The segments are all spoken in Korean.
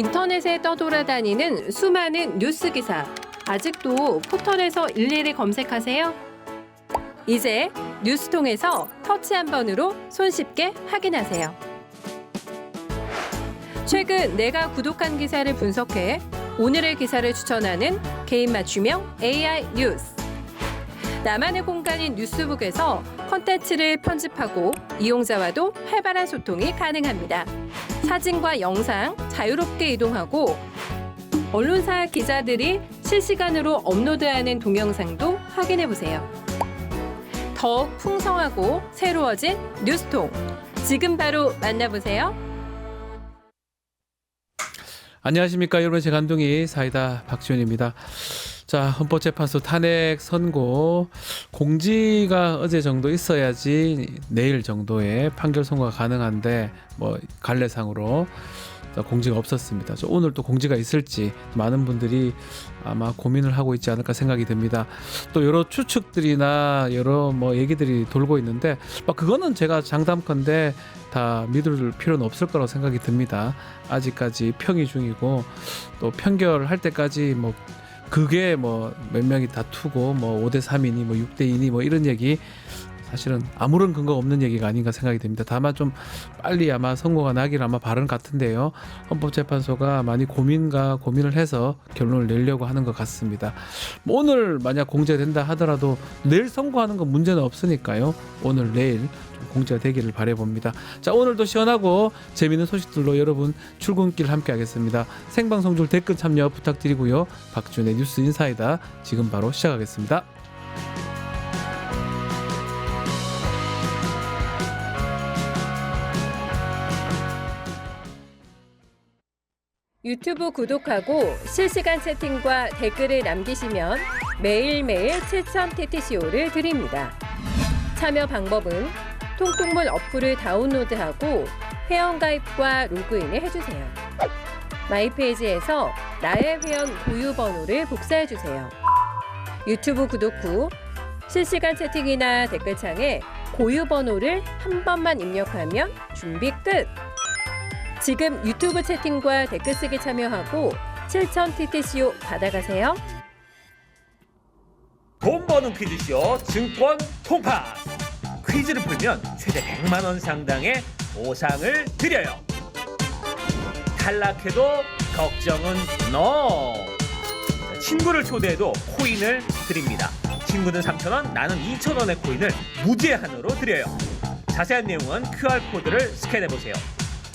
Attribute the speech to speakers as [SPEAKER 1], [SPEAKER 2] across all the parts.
[SPEAKER 1] 인터넷에 떠돌아다니는 수많은 뉴스 기사. 아직도 포털에서 일일이 검색하세요? 이제 뉴스통에서 터치 한 번으로 손쉽게 확인하세요. 최근 내가 구독한 기사를 분석해 오늘의 기사를 추천하는 개인 맞춤형 AI 뉴스. 나만의 공간인 뉴스북에서 콘텐츠를 편집하고 이용자와도 활발한 소통이 가능합니다. 사진과 영상 자유롭게 이동하고 언론사 기자들이 실시간으로 업로드하는 동영상도 확인해보세요. 더욱 풍성하고 새로워진 뉴스통. 지금 바로 만나보세요.
[SPEAKER 2] 안녕하십니까 여러분, 제 감독이 사이다 박지원입니다. 자, 헌법재판소 탄핵 선고 공지가 어제 정도 있어야지 내일 정도에 판결 선고가 가능한데 관례상으로 공지가 없었습니다. 오늘 또 공지가 있을지 많은 분들이 아마 고민을 하고 있지 않을까 생각이 듭니다. 또 여러 추측들이나 여러 얘기들이 돌고 있는데 그거는 제가 장담컨대 다 믿을 필요는 없을 거라고 생각이 듭니다. 아직까지 평의 중이고 또 판결할 때까지 그게 몇 명이 다투고 5대3이니 6대2니 이런 얘기 사실은 아무런 근거가 없는 얘기가 아닌가 생각이 됩니다. 다만 좀 빨리 아마 선고가 나길 아마 바른 같은데요. 헌법재판소가 많이 고민을 해서 결론을 내려고 하는 것 같습니다. 오늘 만약 공제된다 하더라도 내일 선고하는 건 문제는 없으니까요. 오늘 내일 좀 공제가 되기를 바라봅니다. 자, 오늘도 시원하고 재미있는 소식들로 여러분 출근길 함께 하겠습니다. 생방송 중 댓글 참여 부탁드리고요. 박준의 뉴스 인사이다 지금 바로 시작하겠습니다.
[SPEAKER 1] 유튜브 구독하고 실시간 채팅과 댓글을 남기시면 매일매일 7,000TTCO를 드립니다. 참여 방법은 통통물 어플을 다운로드하고 회원가입과 로그인을 해주세요. 마이페이지에서 나의 회원 고유번호를 복사해주세요. 유튜브 구독 후 실시간 채팅이나 댓글창에 고유번호를 한 번만 입력하면 준비 끝! 지금 유튜브 채팅과 댓글 쓰기 참여하고 7,000TTCO 받아가세요.
[SPEAKER 3] 돈 버는 퀴즈쇼 증권 통파. 퀴즈를 풀면 최대 100만 원 상당의 보상을 드려요. 탈락해도 걱정은 NO. 친구를 초대해도 코인을 드립니다. 친구는 3,000원, 나는 2,000원의 코인을 무제한으로 드려요. 자세한 내용은 QR코드를 스캔해보세요.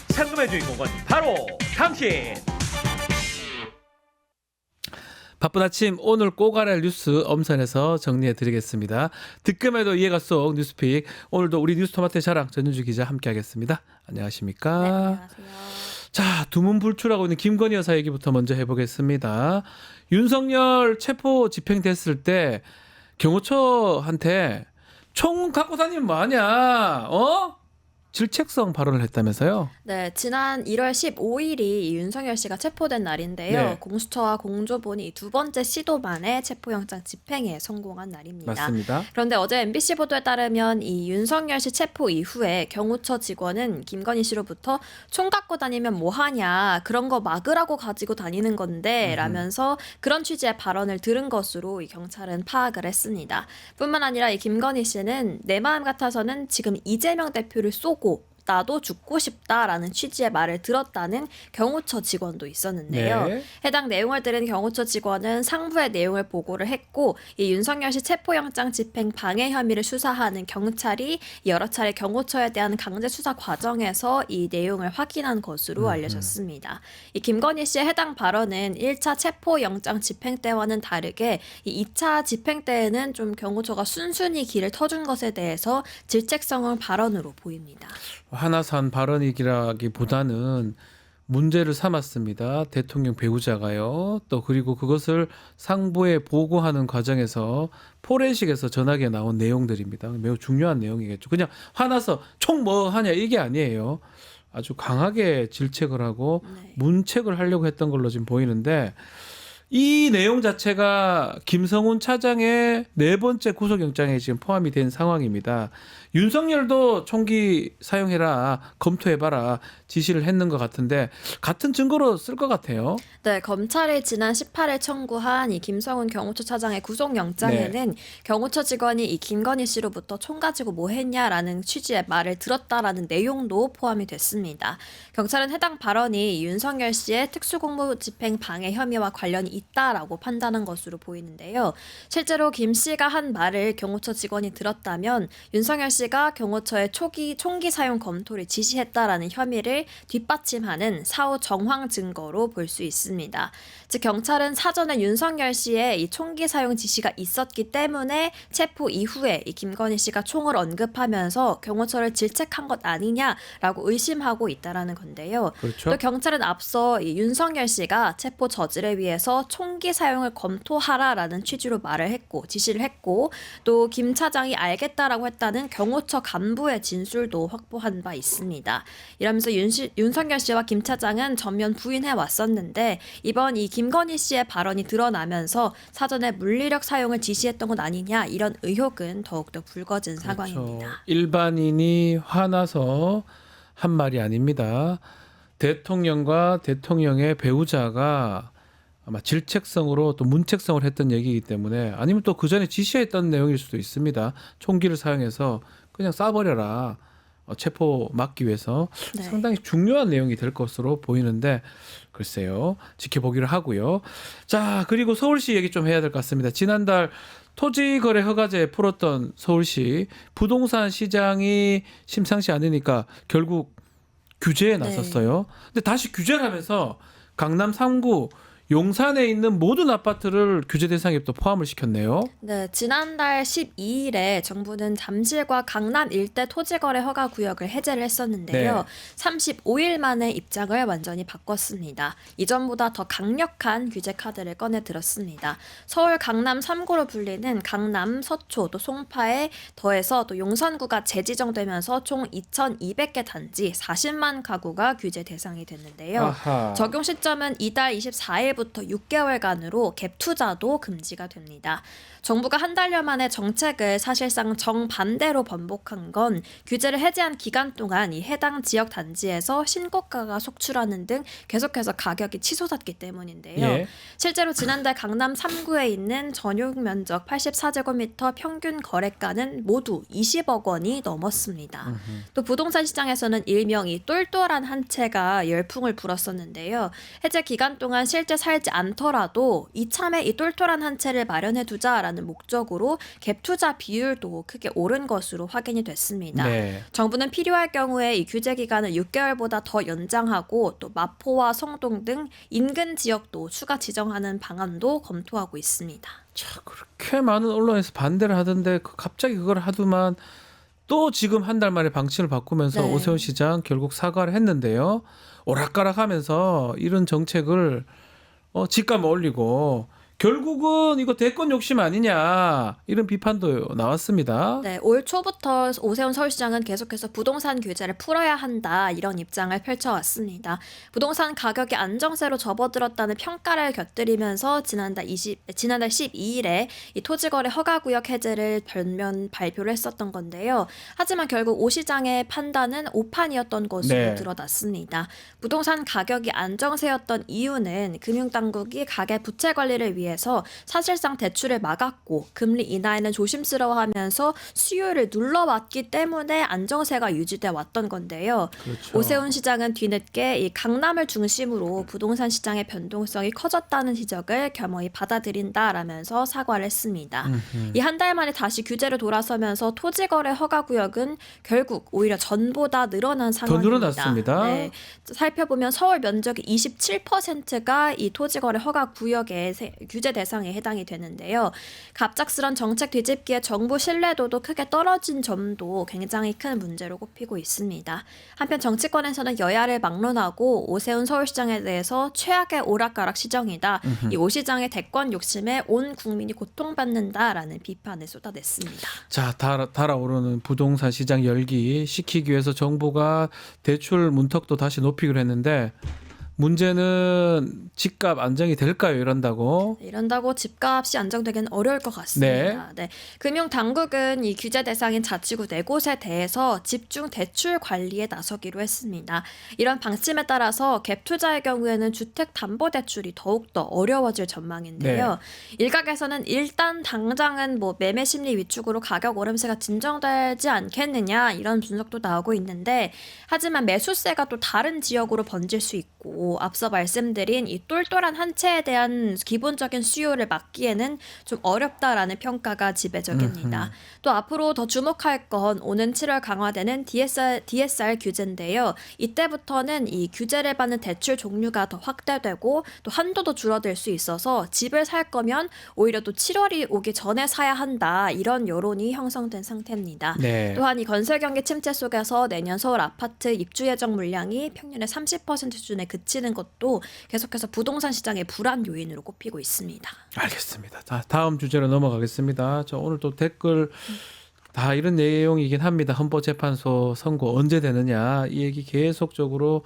[SPEAKER 3] 상금의 주인공은 바로 당신.
[SPEAKER 2] 바쁜 아침 오늘 꼭 알아야 할 뉴스 엄선해서 정리해드리겠습니다. 듣기만 해도 이해가 쏙 뉴스픽. 오늘도 우리 뉴스토마토의 자랑 전윤주 기자 함께하겠습니다. 안녕하십니까?
[SPEAKER 4] 네, 안녕하세요.
[SPEAKER 2] 자, 두문불출하고 있는 김건희 여사 얘기부터 먼저 해보겠습니다. 윤석열 체포 집행됐을 때 경호처한테 총 갖고 다니면 뭐하냐? 질책성 발언을 했다면서요?
[SPEAKER 4] 네, 지난 1월 15일이 윤석열 씨가 체포된 날인데요.
[SPEAKER 2] 네.
[SPEAKER 4] 공수처와 공조본이 두 번째 시도 만에 체포영장 집행에 성공한 날입니다.
[SPEAKER 2] 맞습니다.
[SPEAKER 4] 그런데 어제 MBC 보도에 따르면 이 윤석열 씨 체포 이후에 경호처 직원은 김건희 씨로부터 총 갖고 다니면 뭐하냐, 그런 거 막으라고 가지고 다니는 건데 라면서 그런 취지의 발언을 들은 것으로 이 경찰은 파악을 했습니다. 뿐만 아니라 이 김건희 씨는 내 마음 같아서는 지금 이재명 대표를 쏘고 나도 죽고 싶다라는 취지의 말을 들었다는 경호처 직원도 있었는데요.
[SPEAKER 2] 네.
[SPEAKER 4] 해당 내용을 들은 경호처 직원은 상부의 내용을 보고를 했고 이 윤석열 씨 체포영장 집행 방해 혐의를 수사하는 경찰이 여러 차례 경호처에 대한 강제 수사 과정에서 이 내용을 확인한 것으로 알려졌습니다. 이 김건희 씨의 해당 발언은 1차 체포영장 집행 때와는 다르게 이 2차 집행 때에는 좀 경호처가 순순히 길을 터준 것에 대해서 질책성을 발언으로 보입니다.
[SPEAKER 2] 하나산 발언이기보다는 문제를 삼았습니다. 대통령 배우자가요. 또 그리고 그것을 상부에 보고하는 과정에서 포렌식에서 전하게 나온 내용들입니다. 매우 중요한 내용이겠죠. 그냥 화나서 총 뭐 하냐 이게 아니에요. 아주 강하게 질책을 하고
[SPEAKER 4] 네.
[SPEAKER 2] 문책을 하려고 했던 걸로 지금 보이는데 이 내용 자체가 김성훈 차장의 4번째 구속영장에 지금 포함이 된 상황입니다. 윤석열도 총기 사용해라, 검토해봐라 지시를 했는 것 같은데 같은 증거로 쓸 것 같아요.
[SPEAKER 4] 네, 검찰이 지난 18일 청구한 이 김성훈 경호처 차장의 구속영장에는 경호처 직원이 이 김건희 씨로부터 총 가지고 뭐 했냐라는 취지의 말을 들었다라는 내용도 포함이 됐습니다. 경찰은 해당 발언이 윤석열 씨의 특수공무집행 방해 혐의와 관련이 있다라고 판단한 것으로 보이는데요. 실제로 김 씨가 한 말을 경호처 직원이 들었다면 윤석열 씨가 경호처의 총기 사용 검토를 지시했다라는 혐의를 뒷받침하는 사후 정황 증거로 볼 수 있습니다. 즉 경찰은 사전에 윤석열 씨의 이 총기 사용 지시가 있었기 때문에 체포 이후에 이 김건희 씨가 총을 언급하면서 경호처를 질책한 것 아니냐라고 의심하고 있다라는 건데요.
[SPEAKER 2] 그렇죠.
[SPEAKER 4] 또 경찰은 앞서 이 윤석열 씨가 체포 저지를 위해서 총기 사용을 검토하라라는 취지로 말을 했고 지시를 했고 또 김 차장이 알겠다라고 했다는 경호처 간부의 진술도 확보한 바 있습니다. 이러면서 윤석열 씨와 김 차장은 전면 부인해 왔었는데 이번 이 김건희 씨의 발언이 드러나면서 사전에 물리력 사용을 지시했던 것 아니냐 이런 의혹은 더욱더 불거진
[SPEAKER 2] 그렇죠.
[SPEAKER 4] 상황입니다.
[SPEAKER 2] 일반인이 화나서 한 말이 아닙니다. 대통령과 대통령의 배우자가 아마 질책성으로 또 문책성을 했던 얘기이기 때문에 아니면 또 그 전에 지시했던 내용일 수도 있습니다. 총기를 사용해서 그냥 쏴버려라. 체포 막기 위해서
[SPEAKER 4] 네.
[SPEAKER 2] 상당히 중요한 내용이 될 것으로 보이는데 글쎄요. 지켜보기를 하고요. 자, 그리고 서울시 얘기 좀 해야 될 것 같습니다. 지난달 토지거래 허가제 풀었던 서울시 부동산 시장이 심상치 않으니까 결국 규제에 나섰어요. 근데 다시 규제를 하면서 강남 3구 용산에 있는 모든 아파트를 규제 대상에 또 포함을 시켰네요.
[SPEAKER 4] 네, 지난달 12일에 정부는 잠실과 강남 일대 토지거래 허가 구역을 해제를 했었는데요.
[SPEAKER 2] 네.
[SPEAKER 4] 35일 만에 입장을 완전히 바꿨습니다. 이전보다 더 강력한 규제 카드를 꺼내 들었습니다. 서울 강남 3구로 불리는 강남, 서초, 또 송파에 더해서 또 용산구가 재지정되면서 총 2,200개 단지 40만 가구가 규제 대상이 됐는데요.
[SPEAKER 2] 아하.
[SPEAKER 4] 적용 시점은 이달 24일부터 6개월간으로 갭 투자도 금지가 됩니다. 정부가 한 달여 만에 정책을 사실상 정반대로 번복한 건 규제를 해제한 기간 동안 이 해당 지역 단지에서 신고가가 속출하는 등 계속해서 가격이 치솟았기 때문인데요.
[SPEAKER 2] 예.
[SPEAKER 4] 실제로 지난달 강남 3구에 있는 전용 면적 84제곱미터 평균 거래가는 모두 20억 원이 넘었습니다. 또 부동산 시장에서는 일명이 똘똘한 한 채가 열풍을 불었었는데요. 해제 기간 동안 실제 살지 않더라도 이참에 이 똘똘한 한 채를 마련해 두자라는 목적으로 갭 투자 비율도 크게 오른 것으로 확인이 됐습니다.
[SPEAKER 2] 네.
[SPEAKER 4] 정부는 필요할 경우에 이 규제 기간을 6개월보다 더 연장하고 또 마포와 성동 등 인근 지역도 추가 지정하는 방안도 검토하고 있습니다.
[SPEAKER 2] 자, 그렇게 많은 언론에서 반대를 하던데 갑자기 그걸 하더만 또 지금 한 달 만에 방침을 바꾸면서
[SPEAKER 4] 네.
[SPEAKER 2] 오세훈 시장 결국 사과를 했는데요. 오락가락하면서 이런 정책을 집값 올리고 결국은 이거 대권 욕심 아니냐 이런 비판도 나왔습니다.
[SPEAKER 4] 네, 올 초부터 오세훈 서울시장은 계속해서 부동산 규제를 풀어야 한다 이런 입장을 펼쳐왔습니다. 부동산 가격이 안정세로 접어들었다는 평가를 곁들이면서 지난달 12일에 이 토지거래 허가구역 해제를 별면 발표를 했었던 건데요. 하지만 결국 오 시장의 판단은 오판이었던 것으로
[SPEAKER 2] 네.
[SPEAKER 4] 드러났습니다. 부동산 가격이 안정세였던 이유는 금융당국이 가계 부채 관리를 위해서 사실상 대출을 막았고 금리 인하에는 조심스러워하면서 수요를 눌러왔기 때문에 안정세가 유지돼 왔던 건데요.
[SPEAKER 2] 그렇죠.
[SPEAKER 4] 오세훈 시장은 뒤늦게 이 강남을 중심으로 부동산 시장의 변동성이 커졌다는 지적을 겸허히 받아들인다라면서 사과를 했습니다. 이 한 달 만에 다시 규제로 돌아서면서 토지거래 허가구역은 결국 오히려 전보다 늘어난 상황입니다.
[SPEAKER 2] 늘어났습니다.
[SPEAKER 4] 네, 살펴보면 서울 면적의 27%가 이 토지거래 허가구역의 규제 대상에 해당이 되는데요. 갑작스런 정책 뒤집기에 정부 신뢰도도 크게 떨어진 점도 굉장히 큰 문제로 꼽히고 있습니다. 한편 정치권에서는 여야를 막론하고 오세훈 서울시장에 대해서 최악의 오락가락 시정이다. 이 오 시장의 대권 욕심에 온 국민이 고통받는다라는 비판을 쏟아냈습니다.
[SPEAKER 2] 자, 달아오르는 부동산 시장 열기 식히기 위해서 정부가 대출 문턱도 다시 높이기로 했는데 문제는 집값 안정이 될까요? 이런다고.
[SPEAKER 4] 이런다고 집값이 안정되기는 어려울 것 같습니다. 네. 금융당국은 이 규제 대상인 자치구 4곳에 대해서 집중 대출 관리에 나서기로 했습니다. 이런 방침에 따라서 갭 투자의 경우에는 주택담보대출이 더욱더 어려워질 전망인데요. 일각에서는 일단 당장은 뭐 매매 심리 위축으로 가격 오름세가 진정되지 않겠느냐 이런 분석도 나오고 있는데 하지만 매수세가 또 다른 지역으로 번질 수 있고 앞서 말씀드린 이 똘똘한 한 채에 대한 기본적인 수요를 막기에는 좀 어렵다라는 평가가 지배적입니다. 또 앞으로 더 주목할 건 오는 7월 강화되는 DSR 규제인데요. 이때부터는 이 규제를 받는 대출 종류가 더 확대되고 또 한도도 줄어들 수 있어서 집을 살 거면 오히려 또 7월이 오기 전에 사야 한다 이런 여론이 형성된 상태입니다.
[SPEAKER 2] 네.
[SPEAKER 4] 또한 이 건설 경기 침체 속에서 내년 서울 아파트 입주 예정 물량이 평년의 30% 수준에 그치는 것도 계속해서 부동산 시장의 불안 요인으로 꼽히고 있습니다.
[SPEAKER 2] 알겠습니다. 자, 다음 주제로 넘어가겠습니다. 저 오늘 또 댓글 다 이런 내용이긴 합니다. 헌법재판소 선고 언제 되느냐 이 얘기 계속적으로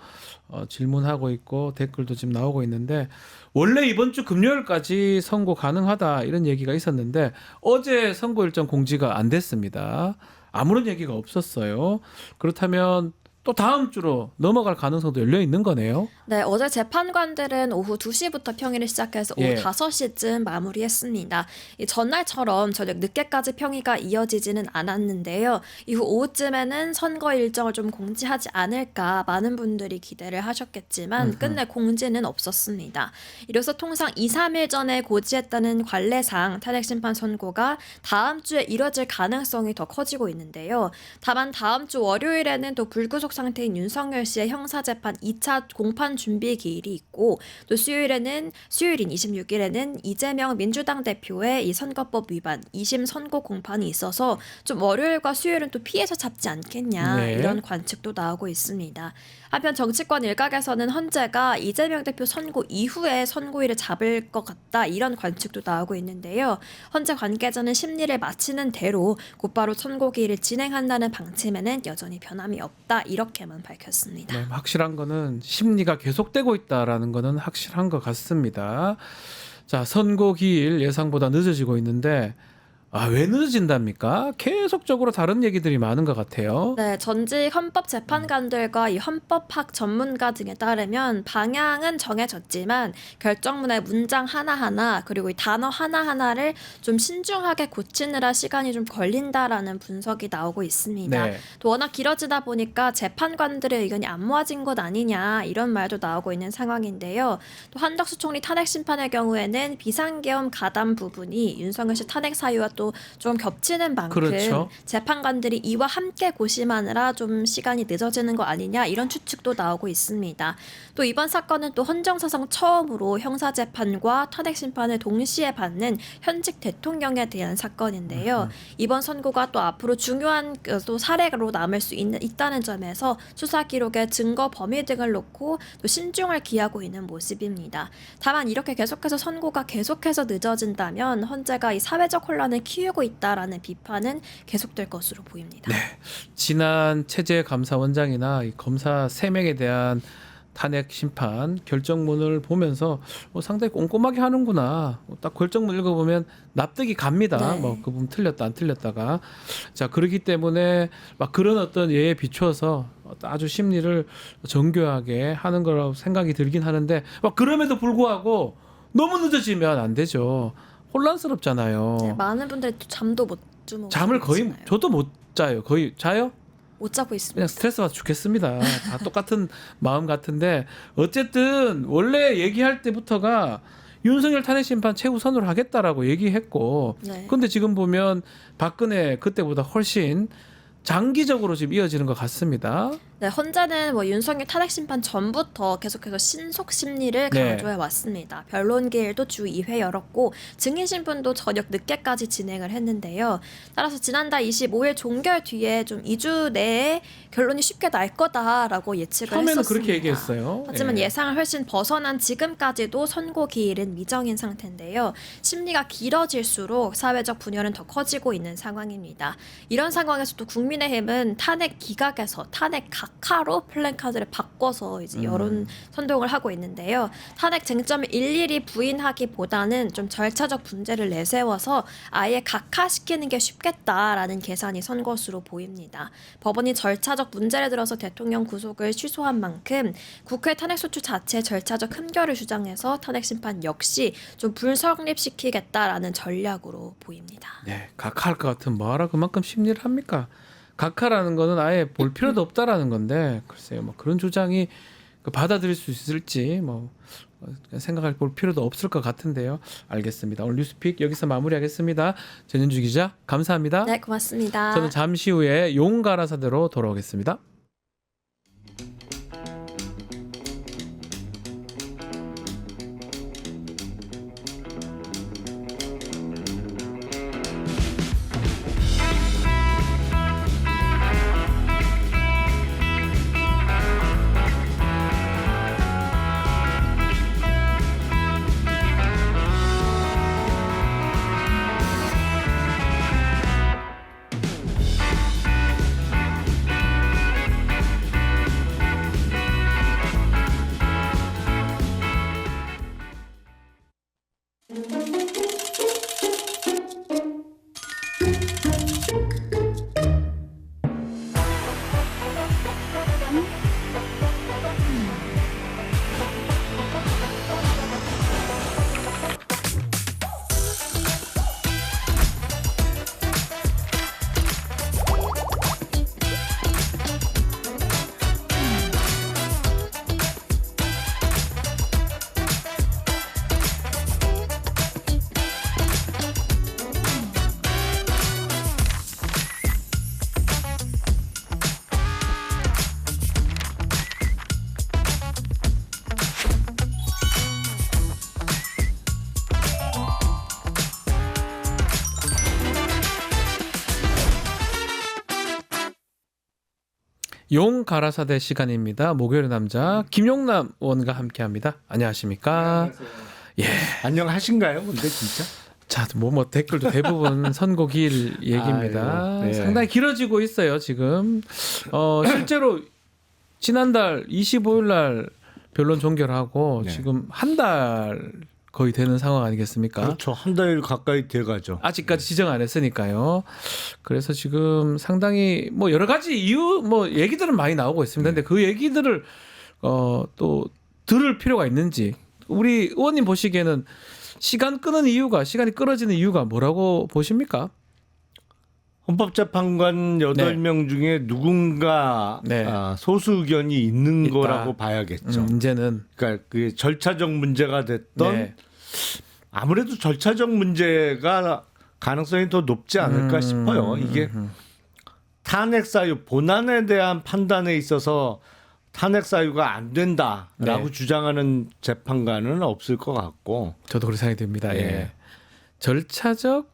[SPEAKER 2] 질문하고 있고 댓글도 지금 나오고 있는데 원래 이번 주 금요일까지 선고 가능하다 이런 얘기가 있었는데 어제 선고 일정 공지가 안 됐습니다. 아무런 얘기가 없었어요. 그렇다면 또 다음 주로 넘어갈 가능성도 열려 있는 거네요.
[SPEAKER 4] 네, 어제 재판관들은 오후 2시부터 평의를 시작해서 오후
[SPEAKER 2] 예.
[SPEAKER 4] 5시쯤 마무리했습니다. 이 전날처럼 저녁 늦게까지 평의가 이어지지는 않았는데요. 이후 오후쯤에는 선거 일정을 좀 공지하지 않을까 많은 분들이 기대를 하셨겠지만 끝내 공지는 없었습니다. 이로써 통상 2, 3일 전에 고지했다는 관례상 탄핵심판 선고가 다음 주에 이뤄질 가능성이 더 커지고 있는데요. 다만 다음 주 월요일에는 또 불구속 상태인 윤석열 씨의 형사재판 2차 공판 준비 기일이 있고 또 수요일인 26일에는 이재명 민주당 대표의 이 선거법 위반 2심 선고 공판이 있어서 좀 월요일과 수요일은 또 피해서 잡지 않겠냐
[SPEAKER 2] 네.
[SPEAKER 4] 이런 관측도 나오고 있습니다. 한편 정치권 일각에서는 헌재가 이재명 대표 선고 이후에 선고일을 잡을 것 같다 이런 관측도 나오고 있는데요. 헌재 관계자는 심리를 마치는 대로 곧바로 선고 기일을 진행한다는 방침에는 여전히 변함이 없다 이렇게만 밝혔습니다.
[SPEAKER 2] 네, 확실한 거는 심리가 계속되고 있다라는 거는 확실한 것 같습니다. 자, 선고 기일 예상보다 늦어지고 있는데 왜 늦어진답니까? 계속적으로 다른 얘기들이 많은 것 같아요.
[SPEAKER 4] 네, 전직 헌법재판관들과 이 헌법학 전문가 등에 따르면 방향은 정해졌지만 결정문의 문장 하나하나 그리고 이 단어 하나하나를 좀 신중하게 고치느라 시간이 좀 걸린다라는 분석이 나오고 있습니다.
[SPEAKER 2] 네.
[SPEAKER 4] 또 워낙 길어지다 보니까 재판관들의 의견이 안 모아진 것 아니냐 이런 말도 나오고 있는 상황인데요. 또 한덕수 총리 탄핵 심판의 경우에는 비상계엄 가담 부분이 윤석열 씨 탄핵 사유와 또 좀 겹치는 만큼
[SPEAKER 2] 그렇죠.
[SPEAKER 4] 재판관들이 이와 함께 고심하느라 좀 시간이 늦어지는 거 아니냐 이런 추측도 나오고 있습니다. 또 이번 사건은 또 헌정사상 처음으로 형사재판과 탄핵심판을 동시에 받는 현직 대통령에 대한 사건인데요. 이번 선고가 또 앞으로 중요한 또 사례로 남을 수 있다는 점에서 수사 기록에 증거 범위 등을 놓고 또 신중을 기하고 있는 모습입니다. 다만 이렇게 계속해서 선고가 계속해서 늦어진다면 헌재가 이 사회적 혼란을 키우고 있다라는 비판은 계속될 것으로 보입니다.
[SPEAKER 2] 네. 지난 체제감사원장이나 이 검사 3명에 대한 탄핵 심판 결정문을 보면서 상당히 꼼꼼하게 하는구나. 딱 결정문 읽어보면 납득이 갑니다.
[SPEAKER 4] 네.
[SPEAKER 2] 그 부분 틀렸다 안 틀렸다가. 자, 그렇기 때문에 막 그런 어떤 예에 비추어서 아주 심리를 정교하게 하는 거라고 생각이 들긴 하는데 그럼에도 불구하고 너무 늦어지면 안 되죠. 혼란스럽잖아요.
[SPEAKER 4] 네, 많은 분들이 또 잠도 못 주무고
[SPEAKER 2] 잠을 거의
[SPEAKER 4] 있잖아요.
[SPEAKER 2] 저도 못 자요. 거의 자요?
[SPEAKER 4] 못 자고 있습니다.
[SPEAKER 2] 그냥 스트레스 받아 죽겠습니다. 다 똑같은 마음 같은데 어쨌든 원래 얘기할 때부터가 윤석열 탄핵 심판 최우선으로 하겠다라고 얘기했고
[SPEAKER 4] 네.
[SPEAKER 2] 근데 지금 보면 박근혜 그때보다 훨씬 장기적으로 지금 이어지는 것 같습니다.
[SPEAKER 4] 네, 헌재는 윤석열 탄핵 심판 전부터 계속해서 신속 심리를
[SPEAKER 2] 네.
[SPEAKER 4] 강조해 왔습니다. 변론 기일도 주 2회 열었고 증인 신분도 저녁 늦게까지 진행을 했는데요. 따라서 지난달 25일 종결 뒤에 좀 2주 내에 결론이 쉽게 날 거다라고 예측을
[SPEAKER 2] 처음에는
[SPEAKER 4] 했었습니다.
[SPEAKER 2] 그렇게 얘기했어요.
[SPEAKER 4] 하지만
[SPEAKER 2] 예.
[SPEAKER 4] 예상을 훨씬 벗어난 지금까지도 선고 기일은 미정인 상태인데요. 심리가 길어질수록 사회적 분열은 더 커지고 있는 상황입니다. 이런 상황에서 또 국민 국민의힘은 탄핵 기각에서 탄핵 각하로 플랜카드를 바꿔서 이제 여론 선동을 하고 있는데요. 탄핵 쟁점을 일일이 부인하기보다는 좀 절차적 문제를 내세워서 아예 각하시키는 게 쉽겠다라는 계산이 선 것으로 보입니다. 법원이 절차적 문제를 들어서 대통령 구속을 취소한 만큼 국회 탄핵소추 자체의 절차적 흠결을 주장해서 탄핵 심판 역시 좀 불성립시키겠다라는 전략으로 보입니다.
[SPEAKER 2] 네, 각하할 것 같은 뭐하라 그만큼 심리를 합니까? 각하라는 거는 아예 볼 필요도 없다라는 건데 글쎄요, 뭐 그런 주장이 받아들일 수 있을지 뭐 생각할 볼 필요도 없을 것 같은데요. 알겠습니다. 오늘 뉴스픽 여기서 마무리하겠습니다. 전현주 기자 감사합니다.
[SPEAKER 4] 네, 고맙습니다.
[SPEAKER 2] 저는 잠시 후에 용가라사대로 돌아오겠습니다. 용 가라사대 시간입니다. 목요일의 남자 김용남 의원과 함께합니다. 안녕하십니까? 예.
[SPEAKER 5] 안녕하신가요? 근데 진짜?
[SPEAKER 2] 자, 뭐 댓글도 대부분 선고길 얘기입니다.
[SPEAKER 5] 아유, 네.
[SPEAKER 2] 상당히 길어지고 있어요, 지금. 실제로 지난달 25일 날 변론 종결하고
[SPEAKER 5] 네.
[SPEAKER 2] 지금 한 달 거의 되는 상황 아니겠습니까?
[SPEAKER 5] 그렇죠. 한 달 가까이 돼가죠.
[SPEAKER 2] 아직까지 지정 안 했으니까요. 그래서 지금 상당히 뭐 여러 가지 이유 뭐 얘기들은 많이 나오고 있습니다. 근데 그 얘기들을 또 들을 필요가 있는지 우리 의원님 보시기에는 시간이 끌어지는 이유가 뭐라고 보십니까?
[SPEAKER 5] 헌법재판관 8명 중에 누군가
[SPEAKER 2] 네.
[SPEAKER 5] 소수 의견이 있는
[SPEAKER 2] 있다.
[SPEAKER 5] 거라고 봐야겠죠.
[SPEAKER 2] 이제는
[SPEAKER 5] 그러니까 그 절차적 문제가 됐던
[SPEAKER 2] 네.
[SPEAKER 5] 아무래도 절차적 문제가 가능성이 더 높지 않을까 싶어요. 이게 탄핵 사유 본안에 대한 판단에 있어서 탄핵 사유가 안 된다라고
[SPEAKER 2] 네.
[SPEAKER 5] 주장하는 재판관은 없을 것 같고.
[SPEAKER 2] 저도 그렇게 생각이 듭니다.
[SPEAKER 5] 예.
[SPEAKER 2] 예. 절차적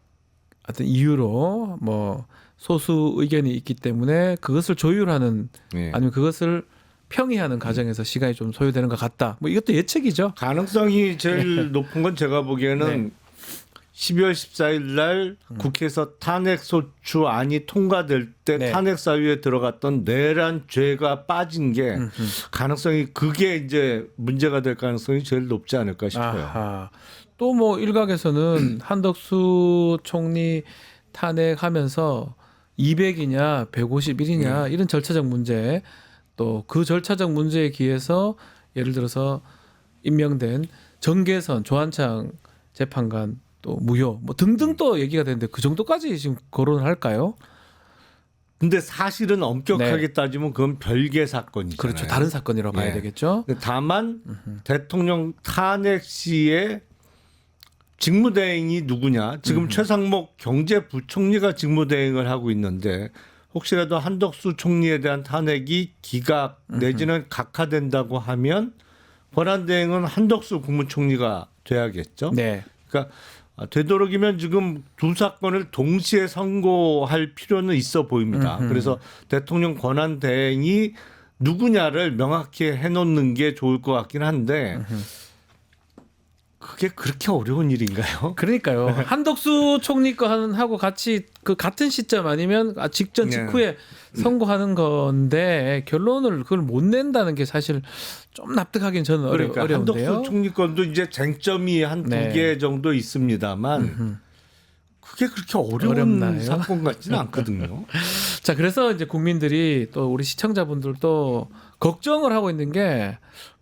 [SPEAKER 2] 어떤 이유로 뭐 소수 의견이 있기 때문에 그것을 조율하는
[SPEAKER 5] 예.
[SPEAKER 2] 아니면 그것을 평의하는 과정에서 시간이 좀 소요되는 것 같다. 뭐 이것도 예측이죠.
[SPEAKER 5] 가능성이 제일 높은 건 제가 보기에는
[SPEAKER 2] 네.
[SPEAKER 5] 12월 14일 날 국회에서 탄핵 소추안이 통과될 때
[SPEAKER 2] 네.
[SPEAKER 5] 탄핵 사유에 들어갔던 내란 죄가 빠진 게 가능성이 그게 이제 문제가 될 가능성이 제일 높지 않을까 싶어요.
[SPEAKER 2] 또 뭐 일각에서는 한덕수 총리 탄핵하면서 200이냐 151이냐 이런 절차적 문제 또 그 절차적 문제에 기해서 예를 들어서 임명된 정계선 조한창 재판관 또 무효 뭐 등등 또 얘기가 되는데 그 정도까지 지금 거론을 할까요?
[SPEAKER 5] 근데 사실은 엄격하게
[SPEAKER 2] 네.
[SPEAKER 5] 따지면 그건 별개 사건이잖아요.
[SPEAKER 2] 그렇죠. 다른 사건이라고 봐야
[SPEAKER 5] 예.
[SPEAKER 2] 되겠죠.
[SPEAKER 5] 근데 다만 대통령 탄핵 시에 직무대행이 누구냐? 지금 최상목 경제부총리가 직무대행을 하고 있는데 혹시라도 한덕수 총리에 대한 탄핵이 기각 내지는 각하된다고 하면 권한대행은 한덕수 국무총리가 돼야겠죠.
[SPEAKER 2] 네.
[SPEAKER 5] 그러니까 되도록이면 지금 두 사건을 동시에 선고할 필요는 있어 보입니다. 그래서 대통령 권한대행이 누구냐를 명확히 해놓는 게 좋을 것 같긴 한데 그게 그렇게 어려운 일인가요?
[SPEAKER 2] 그러니까요. 한덕수 총리 거 하고 같이 그 같은 시점 아니면 직전 직후에 선고하는 건데 결론을 그걸 못 낸다는 게 사실 좀 납득하기는 저는
[SPEAKER 5] 그러니까
[SPEAKER 2] 어려운데요.
[SPEAKER 5] 한덕수 총리 건도 이제 쟁점이 한 두
[SPEAKER 2] 네.
[SPEAKER 5] 개 정도 있습니다만 그게 그렇게 어려운
[SPEAKER 2] 어렵나요?
[SPEAKER 5] 사건 같지는 않거든요.
[SPEAKER 2] 자, 그래서 이제 국민들이 또 우리 시청자분들도 걱정을 하고 있는 게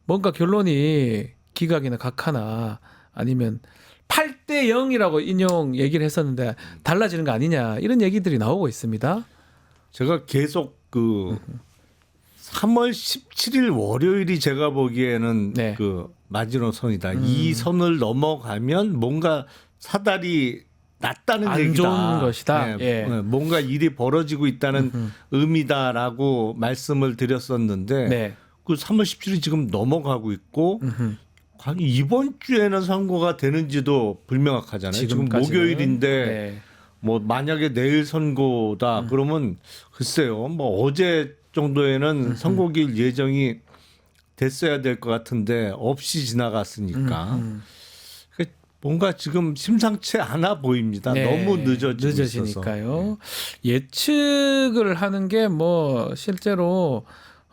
[SPEAKER 2] 뭔가 결론이 기각이나 각하나 아니면 8대 0이라고 인용 얘기를 했었는데 달라지는 거 아니냐 이런 얘기들이 나오고 있습니다.
[SPEAKER 5] 제가 계속 그 3월 17일 월요일이 제가 보기에는
[SPEAKER 2] 네.
[SPEAKER 5] 그 마지노선이다. 이 선을 넘어가면 뭔가 사달이 났다는
[SPEAKER 2] 안
[SPEAKER 5] 얘기다.
[SPEAKER 2] 좋은 것이다.
[SPEAKER 5] 네,
[SPEAKER 2] 예.
[SPEAKER 5] 네, 뭔가 일이 벌어지고 있다는 의미다라고 말씀을 드렸었는데
[SPEAKER 2] 네.
[SPEAKER 5] 그 3월 17일이 지금 넘어가고 있고 과연 이번 주에는 선고가 되는지도 불명확하잖아요. 지금
[SPEAKER 2] 지금까지는.
[SPEAKER 5] 목요일인데
[SPEAKER 2] 네.
[SPEAKER 5] 뭐 만약에 내일 선고다 그러면 글쎄요. 뭐 어제 정도에는 선고일 예정이 됐어야 될 것 같은데 없이 지나갔으니까 뭔가 지금 심상치 않아 보입니다.
[SPEAKER 2] 네.
[SPEAKER 5] 너무 늦어지고 있어서.
[SPEAKER 2] 늦어지니까요. 예측을 하는 게 뭐 실제로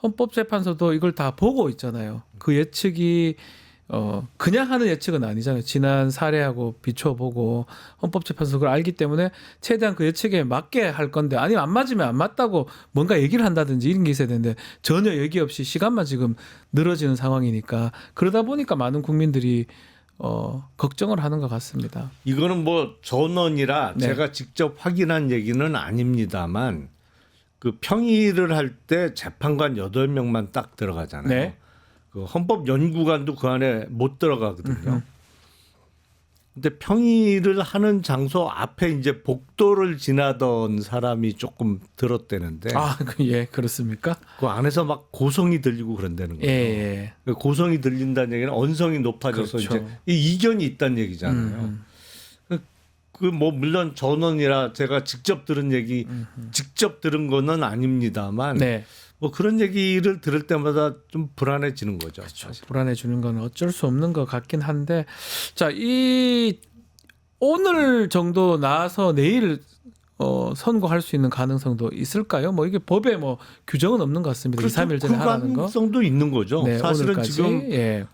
[SPEAKER 2] 헌법재판소도 이걸 다 보고 있잖아요. 그 예측이 그냥 하는 예측은 아니잖아요. 지난 사례하고 비춰보고 헌법재판소 그걸 알기 때문에 최대한 그 예측에 맞게 할 건데 아니면 안 맞으면 안 맞다고 뭔가 얘기를 한다든지 이런 게 있어야 되는데 전혀 얘기 없이 시간만 지금 늘어지는 상황이니까 그러다 보니까 많은 국민들이 걱정을 하는 것 같습니다.
[SPEAKER 5] 이거는 뭐 전원이라
[SPEAKER 2] 네.
[SPEAKER 5] 제가 직접 확인한 얘기는 아닙니다만 그 평의를 할 때 재판관 8명만 딱 들어가잖아요.
[SPEAKER 2] 네.
[SPEAKER 5] 그 헌법연구관도 그 안에 못 들어가거든요. 근데 평의를 하는 장소 앞에 이제 복도를 지나던 사람이 조금 들었대는데
[SPEAKER 2] 예, 그렇습니까?
[SPEAKER 5] 그 안에서 막 고성이 들리고 그런다는 거예요.
[SPEAKER 2] 예.
[SPEAKER 5] 그 고성이 들린다는 얘기는 언성이 높아져서
[SPEAKER 2] 그렇죠.
[SPEAKER 5] 이제 이 이견이 있다는 얘기잖아요. 그 뭐 물론 전원이라 제가 직접 들은 얘기, 직접 들은 거는 아닙니다만
[SPEAKER 2] 네.
[SPEAKER 5] 뭐 그런 얘기를 들을 때마다 좀 불안해지는 거죠. 사실.
[SPEAKER 2] 불안해 주는 건 어쩔 수 없는 것 같긴 한데 자, 이 오늘 정도 나와서 내일 선고할 수 있는 가능성도 있을까요? 뭐 이게 법에 뭐 규정은 없는 것 같습니다. 2, 3일 전에
[SPEAKER 5] 그
[SPEAKER 2] 하라는 거.
[SPEAKER 5] 가능성도 있는 거죠.
[SPEAKER 2] 네,
[SPEAKER 5] 사실은
[SPEAKER 2] 오늘까지.
[SPEAKER 5] 지금
[SPEAKER 2] 예.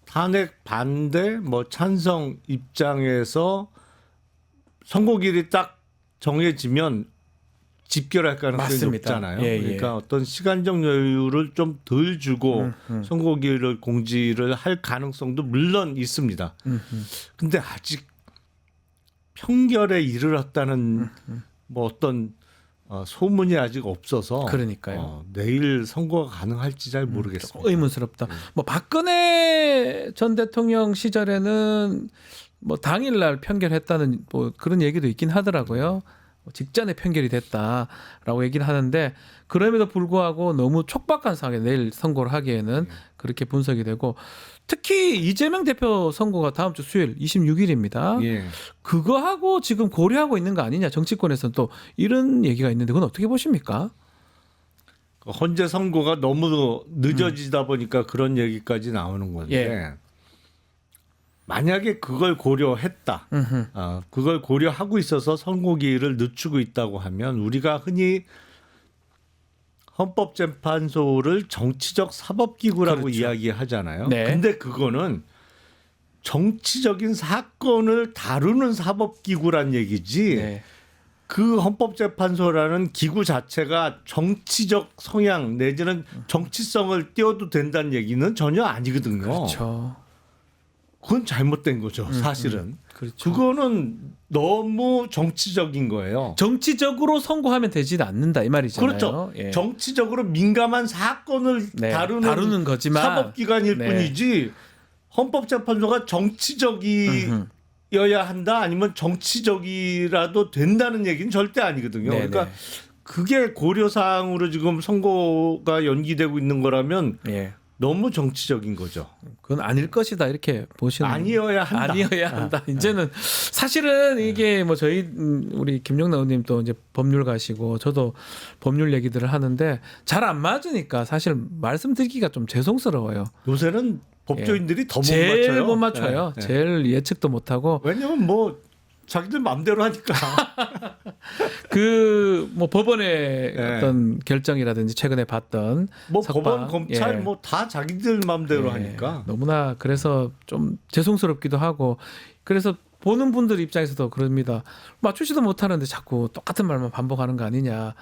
[SPEAKER 5] 탄핵 반대 뭐 찬성 입장에서 선고일이 딱 정해지면 집결할 가능성이
[SPEAKER 2] 맞습니다.
[SPEAKER 5] 높잖아요.
[SPEAKER 2] 예, 예.
[SPEAKER 5] 그러니까 어떤 시간적 여유를 좀 덜 주고 선고일을 공지를 할 가능성도 물론 있습니다. 근데 아직 평결에 이르렀다는 뭐 어떤 소문이 아직 없어서
[SPEAKER 2] 그러니까요.
[SPEAKER 5] 내일 선고가 가능할지 잘 모르겠습니다.
[SPEAKER 2] 의문스럽다. 뭐 박근혜 전 대통령 시절에는 뭐 당일날 편결했다는 뭐 그런 얘기도 있긴 하더라고요. 직전에 편결이 됐다라고 얘기를 하는데 그럼에도 불구하고 너무 촉박한 상황에 내일 선고를 하기에는 그렇게 분석이 되고 특히 이재명 대표 선고가 다음 주 수요일 26일입니다.
[SPEAKER 5] 예.
[SPEAKER 2] 그거하고 지금 고려하고 있는 거 아니냐 정치권에서는 또 이런 얘기가 있는데 그건 어떻게 보십니까?
[SPEAKER 5] 헌재 선고가 너무 늦어지다 보니까 그런 얘기까지 나오는 건데
[SPEAKER 2] 예.
[SPEAKER 5] 만약에 그걸 고려했다, 그걸 고려하고 있어서 선고기일을 늦추고 있다고 하면 우리가 흔히 헌법재판소를 정치적 사법기구라고
[SPEAKER 2] 그렇죠.
[SPEAKER 5] 이야기하잖아요.
[SPEAKER 2] 네.
[SPEAKER 5] 근데 그거는 정치적인 사건을 다루는 사법기구란 얘기지.
[SPEAKER 2] 네.
[SPEAKER 5] 그 헌법재판소라는 기구 자체가 정치적 성향 내지는 정치성을 띄워도 된다는 얘기는 전혀 아니거든요.
[SPEAKER 2] 그렇죠.
[SPEAKER 5] 그건 잘못된 거죠, 사실은.
[SPEAKER 2] 그렇죠.
[SPEAKER 5] 그거는 너무 정치적인 거예요.
[SPEAKER 2] 정치적으로 선고하면 되지 않는다 이 말이잖아요.
[SPEAKER 5] 그렇죠.
[SPEAKER 2] 예.
[SPEAKER 5] 정치적으로 민감한 사건을
[SPEAKER 2] 네,
[SPEAKER 5] 다루는
[SPEAKER 2] 다루는 거지만
[SPEAKER 5] 사법기관일
[SPEAKER 2] 네.
[SPEAKER 5] 뿐이지 헌법재판소가 정치적이어야 한다 아니면 정치적이라도 된다는 얘기는 절대 아니거든요.
[SPEAKER 2] 네,
[SPEAKER 5] 그러니까
[SPEAKER 2] 네.
[SPEAKER 5] 그게 고려사항으로 지금 선고가 연기되고 있는 거라면
[SPEAKER 2] 예.
[SPEAKER 5] 너무 정치적인 거죠.
[SPEAKER 2] 그건 아닐 것이다 이렇게 보시는.
[SPEAKER 5] 아니어야 한다.
[SPEAKER 2] 아니어야 한다. 이제는 사실은 이게 뭐 저희 우리 김용남 의원님 또 이제 법률 가시고 저도 법률 얘기들을 하는데 잘 안 맞으니까 사실 말씀드리기가 좀 죄송스러워요.
[SPEAKER 5] 요새는 법조인들이 더 못
[SPEAKER 2] 제일
[SPEAKER 5] 맞춰요.
[SPEAKER 2] 못 맞춰요.
[SPEAKER 5] 네, 네.
[SPEAKER 2] 제일 예측도 못 하고
[SPEAKER 5] 왜냐면 뭐 자기들 마음대로 하니까.
[SPEAKER 2] 그 뭐 법원의
[SPEAKER 5] 네.
[SPEAKER 2] 어떤 결정이라든지 최근에 봤던
[SPEAKER 5] 뭐
[SPEAKER 2] 석방,
[SPEAKER 5] 법원, 검찰
[SPEAKER 2] 예.
[SPEAKER 5] 뭐 다 자기들 마음대로
[SPEAKER 2] 예,
[SPEAKER 5] 하니까.
[SPEAKER 2] 너무나 그래서 좀 죄송스럽기도 하고 그래서 보는 분들 입장에서도 그럽니다. 맞추지도 못하는데 자꾸 똑같은 말만 반복하는 거 아니냐.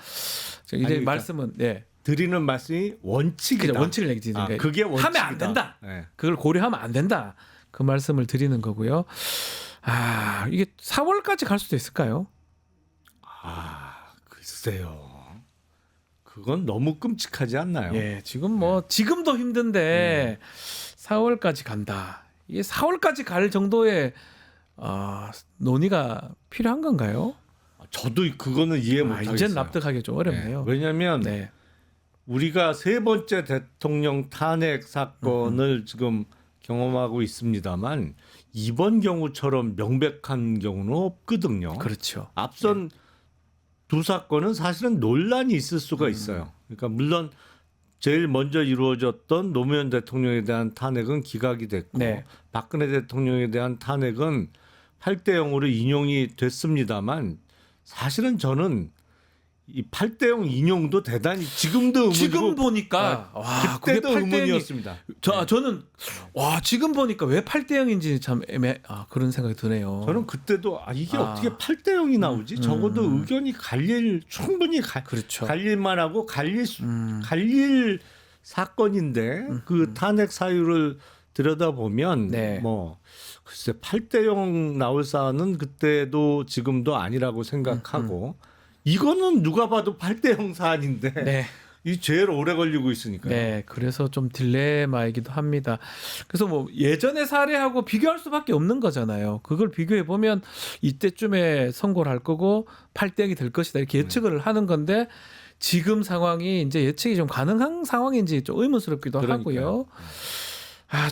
[SPEAKER 2] 이제
[SPEAKER 5] 그러니까
[SPEAKER 2] 말씀은 예.
[SPEAKER 5] 드리는 말씀이 원칙이다.
[SPEAKER 2] 그냥 원칙을 얘기드리는 거예요.
[SPEAKER 5] 그게 원칙이다.
[SPEAKER 2] 하면 안 된다.
[SPEAKER 5] 네.
[SPEAKER 2] 그걸 고려하면 안 된다. 그 말씀을 드리는 거고요. 아 이게 4월까지 갈 수도 있을까요?
[SPEAKER 5] 글쎄요. 그건 너무 끔찍하지 않나요?
[SPEAKER 2] 예, 지금 뭐 지금도 힘든데 4월까지 간다. 이게 4월까지 갈 정도의 논의가 필요한 건가요?
[SPEAKER 5] 저도 그거는 이해 못 하겠어요.
[SPEAKER 2] 이제 납득하기 좀 어렵네요.
[SPEAKER 5] 왜냐하면
[SPEAKER 2] 네.
[SPEAKER 5] 우리가 세 번째 대통령 탄핵 사건을 지금 경험하고 있습니다만 이번 경우처럼 명백한 경우는 없거든요.
[SPEAKER 2] 그렇죠.
[SPEAKER 5] 앞선 두 사건은 사실은 논란이 있을 수가 있어요. 그러니까 물론 제일 먼저 이루어졌던 노무현 대통령에 대한 탄핵은 기각이 됐고
[SPEAKER 2] 네.
[SPEAKER 5] 박근혜 대통령에 대한 탄핵은 8대 0으로 인용이 됐습니다만 사실은 저는 이 8대 0 인용도 대단히 지금도 의문이고
[SPEAKER 2] 지금 보니까 와, 그게
[SPEAKER 5] 그때도
[SPEAKER 2] 8대 0이
[SPEAKER 5] 의문이었습니다.
[SPEAKER 2] 저는 와, 지금 보니까 왜 8대 0인지 참 그런 생각이 드네요.
[SPEAKER 5] 저는 그때도 이게
[SPEAKER 2] 아.
[SPEAKER 5] 어떻게 8대 0이 나오지? 적어도 의견이 충분히
[SPEAKER 2] 그렇죠.
[SPEAKER 5] 갈릴만 하고 갈릴 사건인데 그 탄핵 사유를 들여다보면
[SPEAKER 2] 네.
[SPEAKER 5] 뭐 글쎄 8대 0 나올 사안은 그때도 지금도 아니라고 생각하고 이거는 누가 봐도 8대 0 사안인데
[SPEAKER 2] 네.
[SPEAKER 5] 이 제일 오래 걸리고 있으니까요.
[SPEAKER 2] 네, 그래서 좀 딜레마이기도 합니다. 그래서 뭐 예전의 사례하고 비교할 수밖에 없는 거잖아요. 그걸 비교해 보면 이때쯤에 선고를 할 거고 8대 0이 될 것이다 이렇게 예측을 하는 건데 지금 상황이 이제 예측이 좀 가능한 상황인지 좀 의문스럽기도 하고요.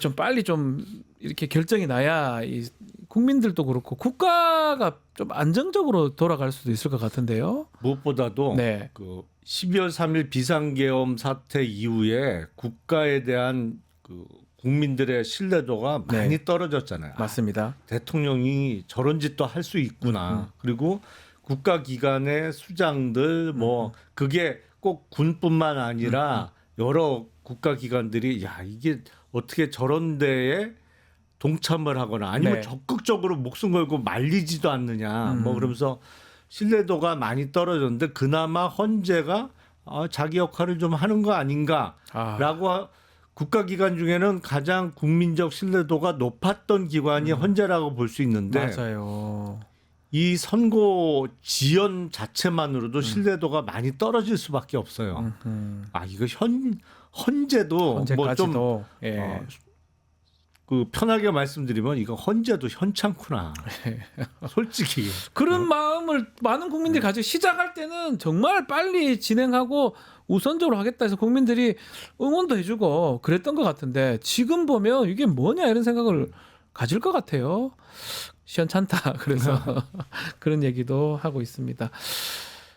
[SPEAKER 2] 좀 빨리 좀 이렇게 결정이 나야 이 국민들도 그렇고 국가가 좀 안정적으로 돌아갈 수도 있을 것 같은데요.
[SPEAKER 5] 무엇보다도
[SPEAKER 2] 네.
[SPEAKER 5] 그 12월 3일 비상계엄 사태 이후에 국가에 대한 그 국민들의 신뢰도가 많이
[SPEAKER 2] 네.
[SPEAKER 5] 떨어졌잖아요.
[SPEAKER 2] 맞습니다.
[SPEAKER 5] 대통령이 저런 짓도 할 수 있구나. 그리고 국가기관의 수장들 뭐 그게 꼭 군뿐만 아니라 여러 국가기관들이 야 이게 어떻게 저런 데에 동참을 하거나 아니면
[SPEAKER 2] 네.
[SPEAKER 5] 적극적으로 목숨 걸고 말리지도 않느냐 뭐 그러면서 신뢰도가 많이 떨어졌는데 그나마 헌재가 자기 역할을 좀 하는 거 아닌가라고 국가기관 중에는 가장 국민적 신뢰도가 높았던 기관이 헌재라고 볼 수 있는데
[SPEAKER 2] 맞아요.
[SPEAKER 5] 이 선고 지연 자체만으로도 신뢰도가 많이 떨어질 수밖에 없어요. 이거 헌재도
[SPEAKER 2] 언제까지도
[SPEAKER 5] 뭐 좀 그 편하게 말씀드리면 이거 헌재도 현찮구나. 솔직히
[SPEAKER 2] 그런 마음을 많은 국민들이 가지고 시작할 때는 정말 빨리 진행하고 우선적으로 하겠다 해서 국민들이 응원도 해주고 그랬던 것 같은데 지금 보면 이게 뭐냐 이런 생각을 가질 것 같아요. 시원찮다. 그래서 그런 얘기도 하고 있습니다.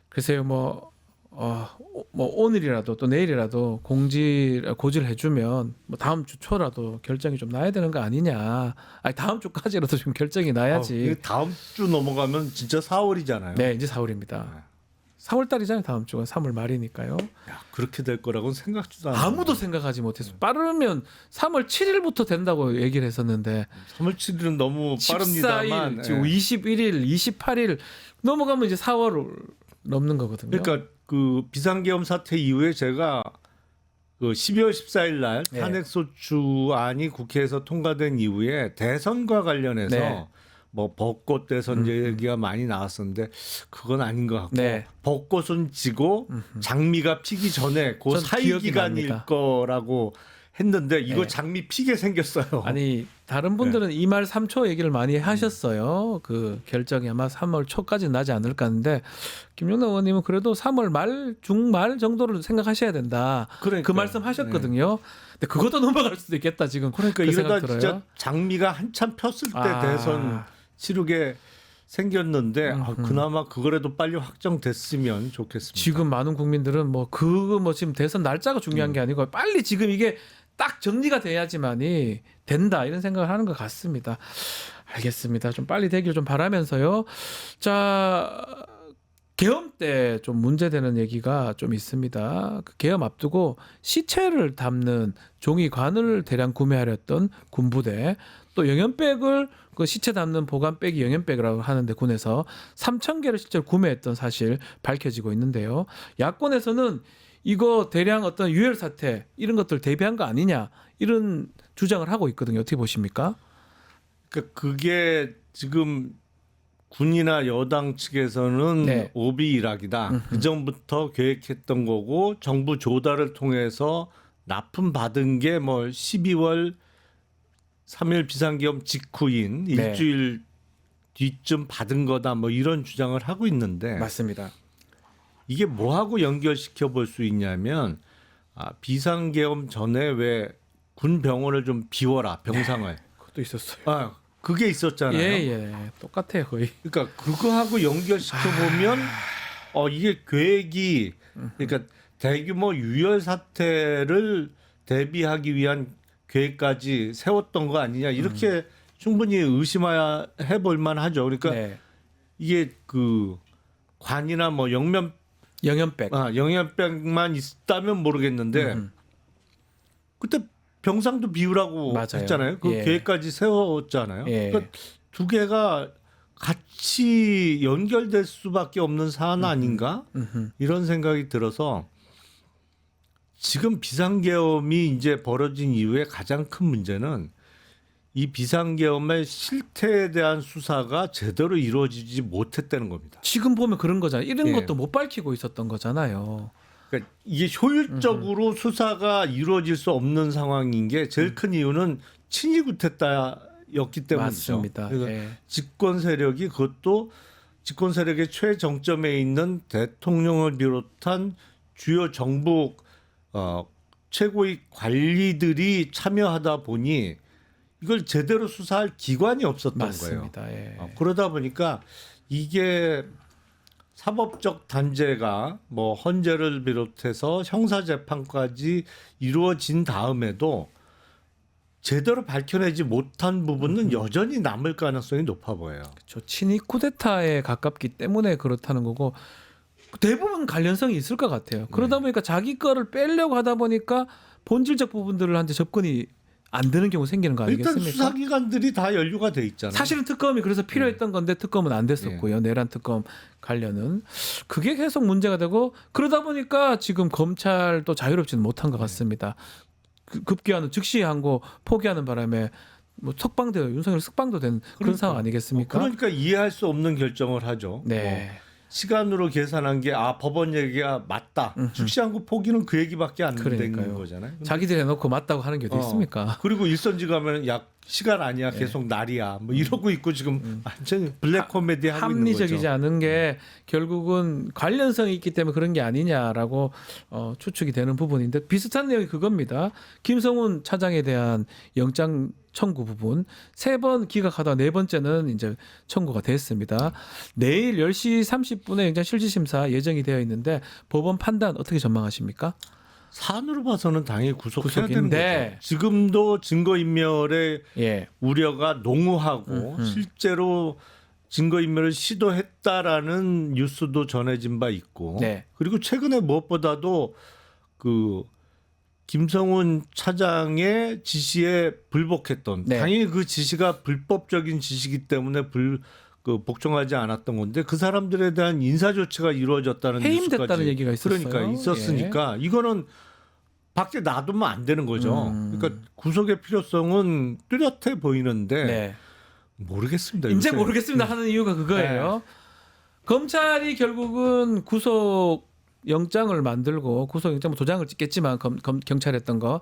[SPEAKER 2] 글쎄요, 뭐 오늘이라도 또 내일이라도 고지를 해주면 뭐 다음 주 초라도 결정이 좀 나야 되는 거 아니냐. 다음 주까지라도 좀 결정이 나야지.
[SPEAKER 5] 다음 주 넘어가면 진짜 4월이잖아요.
[SPEAKER 2] 네, 이제 4월입니다. 4월 달이잖아요. 다음 주가 3월 말이니까요.
[SPEAKER 5] 야, 그렇게 될 거라고는 생각지도 않아요.
[SPEAKER 2] 아무도 생각하지 못했어. 빠르면 3월 7일부터 된다고 얘기를 했었는데
[SPEAKER 5] 3월 7일은 너무 빠릅니다만
[SPEAKER 2] 14일, 지금 21일, 28일 넘어가면 이제 4월을 넘는 거거든요.
[SPEAKER 5] 그러니까 그 비상계엄 사태 이후에 제가 그 12월 14일 날
[SPEAKER 2] 네.
[SPEAKER 5] 탄핵소추안이 국회에서 통과된 이후에 대선과 관련해서
[SPEAKER 2] 네.
[SPEAKER 5] 뭐 벚꽃 대선 얘기가 많이 나왔었는데 그건 아닌 것 같고
[SPEAKER 2] 네.
[SPEAKER 5] 벚꽃은 지고 장미가 피기 전에 그
[SPEAKER 2] 전
[SPEAKER 5] 사이
[SPEAKER 2] 기억이
[SPEAKER 5] 기간일
[SPEAKER 2] 납니다.
[SPEAKER 5] 거라고 했는데 이거
[SPEAKER 2] 네.
[SPEAKER 5] 장미 피게 생겼어요.
[SPEAKER 2] 아니 다른 분들은 2말 3초 얘기를 많이 하셨어요. 그 결정이 아마 3월 초까지 나지 않을까 하는데 김용남 의원님은 그래도 3월 말 중말 정도를 생각하셔야 된다.
[SPEAKER 5] 그러니까요.
[SPEAKER 2] 그 말씀 하셨거든요. 근데 그것도 넘어갈 수도 있겠다 지금.
[SPEAKER 5] 그러니까
[SPEAKER 2] 그
[SPEAKER 5] 이러다
[SPEAKER 2] 생각 들어요.
[SPEAKER 5] 진짜 장미가 한참 폈을 때
[SPEAKER 2] 아.
[SPEAKER 5] 대선 치르게 생겼는데 그나마 그거라도 빨리 확정됐으면 좋겠습니다.
[SPEAKER 2] 지금 많은 국민들은 뭐 그거 뭐 지금 대선 날짜가 중요한 게 아니고 빨리 지금 이게 딱 정리가 돼야지만이 된다 이런 생각을 하는 것 같습니다. 알겠습니다. 좀 빨리 되길 좀 바라면서요. 자 계엄 때 좀 문제되는 얘기가 좀 있습니다. 그 계엄 앞두고 시체를 담는 종이관을 대량 구매하려 했던 군부대 또 영연백을 그 시체 담는 보관백이 영연백이라고 하는데 군에서 3,000개를 실제로 구매했던 사실 밝혀지고 있는데요. 야권에서는 이거 대량 어떤 유혈 사태 이런 것들 대비한 거 아니냐 이런 주장을 하고 있거든요. 어떻게 보십니까?
[SPEAKER 5] 그러니까 그게 지금 군이나 여당 측에서는
[SPEAKER 2] 네.
[SPEAKER 5] 오비 일학이다. 그 전부터 계획했던 거고 정부 조달을 통해서 납품 받은 게 뭐 12월 3일 비상계엄 직후인
[SPEAKER 2] 네.
[SPEAKER 5] 일주일 뒤쯤 받은 거다. 뭐 이런 주장을 하고 있는데
[SPEAKER 2] 맞습니다.
[SPEAKER 5] 이게 뭐하고 연결시켜 볼 수 있냐면 비상계엄 전에 왜 군 병원을 좀 비워라 병상을.
[SPEAKER 2] 그것도 있었어요.
[SPEAKER 5] 그게 있었잖아요.
[SPEAKER 2] 예. 똑같아요 거의.
[SPEAKER 5] 그러니까 그거하고 연결시켜 보면 이게 계획이 그러니까 대규모 유혈 사태를 대비하기 위한 계획까지 세웠던 거 아니냐 이렇게 충분히 의심해 볼 만하죠. 그러니까
[SPEAKER 2] 네.
[SPEAKER 5] 이게 그 관이나 뭐
[SPEAKER 2] 영연백.
[SPEAKER 5] 영양병만 있다면 모르겠는데 그때 병상도 비우라고
[SPEAKER 2] 맞아요.
[SPEAKER 5] 했잖아요. 그
[SPEAKER 2] 예.
[SPEAKER 5] 계획까지 세웠잖아요.
[SPEAKER 2] 예.
[SPEAKER 5] 그러니까 두 개가 같이 연결될 수밖에 없는 사안 아닌가 이런 생각이 들어서 지금 비상계엄이 이제 벌어진 이후에 가장 큰 문제는 이 비상계엄의 실태에 대한 수사가 제대로 이루어지지 못했다는 겁니다.
[SPEAKER 2] 지금 보면 그런 거잖아요. 이런
[SPEAKER 5] 예.
[SPEAKER 2] 것도 못 밝히고 있었던 거잖아요.
[SPEAKER 5] 그러니까 이게 효율적으로 수사가 이루어질 수 없는 상황인 게 제일 큰 이유는 친위 구테타였기 때문이죠.
[SPEAKER 2] 맞습니다.
[SPEAKER 5] 그래서
[SPEAKER 2] 예.
[SPEAKER 5] 집권 세력이 그것도 집권 세력의 최정점에 있는 대통령을 비롯한 주요 정부 최고위 관리들이 참여하다 보니 이걸 제대로 수사할 기관이 없었던 거예요.
[SPEAKER 2] 맞습니다. 예.
[SPEAKER 5] 그러다 보니까 이게 사법적 단죄가 뭐 헌재를 비롯해서 형사 재판까지 이루어진 다음에도 제대로 밝혀내지 못한 부분은 여전히 남을 가능성이 높아 보여요.
[SPEAKER 2] 저 친위 쿠데타에 가깝기 때문에 그렇다는 거고 대부분 관련성이 있을 것 같아요. 그러다 보니까 자기 거를 빼려고 하다 보니까 본질적 부분들한테 접근이 안 되는 경우 생기는 거
[SPEAKER 5] 일단
[SPEAKER 2] 아니겠습니까?
[SPEAKER 5] 수사기관들이 다 연루가 돼 있잖아요.
[SPEAKER 2] 사실은 특검이 그래서 필요했던 건데 특검은 안 됐었고요. 내란 특검 관련은 그게 계속 문제가 되고 그러다 보니까 지금 검찰도 자유롭지는 못한 것 같습니다. 급기야는 즉시 항고 포기하는 바람에 뭐 석방되어 윤석열 석방도 된 그런 상황 아니겠습니까?
[SPEAKER 5] 그러니까 이해할 수 없는 결정을 하죠.
[SPEAKER 2] 네.
[SPEAKER 5] 시간으로 계산한 게 법원 얘기가 맞다. 즉시 항고 포기는 그 얘기밖에 안
[SPEAKER 2] 그러니까요.
[SPEAKER 5] 되는 거잖아요.
[SPEAKER 2] 자기들이 해놓고 맞다고 하는 게 어디 있습니까?
[SPEAKER 5] 그리고 일선지 가면 야 시간 아니야 계속 날이야 뭐 이러고 있고 지금 완전히 블랙 코미디 하고 있는 거죠.
[SPEAKER 2] 합리적이지 않은 게 결국은 관련성이 있기 때문에 그런 게 아니냐라고 추측이 되는 부분인데 비슷한 내용이 그겁니다. 김성훈 차장에 대한 영장 청구 부분 3번 기각하다 4번째는 이제 청구가 됐습니다. 내일 10시 30분에 영장 실질심사 예정이 되어 있는데 법원 판단 어떻게 전망하십니까?
[SPEAKER 5] 사안으로 봐서는 당연히 구속해야 되는
[SPEAKER 2] 구속인데.
[SPEAKER 5] 거죠. 지금도 증거인멸의
[SPEAKER 2] 예.
[SPEAKER 5] 우려가 농후하고 실제로 증거인멸을 시도했다라는 뉴스도 전해진 바 있고
[SPEAKER 2] 네.
[SPEAKER 5] 그리고 최근에 무엇보다도 그 김성훈 차장의 지시에 불복했던
[SPEAKER 2] 네.
[SPEAKER 5] 당연히 그 지시가 불법적인 지시이기 때문에 복종하지 않았던 건데 그 사람들에 대한 인사 조치가 이루어졌다는
[SPEAKER 2] 해임됐다는
[SPEAKER 5] 뉴스까지
[SPEAKER 2] 얘기가 있었어요.
[SPEAKER 5] 그러니까 있었으니까 이거는 밖에 놔두면 안 되는 거죠. 그러니까 구속의 필요성은 뚜렷해 보이는데
[SPEAKER 2] 네.
[SPEAKER 5] 모르겠습니다.
[SPEAKER 2] 이제
[SPEAKER 5] 요새.
[SPEAKER 2] 모르겠습니다 하는 이유가 그거예요. 검찰이 결국은 구속 영장을 만들고 구속 영장 도장을 찍겠지만 경찰 했던 거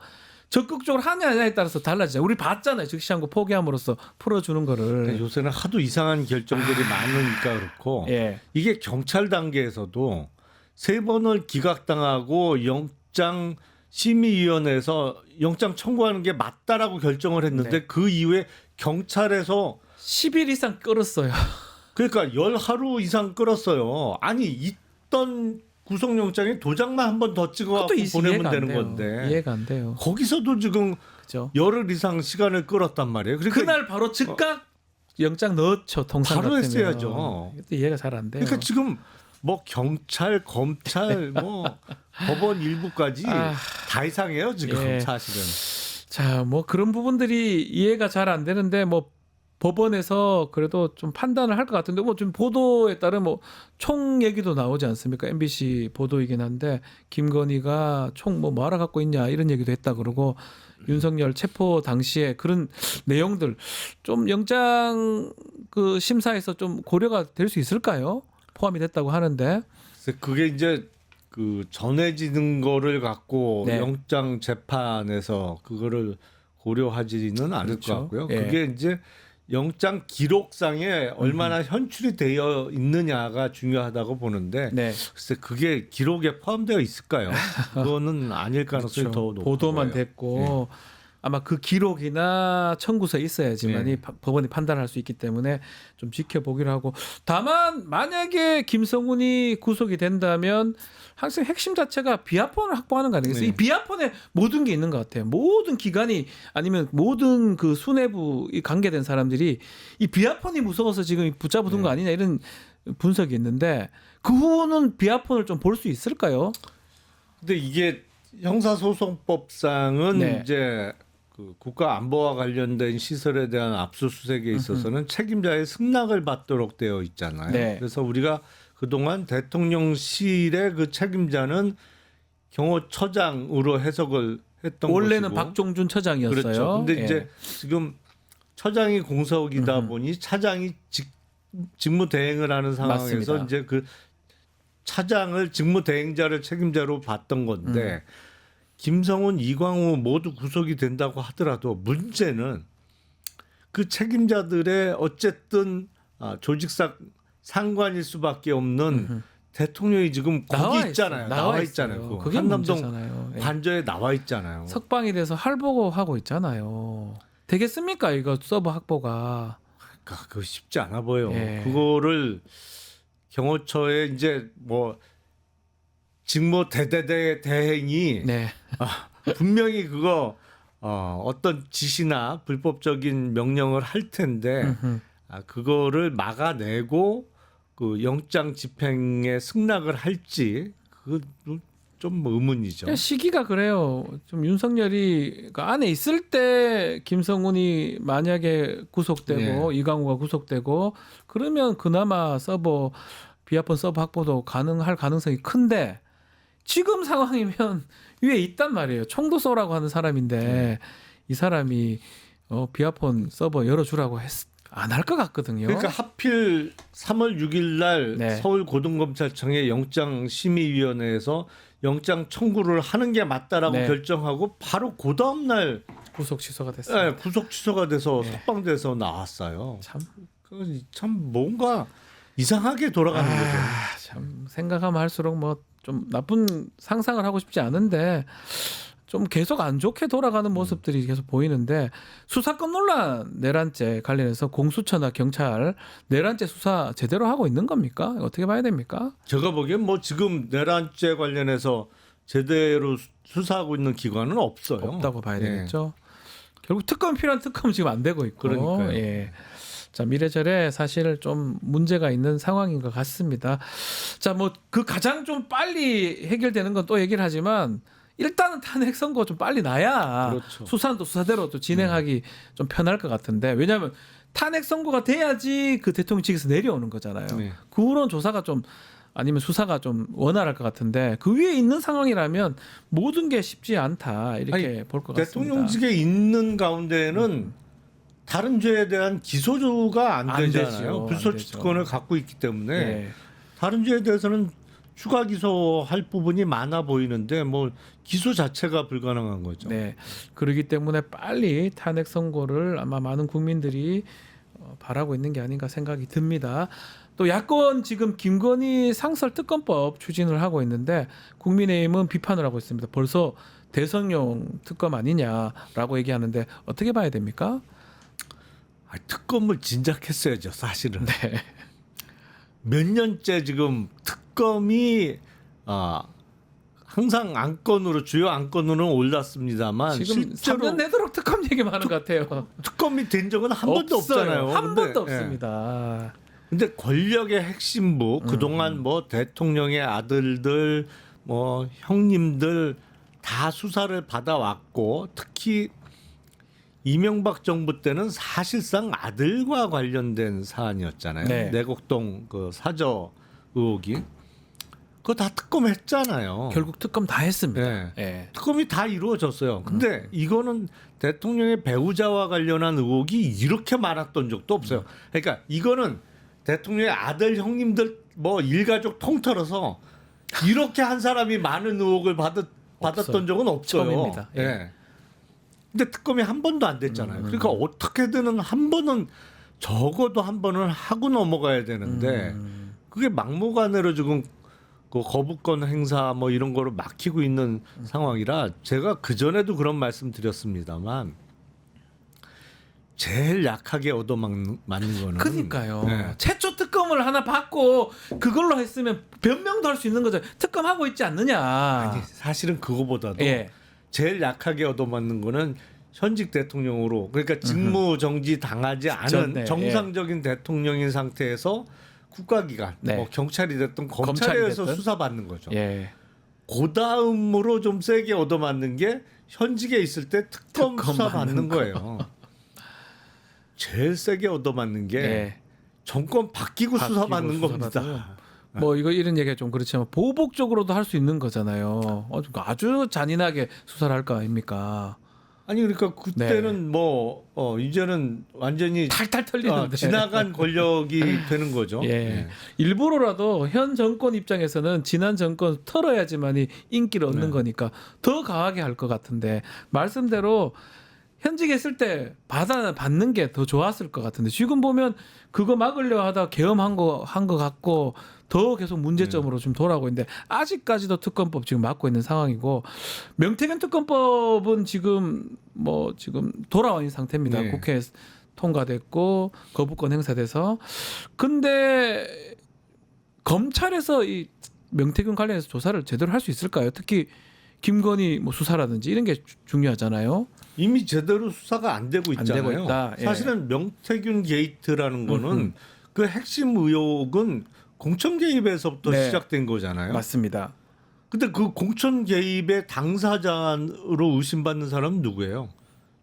[SPEAKER 2] 적극적으로 하냐에 따라서 달라지죠. 우리 봤잖아요. 즉시항고 포기함으로써 풀어주는 거를.
[SPEAKER 5] 요새는 하도 이상한 결정들이 많으니까 그렇고
[SPEAKER 2] 예.
[SPEAKER 5] 이게 경찰 단계에서도 3번을 기각당하고 영장 심의위원회에서 영장 청구하는 게 맞다라고 결정을 했는데
[SPEAKER 2] 네.
[SPEAKER 5] 그 이후에 경찰에서
[SPEAKER 2] 10일 이상 끌었어요.
[SPEAKER 5] 그러니까 10하루 이상 끌었어요. 아니 있던 구속영장에 도장만 한 번 더 찍어갖고
[SPEAKER 2] 그것도
[SPEAKER 5] 보내면
[SPEAKER 2] 이해가 안
[SPEAKER 5] 되는
[SPEAKER 2] 돼요.
[SPEAKER 5] 건데
[SPEAKER 2] 이해가 안 돼요.
[SPEAKER 5] 거기서도 지금
[SPEAKER 2] 그죠?
[SPEAKER 5] 열흘 이상 시간을 끌었단 말이에요. 그러니까
[SPEAKER 2] 그날 바로 즉각 영장 넣었죠. 통상
[SPEAKER 5] 바로
[SPEAKER 2] 같으면.
[SPEAKER 5] 했어야죠.
[SPEAKER 2] 이것도 이해가 잘 안 돼요.
[SPEAKER 5] 그러니까 지금 뭐 경찰, 검찰, 뭐 법원 일부까지
[SPEAKER 2] 아,
[SPEAKER 5] 다 이상해요 지금
[SPEAKER 2] 예.
[SPEAKER 5] 사실은.
[SPEAKER 2] 자, 뭐 그런 부분들이 이해가 잘 안 되는데 뭐 법원에서 그래도 좀 판단을 할 것 같은데 뭐 좀 보도에 따른 뭐 총 얘기도 나오지 않습니까? MBC 보도이긴 한데 김건희가 총 뭐 알아 갖고 있냐 이런 얘기도 했다 그러고 윤석열 체포 당시에 그런 내용들 좀 영장 그 심사에서 좀 고려가 될 수 있을까요? 포함이 됐다고 하는데.
[SPEAKER 5] 그래서 그게 이제 그 전해지는 거를 갖고
[SPEAKER 2] 네.
[SPEAKER 5] 영장 재판에서 그거를 고려하지는 않을
[SPEAKER 2] 그렇죠.
[SPEAKER 5] 것 같고요.
[SPEAKER 2] 예.
[SPEAKER 5] 그게 이제 영장 기록상에 얼마나 현출이 되어 있느냐가 중요하다고 보는데
[SPEAKER 2] 네.
[SPEAKER 5] 글쎄 그게 기록에 포함되어 있을까요? 그거는 아닐 가능성이
[SPEAKER 2] 그렇죠.
[SPEAKER 5] 더 높고
[SPEAKER 2] 보도만 됐고 아마 그 기록이나 청구서에 있어야지만이
[SPEAKER 5] 네.
[SPEAKER 2] 법원이 판단할 수 있기 때문에 좀 지켜보기로 하고 다만 만약에 김성훈이 구속이 된다면 항상 핵심 자체가 비아폰을 확보하는 거 아니겠어요?
[SPEAKER 5] 네.
[SPEAKER 2] 이 비아폰에 모든 게 있는 것 같아요. 모든 기관이 아니면 모든 그 수뇌부 이 관계된 사람들이 이 비아폰이 무서워서 지금 붙잡아둔
[SPEAKER 5] 네.
[SPEAKER 2] 거 아니냐 이런 분석이 있는데 그 후는 비아폰을 좀 볼 수 있을까요?
[SPEAKER 5] 근데 이게 형사소송법상은
[SPEAKER 2] 네.
[SPEAKER 5] 이제 그 국가 안보와 관련된 시설에 대한 압수수색에 있어서는 책임자의 승낙을 받도록 되어 있잖아요.
[SPEAKER 2] 네.
[SPEAKER 5] 그래서 우리가 그동안 대통령실의 그 책임자는 경호처장으로 해석을 했던
[SPEAKER 2] 원래는
[SPEAKER 5] 것이고.
[SPEAKER 2] 박종준 처장이었어요.
[SPEAKER 5] 그렇죠. 근데
[SPEAKER 2] 예.
[SPEAKER 5] 이제 지금 처장이 공석이다 보니 차장이 직무 대행을 하는 상황에서
[SPEAKER 2] 맞습니다.
[SPEAKER 5] 이제 그 차장을 직무 대행자를 책임자로 봤던 건데 김성훈, 이광우 모두 구속이 된다고 하더라도 문제는 그 책임자들의 어쨌든 조직상 상관일 수밖에 없는 대통령이 지금 거기 있잖아요. 나와 있잖아요. 그
[SPEAKER 2] 그게
[SPEAKER 5] 한남동
[SPEAKER 2] 문제잖아요. 예.
[SPEAKER 5] 관저에 나와 있잖아요.
[SPEAKER 2] 석방이 돼서 할보고 하고 있잖아요. 되겠습니까 이거 서버 확보가?
[SPEAKER 5] 그러니까 그거 쉽지 않아 보여.
[SPEAKER 2] 예.
[SPEAKER 5] 그거를 경호처에 이제 뭐 직무 대대대 대행이
[SPEAKER 2] 네.
[SPEAKER 5] 분명히 그거 어떤 지시나 불법적인 명령을 할 텐데 그거를 막아내고 그 영장 집행에 승낙을 할지 그 좀 의문이죠.
[SPEAKER 2] 그냥 시기가 그래요. 좀 윤석열이 그 안에 있을 때 김성훈이 만약에 구속되고 이광우가 구속되고 그러면 그나마 서버 비아폰 서버 확보도 가능할 가능성이 큰데 지금 상황이면 위에 있단 말이에요. 총도 쏘라고 하는 사람인데 이 사람이 비아폰 서버 열어주라고 안 할 것 같거든요.
[SPEAKER 5] 그러니까 하필 3월 6일 날
[SPEAKER 2] 네.
[SPEAKER 5] 서울고등검찰청의 영장심의위원회에서 영장 청구를 하는 게 맞다라고
[SPEAKER 2] 네.
[SPEAKER 5] 결정하고 바로 그 다음 날
[SPEAKER 2] 구속 취소가 됐어요.
[SPEAKER 5] 구속 취소가 돼서
[SPEAKER 2] 네.
[SPEAKER 5] 석방돼서 나왔어요.
[SPEAKER 2] 참,
[SPEAKER 5] 참 뭔가 이상하게 돌아가는 거죠.
[SPEAKER 2] 참 생각하면 할수록 뭐 좀 나쁜 상상을 하고 싶지 않은데 좀 계속 안 좋게 돌아가는 모습들이 계속 보이는데 수사권 논란 내란죄 관련해서 공수처나 경찰 내란죄 수사 제대로 하고 있는 겁니까? 어떻게 봐야 됩니까?
[SPEAKER 5] 제가 보기엔 뭐 지금 내란죄 관련해서 제대로 수사하고 있는 기관은 없어요.
[SPEAKER 2] 없다고 봐야
[SPEAKER 5] 예.
[SPEAKER 2] 되겠죠. 결국 특검 필요한 특검 지금 안 되고 있고.
[SPEAKER 5] 그러니까요.
[SPEAKER 2] 예. 자, 미래절에 사실 좀 문제가 있는 상황인 것 같습니다. 자, 뭐 그 가장 좀 빨리 해결되는 건 또 얘기를 하지만 일단은 탄핵 선고 좀 빨리 나야
[SPEAKER 5] 그렇죠.
[SPEAKER 2] 수사는 또 수사대로 또 진행하기 좀 편할 것 같은데 왜냐하면 탄핵 선고가 돼야지 그 대통령 측에서 내려오는 거잖아요.
[SPEAKER 5] 네.
[SPEAKER 2] 그 후로는 조사가 좀 아니면 수사가 좀 원활할 것 같은데 그 위에 있는 상황이라면 모든 게 쉽지 않다 이렇게 볼 것 같습니다.
[SPEAKER 5] 대통령직에 있는 가운데는 다른 죄에 대한 기소가 안
[SPEAKER 2] 안
[SPEAKER 5] 되잖아요.
[SPEAKER 2] 되죠. 안
[SPEAKER 5] 불소추권을 갖고 있기 때문에
[SPEAKER 2] 예.
[SPEAKER 5] 다른 죄에 대해서는 추가 기소할 부분이 많아 보이는데 뭐 기소 자체가 불가능한 거죠.
[SPEAKER 2] 네. 그렇기 때문에 빨리 탄핵 선고를 아마 많은 국민들이 바라고 있는 게 아닌가 생각이 듭니다. 또 야권 지금 김건희 상설 특검법 추진을 하고 있는데 국민의힘은 비판을 하고 있습니다. 벌써 대선용 특검 아니냐라고 얘기하는데 어떻게 봐야 됩니까?
[SPEAKER 5] 특검을 진작했어야죠, 사실은.
[SPEAKER 2] 네.
[SPEAKER 5] 몇 년째 지금 특검이 항상 안건으로 주요 안건으로는 올랐습니다만
[SPEAKER 2] 지금
[SPEAKER 5] 실제로
[SPEAKER 2] 3년 내도록 특검 얘기만 하는 것 같아요.
[SPEAKER 5] 특검이 된 적은 한 번도 없잖아요.
[SPEAKER 2] 한
[SPEAKER 5] 근데,
[SPEAKER 2] 번도
[SPEAKER 5] 예.
[SPEAKER 2] 없습니다.
[SPEAKER 5] 근데 권력의 핵심부 그동안 뭐 대통령의 아들들 뭐 형님들 다 수사를 받아왔고 특히 이명박 정부 때는 사실상 아들과 관련된 사안이었잖아요.
[SPEAKER 2] 네.
[SPEAKER 5] 내곡동 그 사저 의혹이 그거 다 특검했잖아요.
[SPEAKER 2] 결국 특검 다 했습니다.
[SPEAKER 5] 네.
[SPEAKER 2] 예.
[SPEAKER 5] 특검이 다 이루어졌어요. 근데 이거는 대통령의 배우자와 관련한 의혹이 이렇게 많았던 적도 없어요. 그러니까 이거는 대통령의 아들 형님들 뭐 일가족 통틀어서 이렇게 한 사람이 많은 의혹을 받았던 적은 없어요.
[SPEAKER 2] 처음입니다. 예.
[SPEAKER 5] 예. 근데 특검이 한 번도 안 됐잖아요. 그러니까 어떻게든 한 번은 적어도 한 번은 하고 넘어가야 되는데 그게 막무가내로 지금 그 거부권 행사 뭐 이런 거로 막히고 있는 상황이라 제가 그 전에도 그런 말씀 드렸습니다만 제일 약하게 얻어맞는 거는
[SPEAKER 2] 그러니까요.
[SPEAKER 5] 네.
[SPEAKER 2] 최초 특검을 하나 받고 그걸로 했으면 변명도 할 수 있는 거죠. 특검하고 있지 않느냐.
[SPEAKER 5] 아니 사실은 그거보다도
[SPEAKER 2] 예.
[SPEAKER 5] 제일 약하게 얻어맞는 거는 현직 대통령으로 그러니까 직무 정지 당하지 않은
[SPEAKER 2] 네.
[SPEAKER 5] 정상적인 대통령인 상태에서 국가기관
[SPEAKER 2] 네.
[SPEAKER 5] 뭐 경찰이 됐든
[SPEAKER 2] 검찰이
[SPEAKER 5] 검찰에서
[SPEAKER 2] 됐든.
[SPEAKER 5] 수사받는 거죠.
[SPEAKER 2] 예.
[SPEAKER 5] 그 다음으로 좀 세게 얻어맞는 게 현직에 있을 때 특검 수사 받는
[SPEAKER 2] 받는
[SPEAKER 5] 거예요. 제일 세게 얻어맞는 게
[SPEAKER 2] 예.
[SPEAKER 5] 정권 바뀌고 수사 받는 겁니다.
[SPEAKER 2] 수사받으면 뭐 이거 이런 얘기가 좀 그렇지만 보복적으로도 할 수 있는 거잖아요. 아주 잔인하게 수사를 할 거 아닙니까?
[SPEAKER 5] 아니 그러니까 그때는 뭐 이제는 완전히
[SPEAKER 2] 탈탈 털리는데
[SPEAKER 5] 지나간 권력이 되는 거죠.
[SPEAKER 2] 예.
[SPEAKER 5] 예.
[SPEAKER 2] 일부러라도 현 정권 입장에서는 지난 정권 털어야지만이 인기를 얻는
[SPEAKER 5] 네.
[SPEAKER 2] 거니까 더 강하게 할 것 같은데 말씀대로 현직에 있을 때 받는 게 더 좋았을 것 같은데 지금 보면 그거 막으려 하다 계엄한 거 같고 더 계속 문제점으로 좀 돌아오고 있는데 아직까지도 특검법 지금 막고 있는 상황이고 명태균 특검법은 지금 돌아와 있는 상태입니다.
[SPEAKER 5] 네.
[SPEAKER 2] 국회에 통과됐고 거부권 행사돼서 근데 검찰에서 이 명태균 관련해서 조사를 제대로 할 수 있을까요? 특히 김건희 뭐 수사라든지 이런 게 중요하잖아요.
[SPEAKER 5] 이미 제대로 수사가 안 되고
[SPEAKER 2] 안
[SPEAKER 5] 있잖아요.
[SPEAKER 2] 되고 있다. 예.
[SPEAKER 5] 사실은 명태균 게이트라는 거는 그 핵심 의혹은 공천 개입에서부터
[SPEAKER 2] 네.
[SPEAKER 5] 시작된 거잖아요.
[SPEAKER 2] 맞습니다.
[SPEAKER 5] 근데 그 공천 개입의 당사자로 의심받는 사람은 누구예요?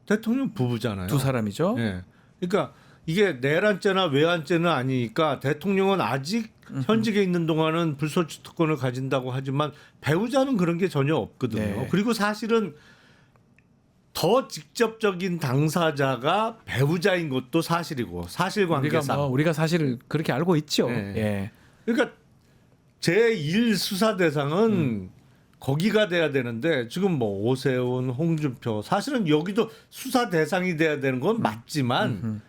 [SPEAKER 5] 대통령 부부잖아요.
[SPEAKER 2] 두 사람이죠.
[SPEAKER 5] 예. 그러니까 이게 내란죄나 외환죄는 아니니까 대통령은 아직 현직에 있는 동안은 불소추 특권을 가진다고 하지만 배우자는 그런 게 전혀 없거든요.
[SPEAKER 2] 네.
[SPEAKER 5] 그리고 사실은 더 직접적인 당사자가 배우자인 것도 사실이고 사실관계상.
[SPEAKER 2] 우리가 사실 그렇게 알고 있죠.
[SPEAKER 5] 네.
[SPEAKER 2] 예.
[SPEAKER 5] 그러니까 제1 수사 대상은 거기가 돼야 되는데 지금 뭐 오세훈, 홍준표 사실은 여기도 수사 대상이 돼야 되는 건 맞지만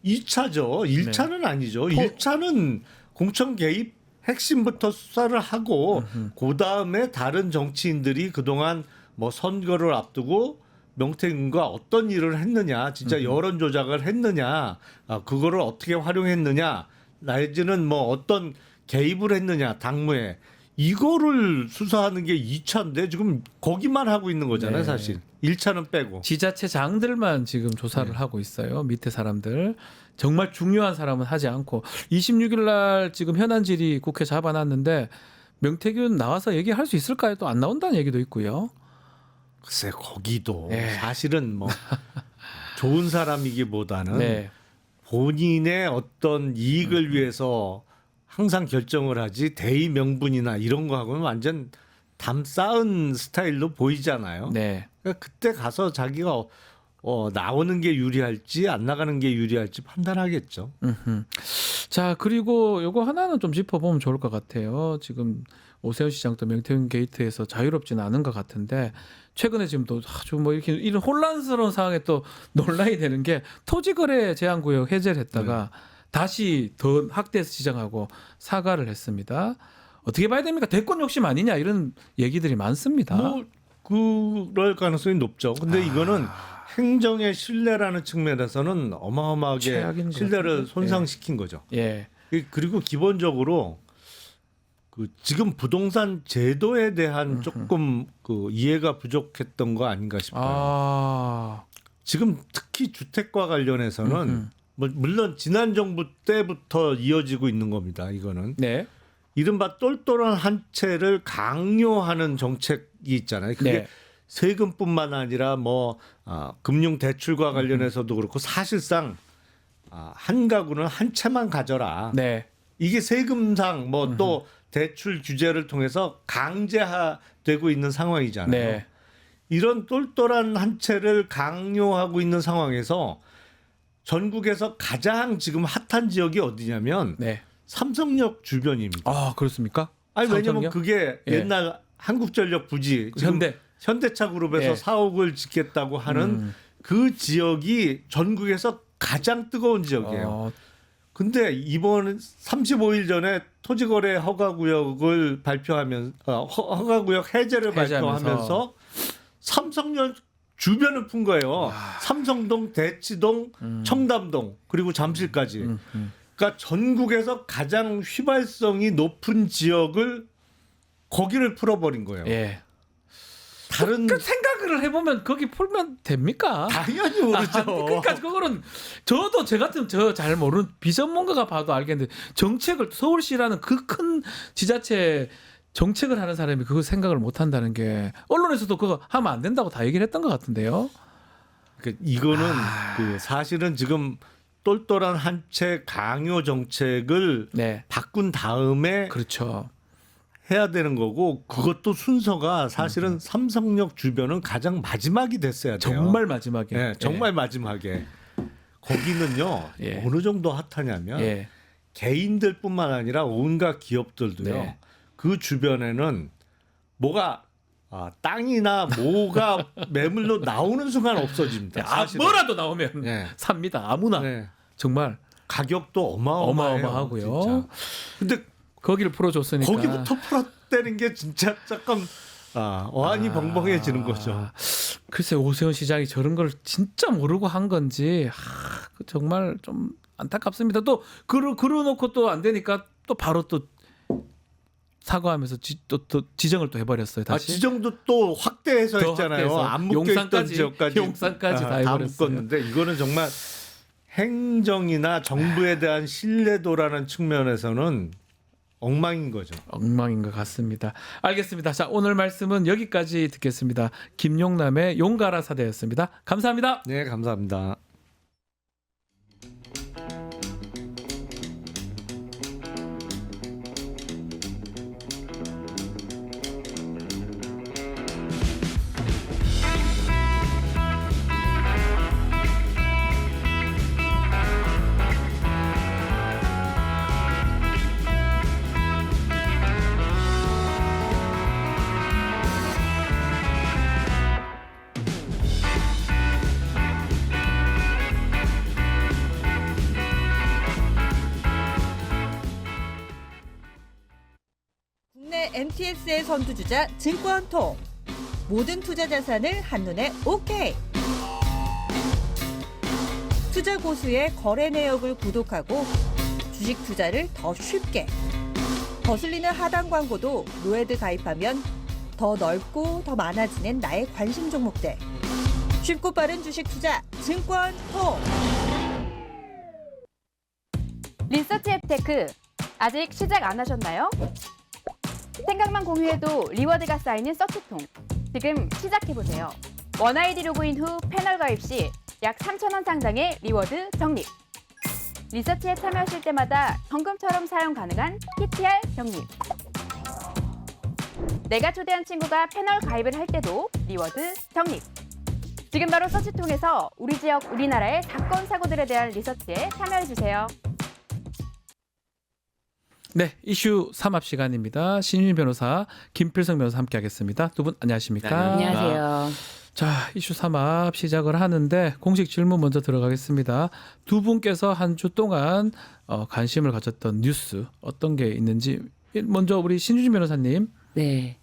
[SPEAKER 5] 2차죠. 1차는 아니죠. 1차는 공천 개입 핵심부터 수사를 하고 그다음에 다른 정치인들이 그동안 뭐 선거를 앞두고 명태균과 어떤 일을 했느냐, 진짜 여론 조작을 했느냐, 그거를 어떻게 활용했느냐, 내지는 뭐 어떤 개입을 했느냐, 당무에 이거를 수사하는 게 2차인데 지금 거기만 하고 있는 거잖아요,
[SPEAKER 2] 네.
[SPEAKER 5] 사실. 1차는 빼고.
[SPEAKER 2] 지자체장들만 지금 조사를
[SPEAKER 5] 네.
[SPEAKER 2] 하고 있어요. 밑에 사람들. 정말 중요한 사람은 하지 않고 26일 날 지금 현안질의 국회 잡아놨는데 명태균 나와서 얘기할 수 있을까요? 또 안 나온다는 얘기도 있고요.
[SPEAKER 5] 글쎄 거기도
[SPEAKER 2] 네.
[SPEAKER 5] 사실은 뭐 좋은 사람이기보다는
[SPEAKER 2] 네.
[SPEAKER 5] 본인의 어떤 이익을 위해서 항상 결정을 하지 대의 명분이나 이런 거 하고는 완전 담 쌓은 스타일로 보이잖아요.
[SPEAKER 2] 네.
[SPEAKER 5] 그러니까 그때 가서 자기가 나오는 게 유리할지 안 나가는 게 유리할지 판단하겠죠.
[SPEAKER 2] 자, 그리고 요거 하나는 좀 짚어보면 좋을 것 같아요. 지금 오세훈 시장도 명태균 게이트에서 자유롭지는 않은 것 같은데 최근에 지금 또 아주 뭐 이렇게 이런 혼란스러운 상황에 또 논란이 되는 게 토지거래 제한구역 해제를 했다가 다시 더 확대해서 지정하고 사과를 했습니다. 어떻게 봐야 됩니까? 대권 욕심 아니냐 이런 얘기들이 많습니다.
[SPEAKER 5] 뭐 그럴 가능성이 높죠. 근데 이거는 행정의 신뢰라는 측면에서는 어마어마하게
[SPEAKER 2] 최악인 것
[SPEAKER 5] 신뢰를
[SPEAKER 2] 같은데.
[SPEAKER 5] 손상시킨 거죠.
[SPEAKER 2] 예.
[SPEAKER 5] 그리고 기본적으로 그 지금 부동산 제도에 대한 조금 그 이해가 부족했던 거 아닌가 싶어요.
[SPEAKER 2] 아.
[SPEAKER 5] 지금 특히 주택과 관련해서는 뭐 물론 지난 정부 때부터 이어지고 있는 겁니다. 이거는
[SPEAKER 2] 네.
[SPEAKER 5] 이른바 똘똘한 한 채를 강요하는 정책이 있잖아요. 그게
[SPEAKER 2] 네.
[SPEAKER 5] 세금뿐만 아니라 뭐 금융 대출과 관련해서도 그렇고 사실상 한 가구는 한 채만 가져라.
[SPEAKER 2] 네.
[SPEAKER 5] 이게 세금상 뭐 또 대출 규제를 통해서 강제되고 있는 상황이잖아요.
[SPEAKER 2] 네.
[SPEAKER 5] 이런 똘똘한 한 채를 강요하고 있는 상황에서 전국에서 가장 지금 핫한 지역이 어디냐면
[SPEAKER 2] 네.
[SPEAKER 5] 삼성역 주변입니다.
[SPEAKER 2] 아, 그렇습니까?
[SPEAKER 5] 아니 왜냐면
[SPEAKER 2] 삼성역?
[SPEAKER 5] 그게
[SPEAKER 2] 예.
[SPEAKER 5] 옛날 한국전력 부지 지금
[SPEAKER 2] 현대.
[SPEAKER 5] 현대차 그룹에서
[SPEAKER 2] 예.
[SPEAKER 5] 사옥을 짓겠다고 하는 그 지역이 전국에서 가장 뜨거운 지역이에요. 근데 이번 35일 전에 토지거래 허가구역을 허가구역 해제를 발표하면서 삼성역 주변을 푼 거예요. 삼성동, 대치동, 청담동 그리고 잠실까지. 그러니까 전국에서 가장 휘발성이 높은 지역을 거기를 풀어버린 거예요.
[SPEAKER 2] 예.
[SPEAKER 5] 다른
[SPEAKER 2] 그 생각을 해보면 거기 풀면 됩니까?
[SPEAKER 5] 당연히 모르죠.
[SPEAKER 2] 그러니까 그거는 저도 저 같은 저 잘 모르는 비전문가가 봐도 알겠는데 정책을 서울시라는 그 큰 지자체 정책을 하는 사람이 그거 생각을 못 한다는 게 언론에서도 그거 하면 안 된다고 다 얘기를 했던 것 같은데요.
[SPEAKER 5] 이거는 그 사실은 지금 똘똘한 한 채 강요 정책을
[SPEAKER 2] 네.
[SPEAKER 5] 바꾼 다음에
[SPEAKER 2] 그렇죠.
[SPEAKER 5] 해야 되는 거고 그것도 순서가 사실은 삼성역 주변은 가장 마지막이 됐어야 돼요.
[SPEAKER 2] 정말 마지막에.
[SPEAKER 5] 네, 정말 마지막에 거기는요
[SPEAKER 2] 예.
[SPEAKER 5] 어느 정도 핫하냐면
[SPEAKER 2] 예.
[SPEAKER 5] 개인들뿐만 아니라 온갖 기업들도요.
[SPEAKER 2] 네.
[SPEAKER 5] 그 주변에는 뭐가 땅이나 뭐가 매물로 나오는 순간 없어집니다. 사실은.
[SPEAKER 2] 뭐라도 나오면
[SPEAKER 5] 네.
[SPEAKER 2] 삽니다. 아무나.
[SPEAKER 5] 네.
[SPEAKER 2] 정말
[SPEAKER 5] 가격도 어마어마하고요.
[SPEAKER 2] 진짜.
[SPEAKER 5] 근데
[SPEAKER 2] 거기를 풀어줬으니까.
[SPEAKER 5] 거기부터 풀었다는 게 진짜 조금 어안이 벙벙해지는 거죠.
[SPEAKER 2] 글쎄 오세훈 시장이 저런 걸 진짜 모르고 한 건지 정말 좀 안타깝습니다. 또 그러놓고 또 안 되니까 또 바로 또 사과하면서 또 지정을 또 해버렸어요. 다시.
[SPEAKER 5] 지정도 또 확대해서
[SPEAKER 2] 더
[SPEAKER 5] 했잖아요.
[SPEAKER 2] 확대해서
[SPEAKER 5] 안 묶여있던
[SPEAKER 2] 용산까지,
[SPEAKER 5] 지역까지
[SPEAKER 2] 용산까지 다
[SPEAKER 5] 다
[SPEAKER 2] 해버렸어요.
[SPEAKER 5] 묶었는데 이거는 정말 행정이나 정부에 대한 신뢰도라는 측면에서는 엉망인 거죠.
[SPEAKER 2] 엉망인 것 같습니다. 알겠습니다. 자 오늘 말씀은 여기까지 듣겠습니다. 김용남의 용가라 사대였습니다. 감사합니다.
[SPEAKER 5] 네, 감사합니다.
[SPEAKER 6] 국내 MTS의 선두주자 증권통. 모든 투자 자산을 한눈에 오케이. 투자 고수의 거래 내역을 구독하고 주식 투자를 더 쉽게. 거슬리는 하단 광고도 노에드 가입하면 더 넓고 더 많아지는 나의 관심 종목들. 쉽고 빠른 주식 투자 증권통.
[SPEAKER 7] 리서치 앱테크 아직 시작 안 하셨나요? 생각만 공유해도 리워드가 쌓이는 서치통. 지금 시작해보세요. 원아이디 로그인 후 패널 가입 시 약 3,000원 상당의 리워드 적립. 리서치에 참여하실 때마다 현금처럼 사용 가능한 PTR 적립. 내가 초대한 친구가 패널 가입을 할 때도 리워드 적립. 지금 바로 서치통해서 우리 지역, 우리나라의 사건, 사고들에 대한 리서치에 참여해주세요.
[SPEAKER 2] 네, 이슈 3합 시간입니다. 신윤 변호사, 김필성 변호사 함께하겠습니다. 두 분 안녕하십니까?
[SPEAKER 3] 네,
[SPEAKER 7] 안녕하세요.
[SPEAKER 2] 자, 이슈 3합 시작을 하는데 공식 질문 먼저 들어가겠습니다. 두 분께서 한 주 동안 관심을 가졌던 뉴스 어떤 게 있는지 먼저 우리 신유진 변호사님.
[SPEAKER 8] 네.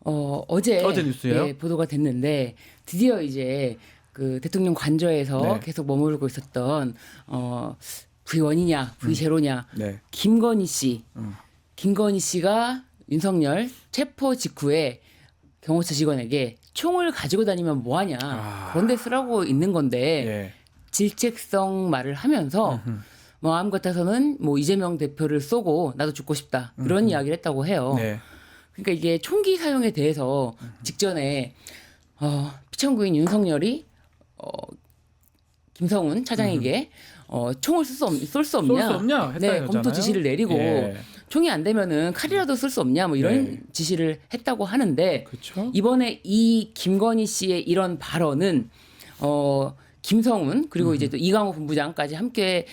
[SPEAKER 8] 어제
[SPEAKER 2] 뉴스예요?
[SPEAKER 8] 네, 보도가 됐는데 드디어 이제 그 대통령 관저에서
[SPEAKER 2] 네.
[SPEAKER 8] 계속 머무르고 있었던 V1이냐 V0냐
[SPEAKER 2] 네.
[SPEAKER 8] 김건희 씨가 윤석열 체포 직후에 경호처 직원에게 총을 가지고 다니면 뭐하냐 그런 데 쓰라고 있는 건데
[SPEAKER 2] 예.
[SPEAKER 8] 질책성 말을 하면서 뭐 마음 같아서는 뭐 이재명 대표를 쏘고 나도 죽고 싶다 그런 이야기를 했다고 해요.
[SPEAKER 2] 네.
[SPEAKER 8] 그러니까 이게 총기 사용에 대해서 직전에 피청구인 윤석열이 김성훈 차장에게 총을 쏠 수 없냐,
[SPEAKER 2] 쏠 수 없냐 했다
[SPEAKER 8] 네,
[SPEAKER 2] 이거잖아요.
[SPEAKER 8] 검토 지시를 내리고
[SPEAKER 2] 예.
[SPEAKER 8] 총이 안 되면은 칼이라도 쓸 수 없냐 뭐 이런
[SPEAKER 2] 네.
[SPEAKER 8] 지시를 했다고 하는데
[SPEAKER 2] 그렇죠.
[SPEAKER 8] 이번에 이 김건희 씨의 이런 발언은 김성훈 그리고 이제 또 이강호 본부장까지 함께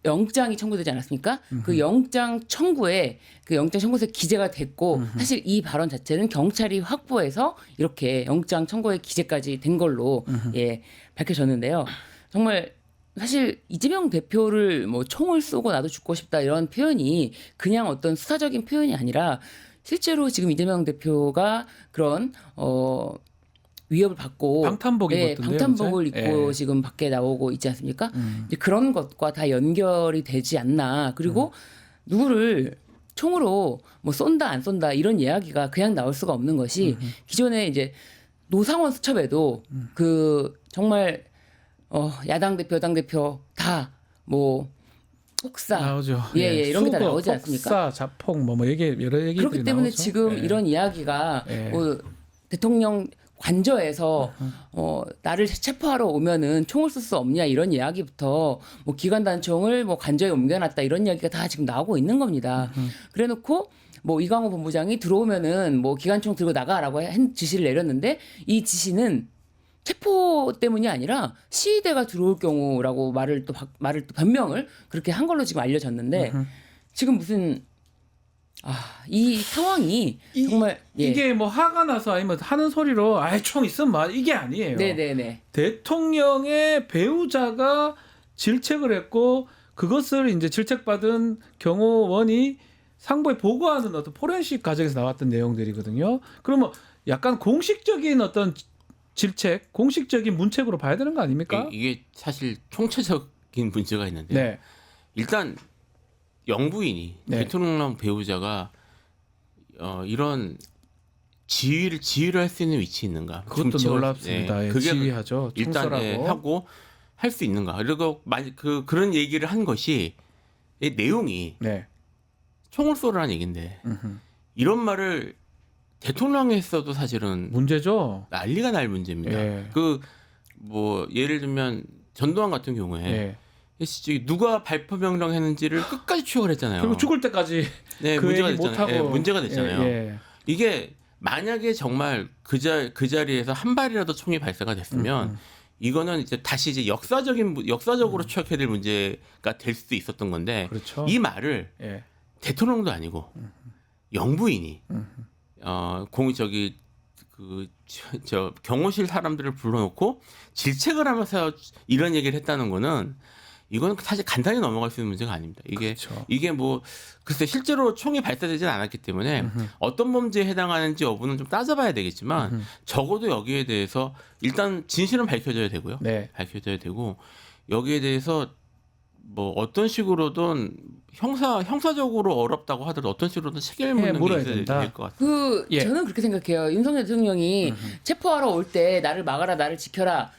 [SPEAKER 8] 영장이 청구되지 않았습니까? 그 영장 청구에 그 영장 청구서에 기재가 됐고 사실 이 발언 자체는 경찰이 확보해서 이렇게 영장 청구에 기재까지 된 걸로 예, 밝혀졌는데요. 정말 사실 이재명 대표를 뭐 총을 쏘고 나도 죽고 싶다 이런 표현이 그냥 어떤 수사적인 표현이 아니라 실제로 지금 이재명 대표가 그런 위협을 받고
[SPEAKER 2] 방탄복
[SPEAKER 8] 네,
[SPEAKER 2] 입었던데요,
[SPEAKER 8] 방탄복을
[SPEAKER 2] 이제?
[SPEAKER 8] 입고
[SPEAKER 2] 예.
[SPEAKER 8] 지금 밖에 나오고 있지 않습니까? 이제 그런 것과 다 연결이 되지 않나. 그리고 누구를 총으로 뭐 쏜다 안 쏜다 이런 이야기가 그냥 나올 수가 없는 것이 기존에 이제 노상원 수첩에도 그 정말 야당 대표, 여당 대표 다 뭐 폭사
[SPEAKER 2] 나오죠.
[SPEAKER 8] 예, 이런 게 다
[SPEAKER 2] 수거,
[SPEAKER 8] 나오지 않습니까?
[SPEAKER 2] 폭사, 자폭 뭐 여러 얘기들이
[SPEAKER 8] 그렇기 때문에
[SPEAKER 2] 나오죠.
[SPEAKER 8] 지금
[SPEAKER 2] 예.
[SPEAKER 8] 이런 이야기가
[SPEAKER 2] 예.
[SPEAKER 8] 뭐 대통령 관저에서 나를 체포하러 오면은 총을 쏠 수 없냐 이런 이야기부터 뭐 기관단총을 뭐 관저에 옮겨놨다 이런 이야기가 다 지금 나오고 있는 겁니다. 그래놓고 뭐 이강호 본부장이 들어오면은 뭐 기관총 들고 나가라고 지시를 내렸는데 이 지시는 체포 때문이 아니라 시위대가 들어올 경우라고 말을 또 변명을 그렇게 한 걸로 지금 알려졌는데 지금 무슨 이 상황이 정말 예.
[SPEAKER 2] 이게 뭐 화가 나서 아니면 하는 소리로 아예 총 있으면 막 이게 아니에요.
[SPEAKER 8] 네네네.
[SPEAKER 2] 대통령의 배우자가 질책을 했고 그것을 이제 질책받은 경호원이 상부에 보고하는 어떤 포렌식 과정에서 나왔던 내용들이거든요. 그러면 약간 공식적인 어떤 질책, 공식적인 문책으로 봐야 되는 거 아닙니까?
[SPEAKER 9] 이게 사실 총체적인 문제가 있는데
[SPEAKER 2] 네.
[SPEAKER 9] 일단 영부인이
[SPEAKER 2] 네.
[SPEAKER 9] 대통령 배우자가 이런 지휘를 할 수 있는 위치에 있는가?
[SPEAKER 2] 그것도 놀랍습니다. 예,
[SPEAKER 9] 그게
[SPEAKER 2] 지휘하죠.
[SPEAKER 9] 일단
[SPEAKER 2] 총설하고.
[SPEAKER 9] 하고 할 수 있는가? 그리고 그런 얘기를 한 것이 이 내용이
[SPEAKER 2] 네.
[SPEAKER 9] 총을 쏘라는 얘긴데 이런 말을 대통령이 했어도 사실은
[SPEAKER 2] 문제죠.
[SPEAKER 9] 난리가 날 문제입니다.
[SPEAKER 2] 예.
[SPEAKER 9] 그 뭐 예를 들면 전두환 같은 경우에
[SPEAKER 2] 예.
[SPEAKER 9] 누가 발포 명령했는지를 끝까지 추적을 했잖아요.
[SPEAKER 2] 그리고 죽을 때까지
[SPEAKER 9] 네,
[SPEAKER 2] 그
[SPEAKER 9] 문제가
[SPEAKER 2] 얘기
[SPEAKER 9] 됐잖아요.
[SPEAKER 2] 못하고.
[SPEAKER 9] 네, 문제가 됐잖아요.
[SPEAKER 2] 예.
[SPEAKER 9] 이게 만약에 정말 그 자리에서 한 발이라도 총이 발사가 됐으면 이거는 이제 다시 이제 역사적으로 추적해야 될 문제가 될 수도 있었던 건데
[SPEAKER 2] 그렇죠.
[SPEAKER 9] 이 말을
[SPEAKER 2] 예.
[SPEAKER 9] 대통령도 아니고 영부인이 저 경호실 사람들을 불러놓고 질책을 하면서 이런 얘기를 했다는 거는 이거는 사실 간단히 넘어갈 수 있는 문제가 아닙니다.
[SPEAKER 2] 그렇죠.
[SPEAKER 9] 이게 뭐 글쎄 실제로 총이 발사되지는 않았기 때문에 어떤 범죄에 해당하는지 여부는 좀 따져봐야 되겠지만 적어도 여기에 대해서 일단 진실은 밝혀져야 되고요.
[SPEAKER 2] 네.
[SPEAKER 9] 밝혀져야 되고 여기에 대해서 뭐 어떤 식으로든 형사적으로 어렵다고 하더라도 어떤 식으로든 책임을 묻는
[SPEAKER 2] 물어야
[SPEAKER 9] 게
[SPEAKER 2] 된다.
[SPEAKER 9] 될 것 같아요.
[SPEAKER 2] 예.
[SPEAKER 8] 저는 그렇게 생각해요. 윤석열 대통령이 체포하러 올 때 나를 막아라, 나를 지켜라,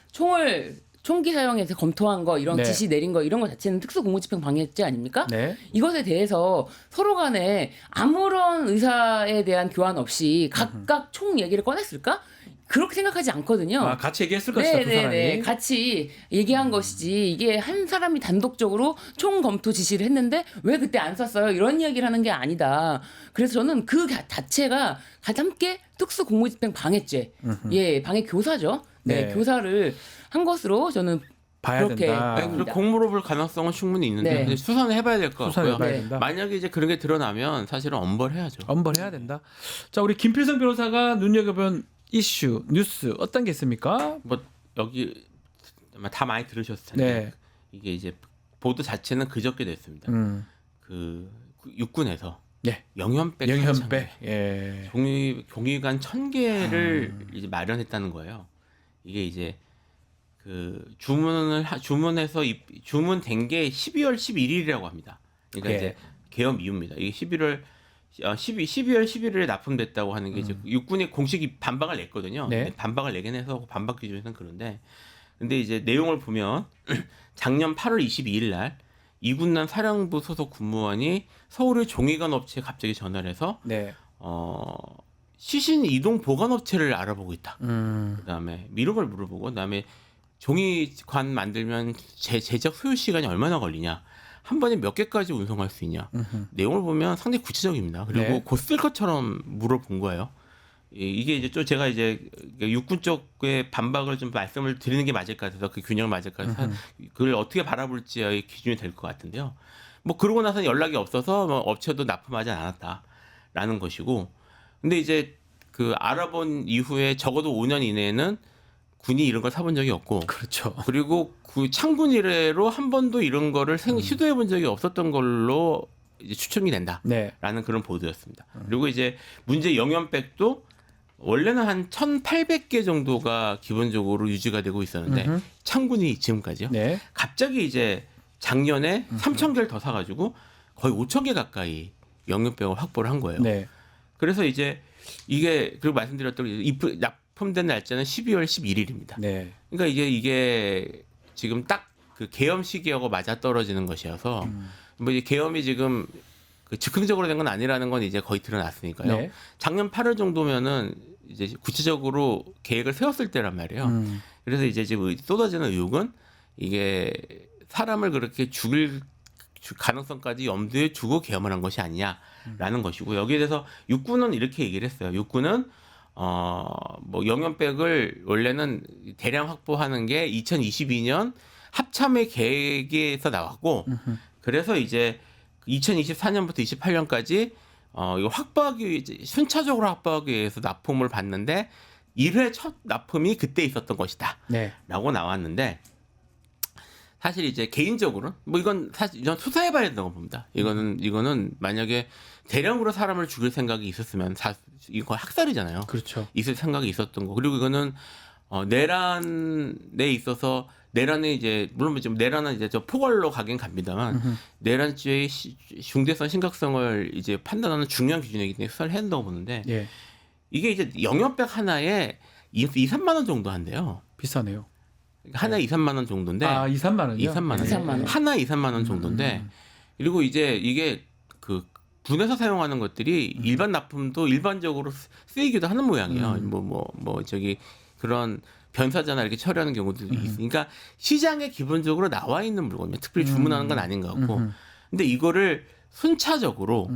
[SPEAKER 8] 총기 사용해서 검토한 거, 이런
[SPEAKER 2] 네.
[SPEAKER 8] 지시 내린 거, 이런 거 자체는 특수공무집행 방해죄 아닙니까?
[SPEAKER 2] 네.
[SPEAKER 8] 이것에 대해서 서로 간에 아무런 의사에 대한 교환 없이 각각 총 얘기를 꺼냈을까? 그렇게 생각하지 않거든요.
[SPEAKER 2] 같이 얘기했을 것이다, 두 사람이.
[SPEAKER 8] 네네네. 같이 얘기한 것이지 이게 한 사람이 단독적으로 총 검토 지시를 했는데 왜 그때 안 쐈어요? 이런 이야기를 하는 게 아니다. 그래서 저는 그 자체가 함께 특수공무집행 방해죄, 예, 방해 교사죠. 네,
[SPEAKER 2] 네.
[SPEAKER 8] 교사를 한 것으로 저는
[SPEAKER 2] 봐야
[SPEAKER 8] 그렇게
[SPEAKER 2] 된다.
[SPEAKER 9] 아니, 그리고 공무로 볼 가능성은 충분히 있는데
[SPEAKER 8] 네.
[SPEAKER 9] 근데 수사는 해봐야 될 것 같고요.
[SPEAKER 2] 수사해봐야
[SPEAKER 8] 네.
[SPEAKER 2] 된다.
[SPEAKER 9] 만약에 이제 그런 게 드러나면 사실은 엄벌해야죠.
[SPEAKER 2] 엄벌해야 된다. 자, 우리 김필성 변호사가 눈여겨본 이슈, 뉴스 어떤 게 있습니까?
[SPEAKER 9] 뭐 여기 아마 다 많이 들으셨을 텐데
[SPEAKER 2] 네.
[SPEAKER 9] 이게 이제 보도 자체는 그저께 됐습니다. 그 육군에서
[SPEAKER 2] 네.
[SPEAKER 9] 영현백
[SPEAKER 2] 영현배. 예.
[SPEAKER 9] 종이관 1,000개를 이제 마련했다는 거예요. 이게 이제 그 주문해서 주문된 게 12월 11일이라고 합니다. 그러니까
[SPEAKER 2] 예.
[SPEAKER 9] 이제 계엄 이후입니다. 이게 12월 11일에 납품됐다고 하는 게 이제 육군이 공식 반박을 냈거든요.
[SPEAKER 2] 네.
[SPEAKER 9] 반박을 내긴 해서 반박 기준에서는 그런데 근데 이제 내용을 보면 작년 8월 22일 날 이군남 사령부 소속 군무원이 서울의 종이관 업체에 갑자기 전화를 해서
[SPEAKER 2] 네.
[SPEAKER 9] 시신 이동 보관 업체를 알아보고 있다. 그다음에 이런 걸 물어보고 그다음에 종이관 만들면 제작 소요 시간이 얼마나 걸리냐. 한 번에 몇 개까지 운송할 수 있냐. 내용을 보면 상당히 구체적입니다. 그리고
[SPEAKER 2] 네.
[SPEAKER 9] 곧 쓸 것처럼 물어본 거예요. 이게 이제 좀 제가 이제 육군 쪽의 반박을 좀 말씀을 드리는 게 맞을 것 같아서 그 균형을 맞을 것 같아서 그걸 어떻게 바라볼지의 기준이 될 것 같은데요. 뭐 그러고 나서 연락이 없어서 뭐 업체도 납품하지 않았다라는 것이고, 근데 이제 그 알아본 이후에 적어도 5년 이내에는 군이 이런 걸 사본 적이 없고,
[SPEAKER 2] 그렇죠.
[SPEAKER 9] 그리고 그 창군 이래로 한 번도 이런 거를 시도해 본 적이 없었던 걸로 이제 추측이 된다라는
[SPEAKER 2] 네.
[SPEAKER 9] 그런 보도였습니다. 그리고 이제 문제 영연백도 원래는 한 1,800개 정도가 기본적으로 유지가 되고 있었는데 창군이 지금까지요.
[SPEAKER 2] 네.
[SPEAKER 9] 갑자기 이제 작년에 3,000개를 더 사가지고 거의 5,000개 가까이 영연백을 확보를 한 거예요.
[SPEAKER 2] 네.
[SPEAKER 9] 그래서 이제 이게 그리고 말씀드렸던 납품된 날짜는 12월 11일입니다.
[SPEAKER 2] 네.
[SPEAKER 9] 그러니까 이게 지금 딱 그 계엄 시기하고 맞아 떨어지는 것이어서 뭐 이제 계엄이 지금 그 즉흥적으로 된 건 아니라는 건 이제 거의 드러났으니까요.
[SPEAKER 2] 네.
[SPEAKER 9] 작년 8월 정도면은 이제 구체적으로 계획을 세웠을 때란 말이에요. 그래서 이제 지금 쏟아지는 의혹은 이게 사람을 그렇게 죽일 가능성까지 염두에 두고 계엄을 한 것이 아니냐라는 것이고, 여기에 대해서 육군은 이렇게 얘기를 했어요. 육군은 뭐 영연백을 원래는 대량 확보하는 게 2022년 합참의 계획에서 나왔고, 그래서 이제 2024년부터 28년까지 이거 순차적으로 확보하기 위해서 납품을 받는데 1회 첫 납품이 그때 있었던 것이다.
[SPEAKER 2] 네.
[SPEAKER 9] 라고 나왔는데, 사실 이제 개인적으로 뭐 이건 사실 전 수사해봐야 된다고 봅니다. 이거는 만약에 대량으로 사람을 죽일 생각이 있었으면 이거 학살이잖아요.
[SPEAKER 2] 그렇죠.
[SPEAKER 9] 있을 생각이 있었던 거. 그리고 이거는 내란에 있어서 내란에 이제 물론 지금 내란은 이제 저 포괄로 가긴 갑니다만 내란죄의 중대성 심각성을 이제 판단하는 중요한 기준이기 때문에 수사를 해야 된다고 보는데,
[SPEAKER 2] 예.
[SPEAKER 9] 이게 이제 영연백 하나에 2-3만 원 정도 한대요.
[SPEAKER 2] 비싸네요.
[SPEAKER 9] 하나에 2-3만 원 정도인데.
[SPEAKER 2] 2-3만 원이요?
[SPEAKER 9] 2-3만 원.
[SPEAKER 8] 2-3만 원.
[SPEAKER 9] 하나 2-3만 원 정도인데. 그리고 이제 이게 그 군에서 사용하는 것들이 일반 납품도 일반적으로 쓰이기도 하는 모양이에요. 뭐 저기 그런 변사자나 이렇게 처리하는 경우도 있으니까 시장에 기본적으로 나와 있는 물건이면 특별히 주문하는 건 아닌 것 같고. 근데 이거를 순차적으로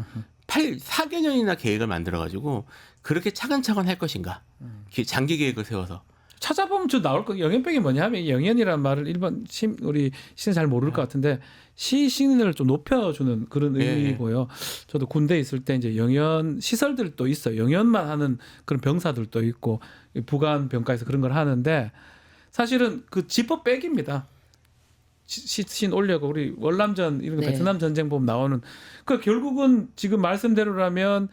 [SPEAKER 9] 4개년이나 계획을 만들어 가지고 그렇게 차근차근 할 것인가? 장기 계획을 세워서.
[SPEAKER 2] 찾아보면 저 나올 거. 영연백이 뭐냐 하면 영연이라는 말을 일반 우리 시는 잘 모를 것 같은데 시신을 좀 높여주는 그런 의미고요. 저도 군대에 있을 때 이제 영연 시설들도 있어요. 영연만 하는 그런 병사들도 있고 부관 병가에서 그런 걸 하는데, 사실은 그 지퍼백입니다. 시신 올려고 우리 월남전 이런 거
[SPEAKER 8] 네.
[SPEAKER 2] 베트남 전쟁 보면 나오는 그 결국은 지금 말씀대로라면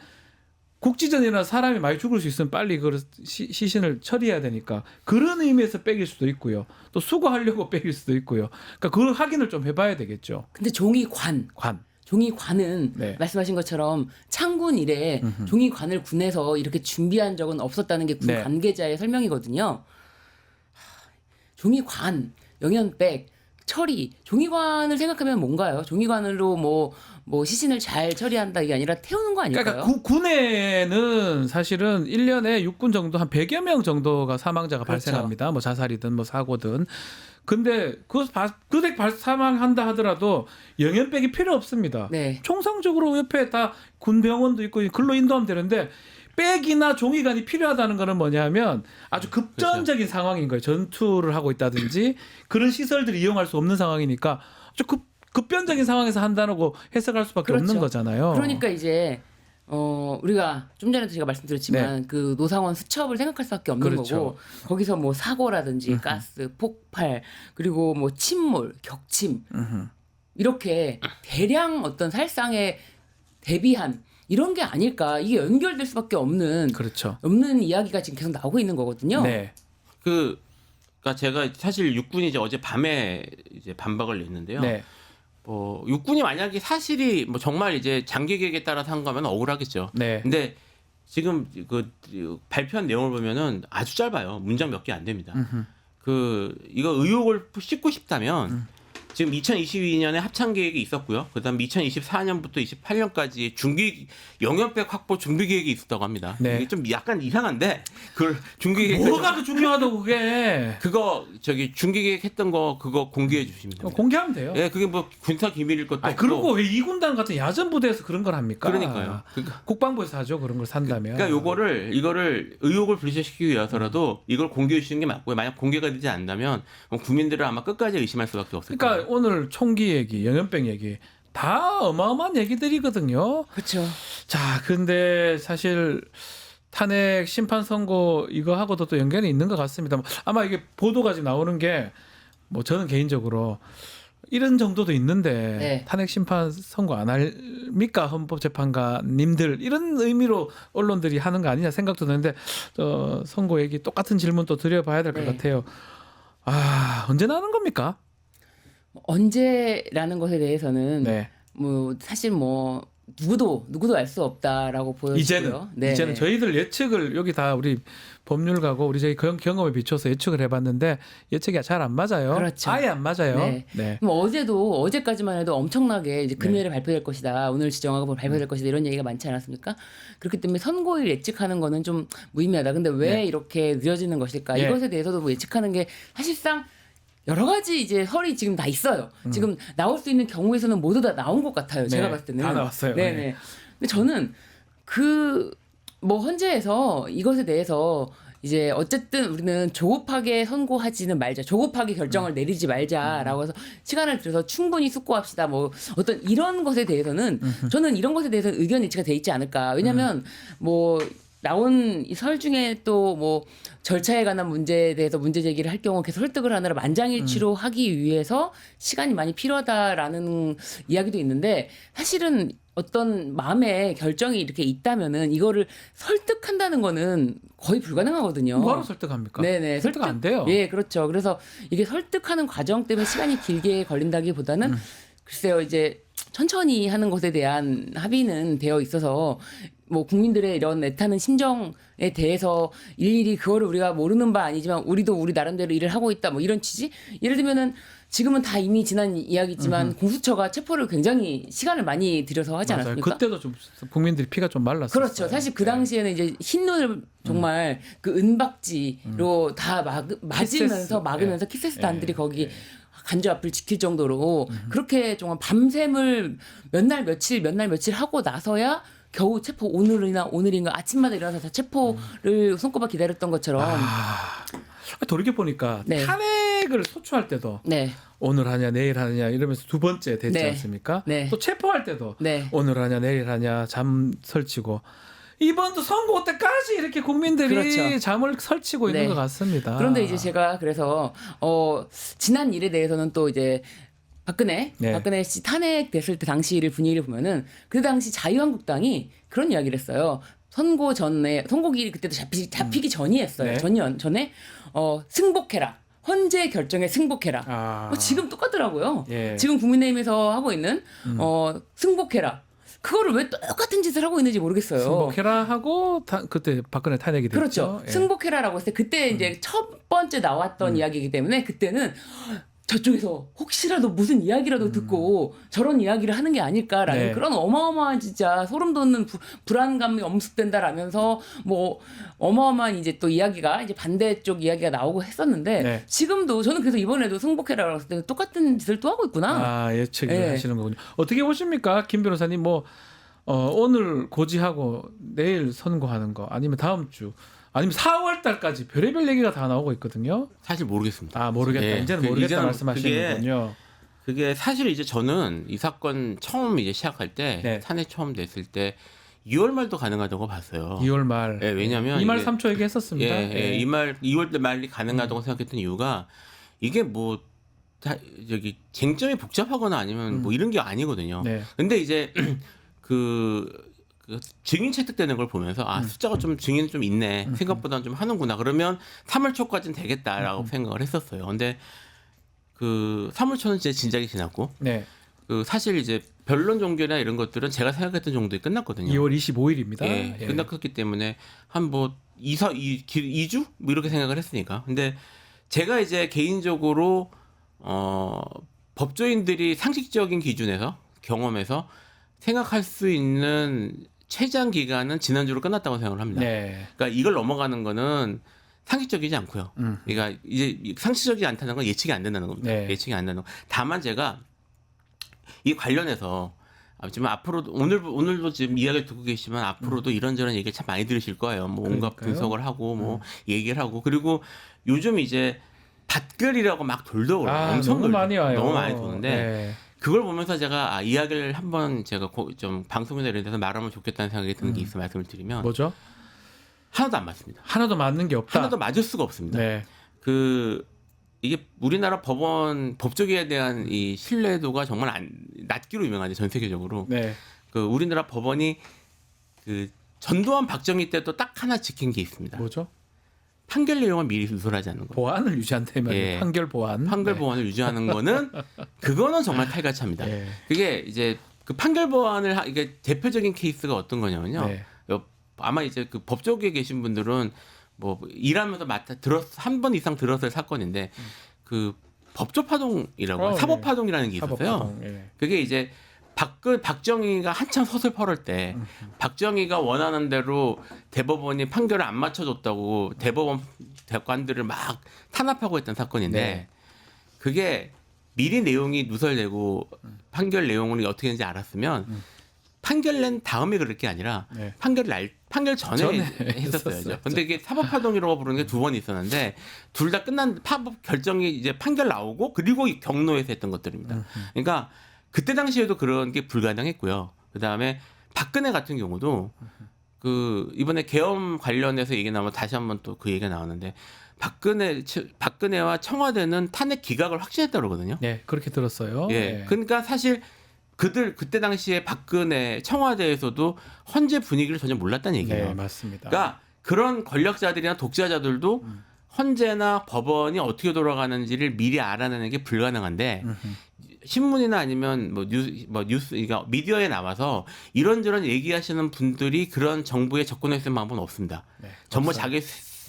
[SPEAKER 2] 국지전이나 사람이 많이 죽을 수 있으면 빨리 그 시신을 처리해야 되니까 그런 의미에서 뺏길 수도 있고요. 또 수거하려고 뺏길 수도 있고요. 그러니까 그걸 확인을 좀 해봐야 되겠죠.
[SPEAKER 8] 근데 종이관은
[SPEAKER 2] 네.
[SPEAKER 8] 말씀하신 것처럼 창군 이래 종이관을 군에서 이렇게 준비한 적은 없었다는 게 군
[SPEAKER 2] 네.
[SPEAKER 8] 관계자의 설명이거든요. 종이관, 영연백, 처리, 종이관을 생각하면 뭔가요? 종이관으로 뭐 시신을 잘 처리한다 이게 아니라 태우는 거 아닐까요?
[SPEAKER 2] 그러니까 군에는 사실은 1년에 육군 정도 한 100여 명 정도가 사망자가
[SPEAKER 8] 그렇죠.
[SPEAKER 2] 발생합니다. 뭐 자살이든 뭐 사고든. 근데 그렇게 사망한다 하더라도 영연백이 필요 없습니다.
[SPEAKER 8] 네.
[SPEAKER 2] 총성적으로 옆에 다 군병원도 있고 글로 인도하면 되는데 백이나 종이관이 필요하다는 거는 뭐냐면 아주 급전적인 상황인 거예요. 전투를 하고 있다든지 그런 시설들을 이용할 수 없는 상황이니까 아주 급변적인 상황에서 한다고 해석할 수밖에
[SPEAKER 8] 그렇죠.
[SPEAKER 2] 없는 거잖아요.
[SPEAKER 8] 그러니까 이제 우리가 좀 전에도 제가 말씀드렸지만 그 노상원 수첩을 생각할 수밖에 없는
[SPEAKER 2] 그렇죠.
[SPEAKER 8] 거고 거기서 뭐 사고라든지 가스, 폭발 그리고 뭐 침몰, 격침 이렇게 대량 어떤 살상에 대비한 이런 게 아닐까 이게 연결될 수밖에 없는
[SPEAKER 2] 그렇죠.
[SPEAKER 8] 없는 이야기가 지금 계속 나오고 있는 거거든요.
[SPEAKER 2] 네.
[SPEAKER 9] 그러니까 제가 사실 육군이 이제 어제 밤에 이제 반박을 냈는데요.
[SPEAKER 2] 네.
[SPEAKER 9] 육군이 만약에 사실이 뭐 정말 이제 장기 계획에 따라서 한 거면 억울하겠죠.
[SPEAKER 2] 네.
[SPEAKER 9] 근데 지금 그 발표한 내용을 보면은 아주 짧아요. 문장 몇 개 안 됩니다. 이거 의혹을 씻고 싶다면 지금 2022년에 합창 계획이 있었고요. 그다음 2024년부터 28년까지 중기 영연백 확보 준비 계획이 있었다고 합니다.
[SPEAKER 2] 네.
[SPEAKER 9] 이게 좀 약간 이상한데 그걸 중기 계획
[SPEAKER 2] 뭐가 그 중요하다고 그게
[SPEAKER 9] 그거 중기 계획 했던 거 그거 공개해 주시면 됩니다.
[SPEAKER 2] 공개하면 돼요.
[SPEAKER 9] 예, 그게 뭐 군사 기밀일 것도 없고.
[SPEAKER 2] 그리고 왜 이군단 같은 야전 부대에서 그런 걸 합니까?
[SPEAKER 9] 그러니까요.
[SPEAKER 2] 국방부에서 하죠. 그런 걸 산다면.
[SPEAKER 9] 그러니까 이거를 의혹을 불식시키기 위해서라도 이걸 공개해 주시는 게 맞고요. 만약 공개가 되지 않는다면 국민들은 아마 끝까지 의심할 수밖에 없을 거예요.
[SPEAKER 2] 그러니까 오늘 총기 얘기, 영연병 얘기 다 어마어마한 얘기들이거든요.
[SPEAKER 8] 그렇죠.
[SPEAKER 2] 자, 근데 사실 탄핵 심판 선고 이거하고도 또 연관이 있는 것 같습니다. 아마 이게 보도가 지금 나오는 게 뭐 저는 개인적으로 이런 정도도 있는데
[SPEAKER 8] 네.
[SPEAKER 2] 탄핵 심판 선고 안 할입니까 헌법재판관님들 이런 의미로 언론들이 하는 거 아니냐 생각도 드는데 선고 얘기 똑같은 질문 또 드려봐야 될 것
[SPEAKER 8] 네.
[SPEAKER 2] 같아요. 언제 나는 겁니까?
[SPEAKER 8] 언제라는 것에 대해서는
[SPEAKER 2] 네.
[SPEAKER 8] 뭐 사실 뭐 누구도 알 수 없다라고 보여지고요.
[SPEAKER 2] 이제는 저희들 예측을 여기 다 우리 법률가고 우리 저희 경험에 비춰서 예측을 해봤는데 예측이 잘 안 맞아요.
[SPEAKER 8] 그렇죠.
[SPEAKER 2] 아예 안 맞아요.
[SPEAKER 8] 네.
[SPEAKER 2] 네.
[SPEAKER 8] 그럼 어제까지만 해도 엄청나게 이제 금요일에 발표될 것이다. 오늘 지정하고 발표될 것이다. 이런 얘기가 많지 않았습니까? 그렇기 때문에 선고일 예측하는 거는 좀 무의미하다. 근데 왜
[SPEAKER 2] 네.
[SPEAKER 8] 이렇게 늦어지는 것일까?
[SPEAKER 2] 네.
[SPEAKER 8] 이것에 대해서도 뭐 예측하는 게 사실상 여러 가지 이제 설이 지금 다 있어요. 지금 나올 수 있는 경우에서는 모두 다 나온 것 같아요. 제가
[SPEAKER 2] 네,
[SPEAKER 8] 봤을 때는.
[SPEAKER 2] 다 나왔어요.
[SPEAKER 8] 네네.
[SPEAKER 2] 네.
[SPEAKER 8] 근데 저는 뭐 헌재에서 이것에 대해서 이제 어쨌든 우리는 조급하게 선고하지는 말자, 조급하게 결정을 내리지 말자라고 해서 시간을 들여서 충분히 숙고합시다. 뭐 어떤 이런 것에 대해서는 저는 이런 것에 대해서는 의견 일치가 돼 있지 않을까. 왜냐하면 뭐 나온 이 설 중에 또 뭐 절차에 관한 문제에 대해서 문제 제기를 할 경우 계속 설득을 하느라 만장일치로 하기 위해서 시간이 많이 필요하다라는 이야기도 있는데 사실은 어떤 마음의 결정이 이렇게 있다면은 이거를 설득한다는 거는 거의 불가능하거든요.
[SPEAKER 2] 뭐하러 설득합니까?
[SPEAKER 8] 네네.
[SPEAKER 2] 설득 안 돼요.
[SPEAKER 8] 예, 그렇죠. 그래서 이게 설득하는 과정 때문에 시간이 길게 걸린다기보다는 글쎄요, 이제 천천히 하는 것에 대한 합의는 되어 있어서 뭐 국민들의 이런 애타는 심정에 대해서 일일이 그거를 우리가 모르는 바 아니지만 우리도 우리 나름대로 일을 하고 있다 뭐 이런 취지? 예를 들면은 지금은 다 이미 지난 이야기지만 공수처가 체포를 굉장히 시간을 많이 들여서 하지
[SPEAKER 2] 맞아요.
[SPEAKER 8] 않았습니까?
[SPEAKER 2] 그때도 좀 국민들이 피가 좀 말랐어요.
[SPEAKER 8] 그렇죠. 사실 그 당시에는 이제 흰눈을 정말 그 은박지로 다 맞으면서 막으면서 키세스 단들이 거기 간주 앞을 지킬 정도로 그렇게 정말 밤샘을 몇 날 며칠 하고 나서야 겨우 체포 오늘인가 아침마다 일어나서 다 체포를 손꼽아 기다렸던 것처럼
[SPEAKER 2] 돌이켜 보니까
[SPEAKER 8] 네.
[SPEAKER 2] 탄핵을 소추할 때도
[SPEAKER 8] 네.
[SPEAKER 2] 오늘 하냐 내일 하냐 이러면서 두 번째 됐지
[SPEAKER 8] 네.
[SPEAKER 2] 않습니까?
[SPEAKER 8] 네.
[SPEAKER 2] 또 체포할 때도
[SPEAKER 8] 네.
[SPEAKER 2] 오늘 하냐 내일 하냐 잠 설치고 이번도 선고 때까지 이렇게 국민들이
[SPEAKER 8] 그렇죠.
[SPEAKER 2] 잠을 설치고 있는
[SPEAKER 8] 네.
[SPEAKER 2] 것 같습니다.
[SPEAKER 8] 그런데 이제 제가 그래서 지난 일에 대해서는 또 이제 박근혜 씨 탄핵됐을 때 당시 일 분위기를 보면은 그 당시 자유한국당이 그런 이야기를 했어요. 선고일이 그때도 잡히기 전이었어요.
[SPEAKER 2] 네.
[SPEAKER 8] 전에 승복해라. 헌재 결정에 승복해라. 지금 똑같더라고요.
[SPEAKER 2] 예.
[SPEAKER 8] 지금 국민의힘에서 하고 있는 승복해라. 그거를 왜 똑같은 짓을 하고 있는지 모르겠어요.
[SPEAKER 2] 승복해라 하고 그때 박근혜 탄핵이 됐죠.
[SPEAKER 8] 그렇죠.
[SPEAKER 2] 예.
[SPEAKER 8] 승복해라라고 했을 때 그때 이제 첫 번째 나왔던 이야기이기 때문에 그때는 저쪽에서 혹시라도 무슨 이야기라도 듣고 저런 이야기를 하는 게 아닐까라는
[SPEAKER 2] 네.
[SPEAKER 8] 그런 어마어마한 진짜 소름 돋는 불안감이 엄습된다라면서 뭐 어마어마한 이제 또 이야기가 이제 반대쪽 이야기가 나오고 했었는데
[SPEAKER 2] 네.
[SPEAKER 8] 지금도 저는 그래서 이번에도 승복해라라고 했을 때 똑같은 짓을 또 하고 있구나.
[SPEAKER 2] 예측을
[SPEAKER 8] 네.
[SPEAKER 2] 하시는 거군요. 어떻게 보십니까, 김 변호사님? 뭐 오늘 고지하고 내일 선고하는 거 아니면 다음 주 아니면 4월 달까지 별의별 얘기가 다 나오고 있거든요.
[SPEAKER 9] 사실 모르겠습니다.
[SPEAKER 2] 아 모르겠다.
[SPEAKER 9] 예.
[SPEAKER 2] 이제는 모르겠다
[SPEAKER 9] 이제는
[SPEAKER 2] 말씀하시는군요.
[SPEAKER 9] 그게 사실 이제 저는 이 사건 처음 이제 시작할 때
[SPEAKER 2] 네.
[SPEAKER 9] 탄핵 처음 냈을 때 2월 말도 가능하다고 봤어요.
[SPEAKER 2] 2월 말.
[SPEAKER 9] 예, 왜냐면
[SPEAKER 2] 2말
[SPEAKER 9] 이게-
[SPEAKER 2] 3초 얘기했었습니다.
[SPEAKER 9] 예, 2월 말이 가능하다고 생각했던 이유가 이게 뭐 저기 쟁점이 복잡하거나 아니면 뭐 이런 게 아니거든요.
[SPEAKER 2] 네.
[SPEAKER 9] 근데 이제 그 증인 채택되는 걸 보면서 숫자가 좀 증인은 좀 있네. 생각보다는 좀 하는구나. 그러면 3월 초까지는 되겠다라고 생각을 했었어요. 근데 그 3월 초는 진짜 진작에 지났고
[SPEAKER 2] 네.
[SPEAKER 9] 그 사실 이제 변론 종결이나 이런 것들은 제가 생각했던 정도에 끝났거든요.
[SPEAKER 2] 2월 25일입니다.
[SPEAKER 9] 예, 끝났기 때문에 한 뭐 2주 뭐 이렇게 생각을 했으니까. 근데 제가 이제 개인적으로 법조인들이 상식적인 기준에서 경험에서 생각할 수 있는 최장 기간은 지난주로 끝났다고 생각을 합니다.
[SPEAKER 2] 네.
[SPEAKER 9] 그러니까 이걸 넘어가는 거는 상식적이지 않고요. 그러니까 이제 상식적이지 않다는 건 예측이 안 된다는 겁니다.
[SPEAKER 2] 네.
[SPEAKER 9] 예측이 안 되는 거. 다만 제가 이 관련해서 지금 앞으로도 오늘도 지금 이야기를 듣고 계시지만 앞으로도 이런저런 얘기를 참 많이 들으실 거예요. 뭐 온갖
[SPEAKER 2] 그러니까요.
[SPEAKER 9] 분석을 하고 뭐 얘기를 하고 그리고 요즘 이제 밭글이라고 막 돌더라고요. 엄청
[SPEAKER 2] 너무
[SPEAKER 9] 돌죠.
[SPEAKER 2] 많이 와요.
[SPEAKER 9] 너무 많이 도는데
[SPEAKER 2] 네.
[SPEAKER 9] 그걸 보면서 제가 이야기를 한번 제가 좀 방송이나 이런 데서 말하면 좋겠다는 생각이 드는 게 있어 말씀을 드리면
[SPEAKER 2] 뭐죠?
[SPEAKER 9] 하나도 안 맞습니다.
[SPEAKER 2] 하나도 맞는 게 없다.
[SPEAKER 9] 하나도 맞을 수가 없습니다.
[SPEAKER 2] 네.
[SPEAKER 9] 이게 우리나라 법조계에 대한 이 신뢰도가 정말 낮기로 유명하죠. 전 세계적으로.
[SPEAKER 2] 네.
[SPEAKER 9] 그 우리나라 법원이 그 전두환 박정희 때도 딱 하나 지킨 게 있습니다.
[SPEAKER 2] 뭐죠?
[SPEAKER 9] 판결 내용을 미리 누설하지 않는 거.
[SPEAKER 2] 보안을 유지한다면
[SPEAKER 9] 예.
[SPEAKER 2] 판결 보안.
[SPEAKER 9] 판결
[SPEAKER 2] 네.
[SPEAKER 9] 보안을 유지하는 거는 그거는 정말 탈가차입니다.
[SPEAKER 2] 네.
[SPEAKER 9] 그게 이제 그 판결 보안을 이게 대표적인 케이스가 어떤 거냐면요.
[SPEAKER 2] 네.
[SPEAKER 9] 아마 이제 그 법조계에 계신 분들은 뭐 일하면서 한 번 이상 들었을 사건인데 그 법조파동이라고 사법파동이라는 게 있었어요.
[SPEAKER 2] 사법파동, 예.
[SPEAKER 9] 그게 이제 박정희가 한참 서슬 펄을 때 박정희가 원하는 대로 대법원이 판결을 안 맞춰줬다고 대법원 대관들을 막 탄압하고 했던 사건인데
[SPEAKER 2] 네.
[SPEAKER 9] 그게 미리 내용이 누설되고 판결 내용을 어떻게 했는지 알았으면 판결 낸 다음에 그럴 게 아니라
[SPEAKER 2] 네.
[SPEAKER 9] 판결 전에 했었어요.
[SPEAKER 2] 했었어요.
[SPEAKER 9] 근데 이게 사법파동이라고 부르는 게 두 번 있었는데 둘 다 끝난 파법 결정이 이제 판결 나오고 그리고 경로에서 했던 것들입니다. 그러니까 그때 당시에도 그런 게 불가능했고요. 그 다음에 박근혜 같은 경우도 그 이번에 계엄 관련해서 얘기 나오면 다시 한번 또 그 얘기가 나오는데 박근혜와 청와대는 탄핵 기각을 확신했다 그러거든요.
[SPEAKER 2] 네, 그렇게 들었어요.
[SPEAKER 9] 예.
[SPEAKER 2] 네.
[SPEAKER 9] 그러니까 사실 그때 당시에 박근혜 청와대에서도 헌재 분위기를 전혀 몰랐다는 얘기예요.
[SPEAKER 2] 네, 맞습니다.
[SPEAKER 9] 그러니까 그런 권력자들이나 독재자들도 헌재나 법원이 어떻게 돌아가는지를 미리 알아내는 게 불가능한데 신문이나 아니면 뉴스, 그러니까 미디어에 나와서 이런저런 얘기하시는 분들이 그런 정부에 접근할 수 있는 방법은 없습니다.
[SPEAKER 2] 네,
[SPEAKER 9] 전부
[SPEAKER 2] 없어요.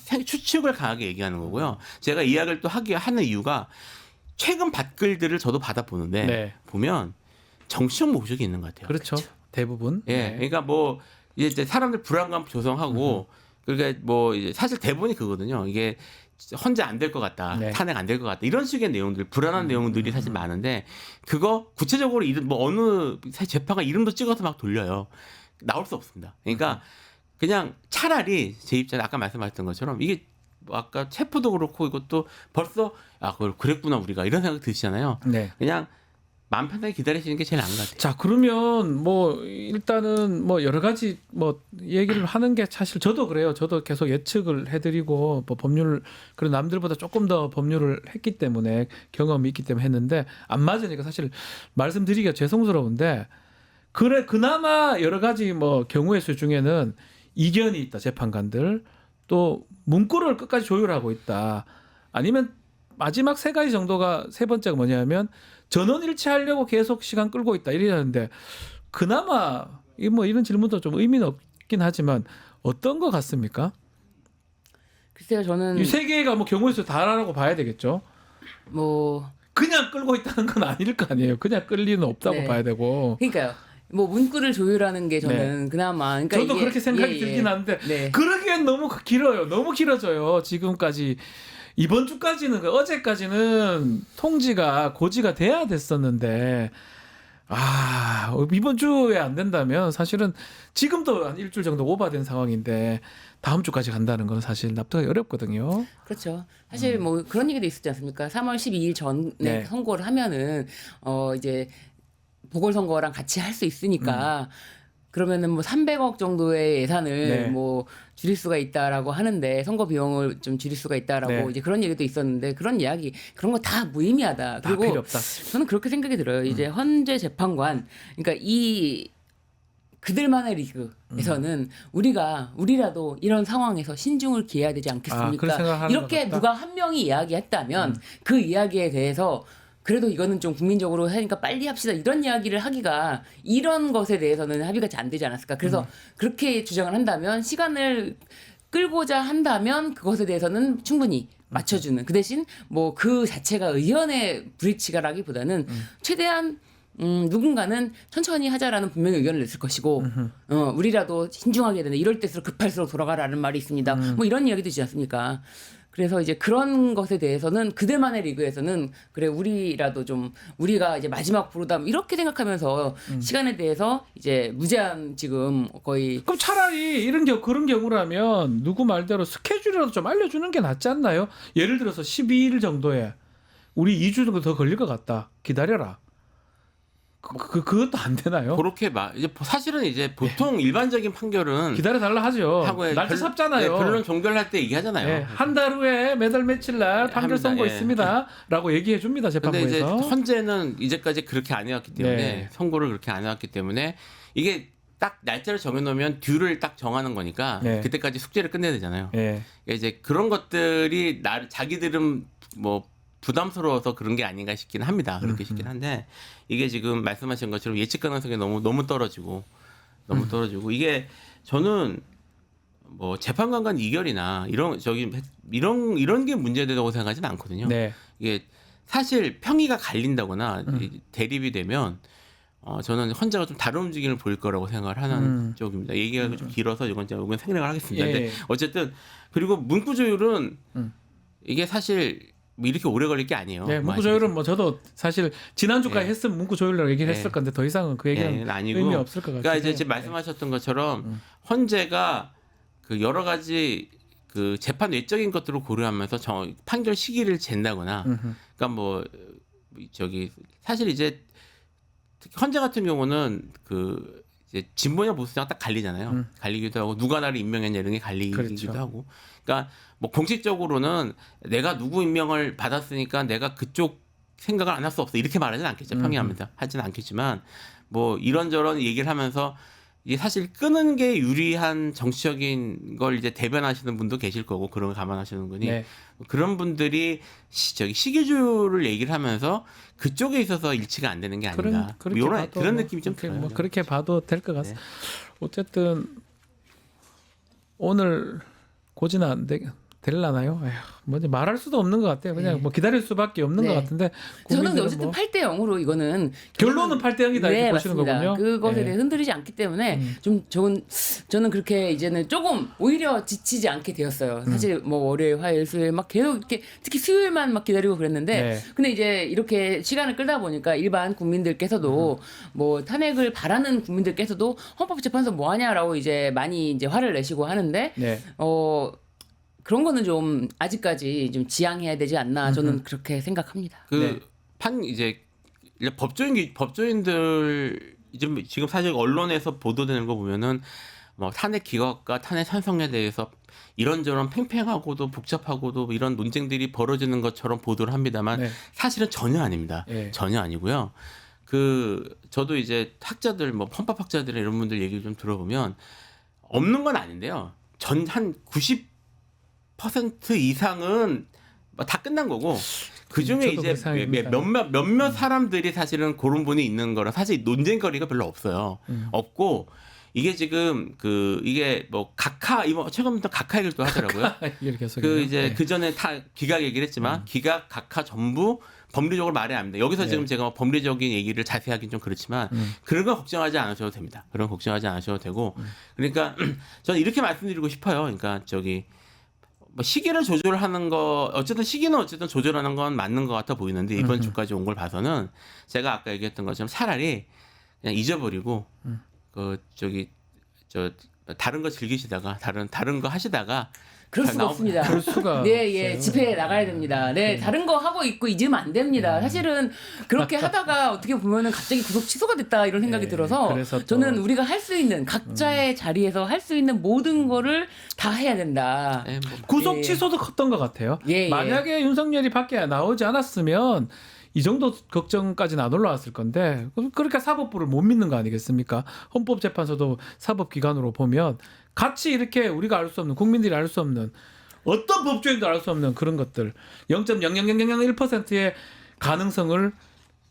[SPEAKER 9] 자기 추측을 강하게 얘기하는 거고요. 제가 이야기를 또 하는 이유가 최근 밭글들을 저도 받아보는데
[SPEAKER 2] 네.
[SPEAKER 9] 보면 정치적 목적이 있는 것 같아요.
[SPEAKER 2] 그렇죠. 대부분.
[SPEAKER 9] 예,
[SPEAKER 2] 네.
[SPEAKER 9] 그러니까 뭐 이제 사람들 불안감 조성하고 그러니까 뭐 이제 사실 대본이 그거거든요. 이게 헌재 안 될 것 같다,
[SPEAKER 2] 네.
[SPEAKER 9] 탄핵 안 될 것 같다 이런 식의 내용들, 불안한 내용들이 사실 많은데 그거 구체적으로 이름 뭐 어느 재판관 이름도 찍어서 막 돌려요. 나올 수 없습니다. 그러니까 그냥 차라리 제 입장에 아까 말씀하셨던 것처럼 이게 뭐 아까 체포도 그렇고 이것도 벌써 그걸 그랬구나 우리가 이런 생각 드시잖아요.
[SPEAKER 2] 네.
[SPEAKER 9] 그냥 마음 편하게 기다리시는 게 제일 나은 것 같아요.
[SPEAKER 2] 자, 그러면 뭐 일단은 뭐 여러 가지 뭐 얘기를 하는 게 사실 저도 그래요. 저도 계속 예측을 해드리고 뭐 법률 그런 남들보다 조금 더 법률을 했기 때문에 경험이 있기 때문에 했는데 안 맞으니까 사실 말씀드리기가 죄송스러운데 그래 그나마 여러 가지 뭐 경우의 수 중에는 이견이 있다 재판관들 또 문구를 끝까지 조율하고 있다 아니면 마지막 세 가지 정도가 세 번째가 뭐냐면 전원 일치하려고 계속 시간 끌고 있다 이러는데 그나마 뭐 이런 질문도 좀 의미는 없긴 하지만 어떤 거 같습니까?
[SPEAKER 8] 글쎄요, 저는
[SPEAKER 2] 이 세 개가 뭐 경우의 수 다라고 봐야 되겠죠.
[SPEAKER 8] 뭐
[SPEAKER 2] 그냥 끌고 있다는 건 아닐 거 아니에요. 그냥 끌 리는 없다고
[SPEAKER 8] 네.
[SPEAKER 2] 봐야 되고.
[SPEAKER 8] 그러니까요. 뭐 문구를 조율하는 게 저는 그나마 그러니까
[SPEAKER 2] 저도
[SPEAKER 8] 이게,
[SPEAKER 2] 그렇게 생각이 들긴 하는데
[SPEAKER 8] 네.
[SPEAKER 2] 그러기엔 너무 길어요. 너무 길어져요. 지금까지 이번 주까지는 어제까지는 통지가 고지가 돼야 됐었는데 이번 주에 안 된다면 사실은 지금도 한 일주일 정도 오버된 상황인데 다음 주까지 간다는 건 사실 납득하기 어렵거든요.
[SPEAKER 8] 그렇죠. 사실 뭐 그런 얘기도 있었지 않습니까? 3월 12일 전에
[SPEAKER 2] 네.
[SPEAKER 8] 선거를 하면은 이제 보궐선거랑 같이 할 수 있으니까 그러면은 뭐 300억 정도의 예산을
[SPEAKER 2] 네.
[SPEAKER 8] 뭐 줄일 수가 있다라고 하는데 선거 비용을 좀 줄일 수가 있다라고
[SPEAKER 2] 네.
[SPEAKER 8] 이제 그런 얘기도 있었는데 그런 이야기 그런 거 다 무의미하다.
[SPEAKER 2] 다
[SPEAKER 8] 그리고
[SPEAKER 2] 필요 없다.
[SPEAKER 8] 저는 그렇게 생각이 들어요. 이제 헌재 재판관 그러니까 이 그들만의 리그에서는 우리라도 이런 상황에서 신중을 기해야 되지
[SPEAKER 2] 그런
[SPEAKER 8] 않겠습니까?
[SPEAKER 2] 생각하는
[SPEAKER 8] 이렇게
[SPEAKER 2] 것 같다?
[SPEAKER 8] 누가 한 명이 이야기했다면 그 이야기에 대해서 그래도 이거는 좀 국민적으로 하니까 빨리 합시다 이런 이야기를 하기가 이런 것에 대해서는 합의가 잘 안 되지 않았을까? 그래서 그렇게 주장을 한다면 시간을 끌고자 한다면 그것에 대해서는 충분히 맞춰주는 그 대신 뭐 그 자체가 의견의 불이치가라기보다는 최대한 누군가는 천천히 하자라는 분명히 의견을 냈을 것이고 우리라도 신중하게 되네 이럴 때일수록 급할수록 돌아가라는 말이 있습니다. 뭐 이런 이야기도 있지 않습니까? 그래서 이제 그런 것에 대해서는 그들만의 리그에서는 그래 우리라도 좀 우리가 이제 마지막 부르담 이렇게 생각하면서 시간에 대해서 이제 무제한 지금 거의
[SPEAKER 2] 그럼 차라리 그런 경우라면 누구 말대로 스케줄이라도 좀 알려주는 게 낫지 않나요? 예를 들어서 12일 정도에 우리 2주 정도 더 걸릴 것 같다. 기다려라. 그것도 안 되나요?
[SPEAKER 9] 그렇게 이제 사실은 이제 보통 일반적인 판결은
[SPEAKER 2] 기다려달라 하죠.
[SPEAKER 9] 하고
[SPEAKER 2] 날짜 잡잖아요.
[SPEAKER 9] 변론 종결할 때 얘기하잖아요.
[SPEAKER 2] 네, 한 달 후에 매달 며칠 날 판결
[SPEAKER 9] 합니다.
[SPEAKER 2] 선고
[SPEAKER 9] 예.
[SPEAKER 2] 있습니다라고 얘기해 줍니다.
[SPEAKER 9] 근데 이제
[SPEAKER 2] 재판부에서.
[SPEAKER 9] 헌재는 이제까지 그렇게 안 해왔기 때문에
[SPEAKER 2] 네.
[SPEAKER 9] 선고를 그렇게 안 해왔기 때문에 이게 딱 날짜를 정해놓으면 듀를 딱 정하는 거니까
[SPEAKER 2] 네.
[SPEAKER 9] 그때까지 숙제를 끝내야 되잖아요.
[SPEAKER 2] 예.
[SPEAKER 9] 이제 그런 것들이 자기들은 뭐 부담스러워서 그런 게 아닌가 싶긴 합니다. 그렇게 싶긴 한데 이게 지금 말씀하신 것처럼 예측 가능성이 너무 떨어지고 이게 저는 뭐 재판관 이결이나 이런 게 문제되다고 생각하지는 않거든요.
[SPEAKER 2] 네.
[SPEAKER 9] 이게 사실 평의가 갈린다거나 대립이 되면 저는 헌재가 좀 다른 움직임을 보일 거라고 생각을 하는 쪽입니다. 얘기가 좀 길어서 이건 생략을 하겠습니다.
[SPEAKER 2] 예.
[SPEAKER 9] 근데 어쨌든 그리고 문구 조율은 이게 사실 뭐 이렇게 오래 걸릴 게 아니에요.
[SPEAKER 2] 네, 문구 조율은 뭐 저도 사실 지난주까지
[SPEAKER 9] 예.
[SPEAKER 2] 했으면 문구 조율이라고 얘기를
[SPEAKER 9] 예.
[SPEAKER 2] 했을 건데 더 이상은 그 얘기는
[SPEAKER 9] 아니고
[SPEAKER 2] 의미 없을 것 같아요.
[SPEAKER 9] 그러니까 이제 지금 말씀하셨던 것처럼 헌재가 그 여러 가지 그 재판 외적인 것들을 고려하면서 판결 시기를 잰다거나 그러니까 뭐 사실 이제 특히 헌재 같은 경우는 그 이제 진보냐 보수냐 딱 갈리잖아요. 갈리기도 하고 누가 나를 임명했냐 이런 게 갈리기도
[SPEAKER 2] 그렇죠.
[SPEAKER 9] 하고. 그러니까 뭐 공식적으로는 내가 누구 임명을 받았으니까 내가 그쪽 생각을 안 할 수 없어 이렇게 말하지는 않겠죠. 평이합니다. 하지는 않겠지만 뭐 이런저런 얘기를 하면서 이게 사실 끄는 게 유리한 정치적인 걸 이제 대변하시는 분도 계실 거고 그런 걸 감안하시는 분이
[SPEAKER 2] 네.
[SPEAKER 9] 그런 분들이 시기주를 얘기를 하면서 그쪽에 있어서 일치가 안 되는 게 아닌가 그런 느낌이 좀 들어요.
[SPEAKER 2] 뭐 그렇게 봐도 될 것 같습니다.
[SPEAKER 9] 네.
[SPEAKER 2] 어쨌든 오늘 고지는 안 될라나요? 뭐지 말할 수도 없는 것 같아요. 그냥
[SPEAKER 8] 네.
[SPEAKER 2] 뭐 기다릴 수밖에 없는
[SPEAKER 8] 네.
[SPEAKER 2] 것 같은데
[SPEAKER 8] 저는
[SPEAKER 2] 국민들은
[SPEAKER 8] 어쨌든
[SPEAKER 2] 뭐
[SPEAKER 8] 8대 0으로 이거는
[SPEAKER 2] 결론은 8대 0이다 이렇게
[SPEAKER 8] 네,
[SPEAKER 2] 보시는
[SPEAKER 8] 맞습니다.
[SPEAKER 2] 거군요.
[SPEAKER 8] 그것에
[SPEAKER 2] 네.
[SPEAKER 8] 대해 흔들리지 않기 때문에 저는 그렇게 이제는 조금 오히려 지치지 않게 되었어요. 사실 뭐 월요일, 화요일, 수요일 막 계속 이렇게 특히 수요일만 막 기다리고 그랬는데
[SPEAKER 2] 네.
[SPEAKER 8] 근데 이제 이렇게 시간을 끌다 보니까 일반 국민들께서도 뭐 탄핵을 바라는 국민들께서도 헌법재판소 뭐 하냐라고 이제 많이 이제 화를 내시고 하는데
[SPEAKER 2] 네.
[SPEAKER 8] 그런 거는 좀 아직까지 좀 지양해야 되지 않나 저는 그렇게 생각합니다.
[SPEAKER 9] 이제 법조인들 지금 사실 언론에서 보도되는 거 보면은 뭐 탄핵 기각과 탄핵 찬성에 대해서 이런저런 팽팽하고도 복잡하고도 이런 논쟁들이 벌어지는 것처럼 보도를 합니다만
[SPEAKER 2] 네.
[SPEAKER 9] 사실은 전혀 아닙니다.
[SPEAKER 2] 네.
[SPEAKER 9] 전혀 아니고요. 저도 이제 학자들 뭐 헌법학자들 이런 분들 얘기를 좀 들어보면 없는 건 아닌데요. 한 90% 이상은 다 끝난 거고 그 중에
[SPEAKER 2] 저도
[SPEAKER 9] 이제
[SPEAKER 2] 그 생각입니다.
[SPEAKER 9] 몇몇 사람들이 사실은 그런 분이 있는 거라 사실 논쟁거리가 별로 없어요. 없고 이게 지금 이게 뭐 최근부터 각하 얘기를 또 하더라고요.
[SPEAKER 2] 이렇게 해서
[SPEAKER 9] 이제 그 전에 기각 얘기를 했지만 기각 각하 전부 법리적으로 말이 안 됩니다. 여기서 지금 제가 법리적인 얘기를 자세히 하긴 좀 그렇지만 그런 거 걱정하지 않으셔도 됩니다. 그런 거 걱정하지 않으셔도 되고 그러니까 저는 이렇게 말씀드리고 싶어요. 그러니까 뭐 시기를 조절하는 거 어쨌든 시기는 어쨌든 조절하는 건 맞는 것 같아 보이는데 이번 주까지 온 걸 봐서는 제가 아까 얘기했던 것처럼 차라리 그냥 잊어버리고 저 다른 거 즐기시다가 다른 거 하시다가
[SPEAKER 8] 그럴 수가 없습니다.
[SPEAKER 2] 그럴 수가
[SPEAKER 8] 네, 예,
[SPEAKER 2] 없어요.
[SPEAKER 8] 집회에 나가야 됩니다. 네, 다른 거 하고 있고 잊으면 안 됩니다. 사실은 그렇게 하다가 어떻게 보면은 갑자기 구속 취소가 됐다 이런 생각이
[SPEAKER 2] 네,
[SPEAKER 8] 들어서
[SPEAKER 2] 그래서 또-
[SPEAKER 8] 저는 우리가 할 수 있는 각자의 자리에서 할 수 있는 모든 거를 다 해야 된다.
[SPEAKER 9] 네, 뭐
[SPEAKER 2] 구속
[SPEAKER 8] 예.
[SPEAKER 2] 취소도 컸던 것 같아요.
[SPEAKER 8] 예, 예.
[SPEAKER 2] 만약에 윤석열이 밖에 나오지 않았으면 이 정도 걱정까지는 안 올라왔을 건데 그러니까 사법부를 못 믿는 거 아니겠습니까? 헌법재판소도 사법기관으로 보면 같이 이렇게 우리가 알 수 없는 국민들이 알 수 없는 어떤 법조인도 알 수 없는 그런 것들 0.00001%의 가능성을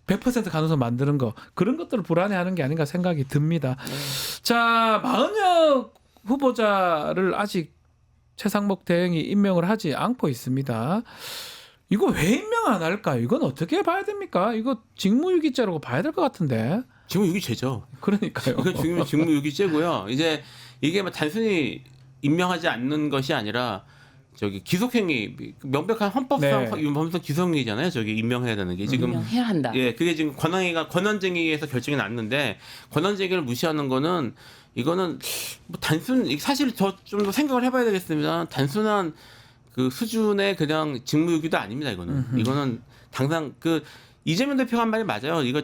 [SPEAKER 2] 100% 가능성 만드는 거 그런 것들을 불안해하는 게 아닌가 생각이 듭니다. 자, 마은혁 후보자를 아직 최상목 대행이 임명을 하지 않고 있습니다. 이거 왜 임명 안 할까요? 이건 어떻게 봐야 됩니까? 이거 직무유기죄라고 봐야 될 것 같은데.
[SPEAKER 9] 직무유기죄죠.
[SPEAKER 2] 그러니까요.
[SPEAKER 9] 이건 직무유기죄고요. 이제 이게 뭐 단순히 임명하지 않는 것이 아니라 저기 기속행위 명백한 헌법상
[SPEAKER 2] 네.
[SPEAKER 9] 헌법상 기속행위잖아요. 저기 임명해야 되는 게 지금
[SPEAKER 8] 해야 한다.
[SPEAKER 9] 예, 그게 지금 권한쟁의에서 결정이 났는데 권한쟁의를 무시하는 거는 이거는 뭐 사실 더 좀 더 생각을 해봐야 되겠습니다. 단순한 그 수준의 그냥 직무유기도 아닙니다. 이거는 당장 그 이재명 대표가 한 말이 맞아요. 이거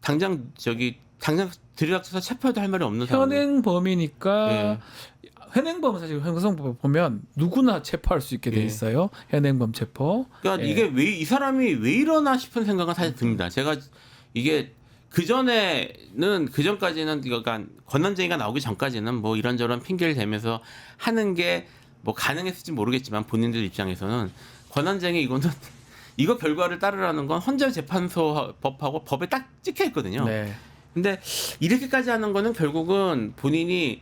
[SPEAKER 9] 당장 들이닥쳐서 체포해도 할 말이 없는 상황.
[SPEAKER 2] 현행범이니까
[SPEAKER 9] 예.
[SPEAKER 2] 현행범은 사실 형사법 보면 누구나 체포할 수 있게 돼
[SPEAKER 9] 예.
[SPEAKER 2] 있어요. 현행범 체포.
[SPEAKER 9] 그러니까
[SPEAKER 2] 예.
[SPEAKER 9] 이게 왜 이 사람이 왜 이러나 싶은 생각은 사실 듭니다. 제가 이게 그전까지는 그러니까 권한쟁의가 나오기 전까지는 뭐 이런저런 핑계를 대면서 하는 게 뭐 가능했을지 모르겠지만 본인들 입장에서는 권한쟁의 이거 결과를 따르라는 건 헌재재판소 법하고 법에 딱 찍혀 있거든요.
[SPEAKER 2] 네.
[SPEAKER 9] 근데 이렇게까지 하는 거는 결국은 본인이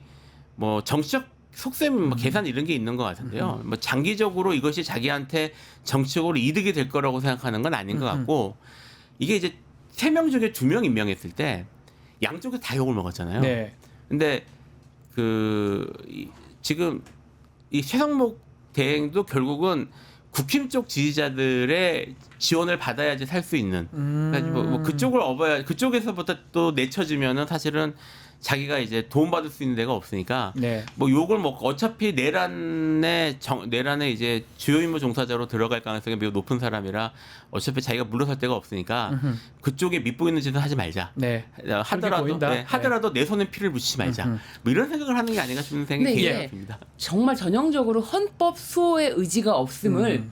[SPEAKER 9] 뭐 정치적 속셈, 뭐 계산 이런 게 있는 것 같은데요. 뭐 장기적으로 이것이 자기한테 정치적으로 이득이 될 거라고 생각하는 건 아닌 것 같고 이게 이제 3명 중에 2명 임명했을 때 양쪽에서 다 욕을 먹었잖아요.
[SPEAKER 2] 네.
[SPEAKER 9] 근데 지금 이 최상목 대행도 결국은 국힘 쪽 지지자들의 지원을 받아야지 살 수 있는. 그러니까 뭐 그쪽을 그쪽에서부터 또 내쳐지면은 사실은 자기가 이제 도움받을 수 있는 데가 없으니까
[SPEAKER 2] 네.
[SPEAKER 9] 뭐 욕을 먹고 어차피 내란에 이제 주요 임무 종사자로 들어갈 가능성이 매우 높은 사람이라 어차피 자기가 물러설 데가 없으니까 그쪽에 밑보이는 짓은 하지 말자.
[SPEAKER 2] 네.
[SPEAKER 9] 하더라도 내 손에 피를 묻히지 말자. 뭐 이런 생각을 하는 게 아닌가 싶은 생각이
[SPEAKER 8] 근데
[SPEAKER 9] 개인적으로
[SPEAKER 8] 이게
[SPEAKER 9] 듭니다.
[SPEAKER 8] 정말 전형적으로 헌법 수호의 의지가 없음을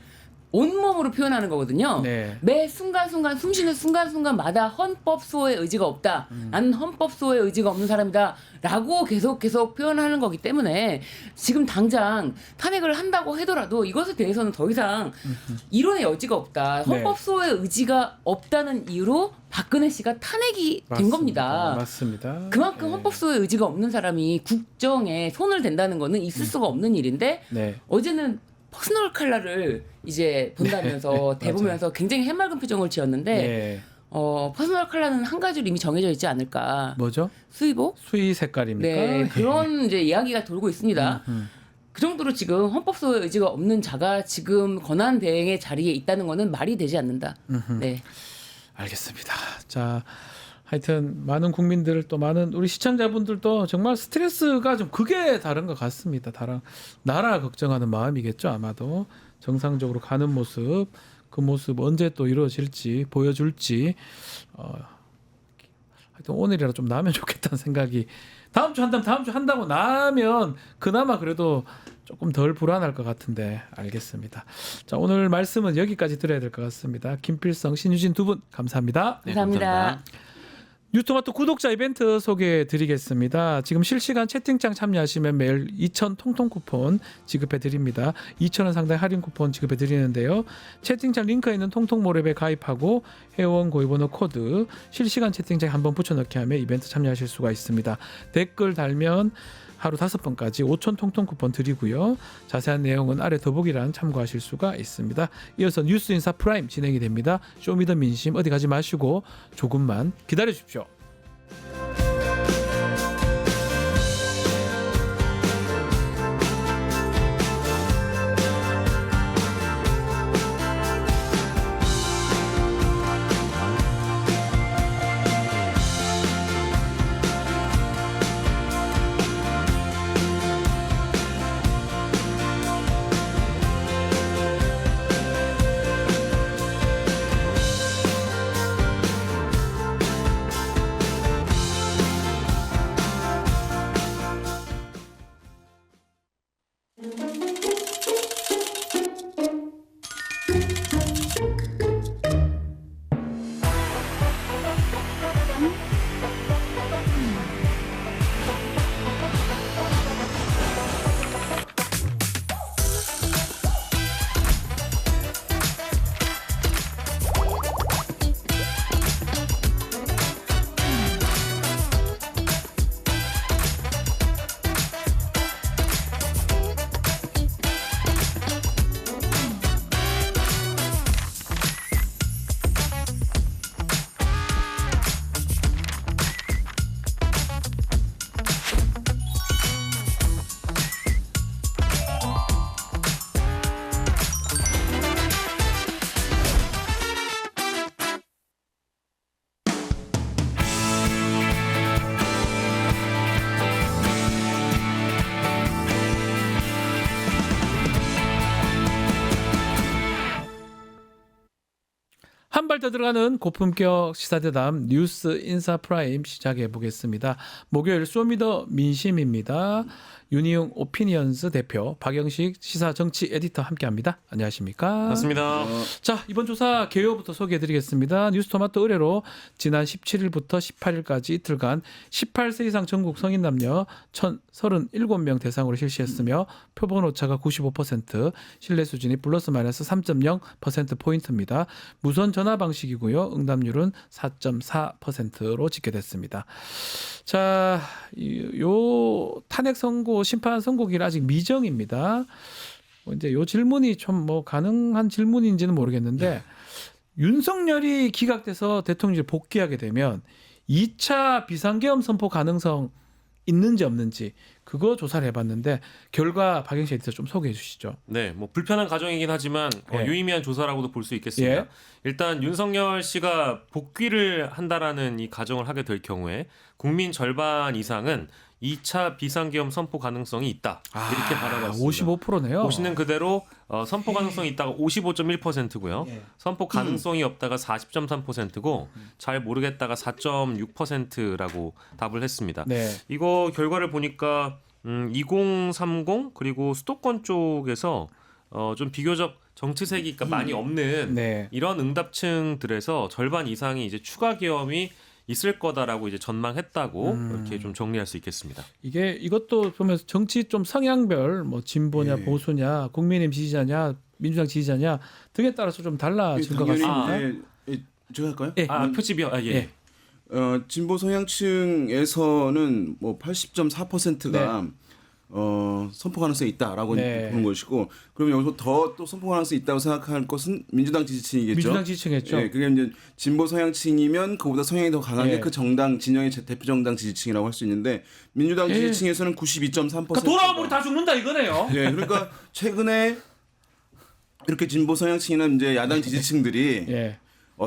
[SPEAKER 8] 온몸으로 표현하는 거거든요.
[SPEAKER 2] 네.
[SPEAKER 8] 매 순간순간 숨쉬는 순간순간마다 헌법 수호의 의지가 없다. 나는 헌법 수호의 의지가 없는 사람이다. 라고 계속 표현하는 거기 때문에 지금 당장 탄핵을 한다고 하더라도 이것에 대해서는 더 이상 이론의 여지가 없다. 헌법 수호의 의지가 없다는 이유로 박근혜 씨가 탄핵이 된 겁니다.
[SPEAKER 2] 맞습니다.
[SPEAKER 8] 그만큼
[SPEAKER 2] 네.
[SPEAKER 8] 헌법 수호의 의지가 없는 사람이 국정에 손을 댄다는 거는 있을 수가 없는 일인데
[SPEAKER 2] 네.
[SPEAKER 8] 어제는 퍼스널 칼라를 이제 본다면서 대보면서 굉장히 해맑은 표정을 지었는데
[SPEAKER 2] 네.
[SPEAKER 8] 퍼스널 컬러는 한 가지로 이미 정해져 있지 않을까.
[SPEAKER 2] 뭐죠?
[SPEAKER 8] 수의복?
[SPEAKER 2] 수의 색깔입니까?
[SPEAKER 8] 네, 그런 이제 이야기가 돌고 있습니다. 그 정도로 지금 헌법소의 의지가 없는 자가 지금 권한 대행의 자리에 있다는 거는 말이 되지 않는다. 네.
[SPEAKER 2] 알겠습니다. 자, 하여튼 많은 국민들 또 많은 우리 시청자분들도 정말 스트레스가 좀 그게 다른 것 같습니다. 나라 걱정하는 마음이겠죠. 아마도 정상적으로 가는 모습, 그 모습 언제 또 이루어질지 보여줄지 하여튼 오늘이라도 좀 나면 좋겠다는 생각이 다음 주 한다고 나면 그나마 그래도 조금 덜 불안할 것 같은데 알겠습니다. 자, 오늘 말씀은 여기까지 드려야 될 것 같습니다. 김필성, 신유진 두 분 감사합니다.
[SPEAKER 9] 네,
[SPEAKER 8] 감사합니다.
[SPEAKER 2] 뉴토마토 구독자 이벤트 소개해 드리겠습니다. 지금 실시간 채팅창 참여하시면 매일 2,000 통통 쿠폰 지급해 드립니다. 2,000원 상당 할인 쿠폰 지급해 드리는데요. 채팅창 링크에 있는 통통모랩에 가입하고 회원 고유번호 코드 실시간 채팅창에 한번 붙여넣기 하면 이벤트 참여하실 수가 있습니다. 댓글 달면 하루 5번까지 5,000 통통 쿠폰 드리고요. 자세한 내용은 아래 더보기란 참고하실 수가 있습니다. 이어서 뉴스인사 프라임 진행이 됩니다. 쇼미더민심 어디 가지 마시고 조금만 기다려 주십시오. 떠들어가는 고품격 시사대담 뉴스 인사프라임 시작해 보겠습니다. 목요일 쇼미더 민심입니다. 유니용 오피니언스 대표, 박영식 시사정치 에디터 함께합니다. 안녕하십니까?
[SPEAKER 10] 반갑습니다.
[SPEAKER 2] 자, 이번 조사 개요부터 소개해드리겠습니다. 뉴스토마토 의뢰로 지난 17일부터 18일까지 이틀간 18세 이상 전국 성인 남녀 1,037명 대상으로 실시했으며 표본 오차가 95%, 신뢰 수준이 플러스 마이너스 3.0%포인트입니다. 무선 전화 방식이고요. 응답률은 4.4%로 집계됐습니다. 자, 요 탄핵 선고, 심판 선고일 아직 미정입니다. 이제 요 질문이 좀 뭐 가능한 질문인지는 모르겠는데 윤석열이 기각돼서 대통령실 복귀하게 되면 2차 비상계엄 선포 가능성 있는지 없는지 그거 조사를 해봤는데 결과 박영식 에디터 좀 소개해 주시죠.
[SPEAKER 10] 네, 뭐 불편한 과정이긴 하지만
[SPEAKER 2] 예.
[SPEAKER 10] 유의미한 조사라고도 볼 수 있겠습니다.
[SPEAKER 2] 예.
[SPEAKER 10] 일단 윤석열 씨가 복귀를 한다라는 이 가정을 하게 될 경우에 국민 절반 이상은 2차 비상계엄 선포 가능성이 있다. 이렇게 받아봤습니다.
[SPEAKER 2] 55%네요.
[SPEAKER 10] 보시는 그대로 선포 가능성이 있다가 55.1%고요. 선포 가능성이 없다가 40.3%고 잘 모르겠다가 4.6%라고 답을 했습니다.
[SPEAKER 2] 네.
[SPEAKER 10] 이거 결과를 보니까 2030 그리고 수도권 쪽에서 좀 비교적 정치색이 많이 없는
[SPEAKER 2] 네.
[SPEAKER 10] 이런 응답층들에서 절반 이상이 이제 추가 계엄이 있을 거다라고 이제 전망했다고 이렇게 좀 정리할 수 있겠습니다.
[SPEAKER 2] 이것도 보면 정치 좀 성향별 뭐 진보냐
[SPEAKER 11] 예.
[SPEAKER 2] 보수냐 국민의힘 지지자냐 민주당 지지자냐 등에 따라서 좀 달라질 것 같습니다.
[SPEAKER 11] 제가 할까요?
[SPEAKER 2] 예.
[SPEAKER 10] 표집이요. 예.
[SPEAKER 11] 진보 성향층에서는 뭐 80.4%가 선포 가능성이 있다라고
[SPEAKER 2] 네.
[SPEAKER 11] 보는 것이고, 그러면 여기서 더 또 선포 가능성이 있다고 생각할 것은 민주당 지지층이겠죠.
[SPEAKER 2] 민주당 지지층이겠죠.
[SPEAKER 11] 예, 그게 이제 진보 성향층이면 그보다 성향이 더 강하게
[SPEAKER 2] 예.
[SPEAKER 11] 그 정당 진영의 대표 정당 지지층이라고 할 수 있는데 민주당
[SPEAKER 2] 예.
[SPEAKER 11] 지지층에서는 92.3%.
[SPEAKER 2] 그러니까 돌아오면 우리 다 죽는다 이거네요.
[SPEAKER 11] 예, 그러니까 최근에 이렇게 진보 성향층이나 이제 야당 지지층들이
[SPEAKER 2] 예.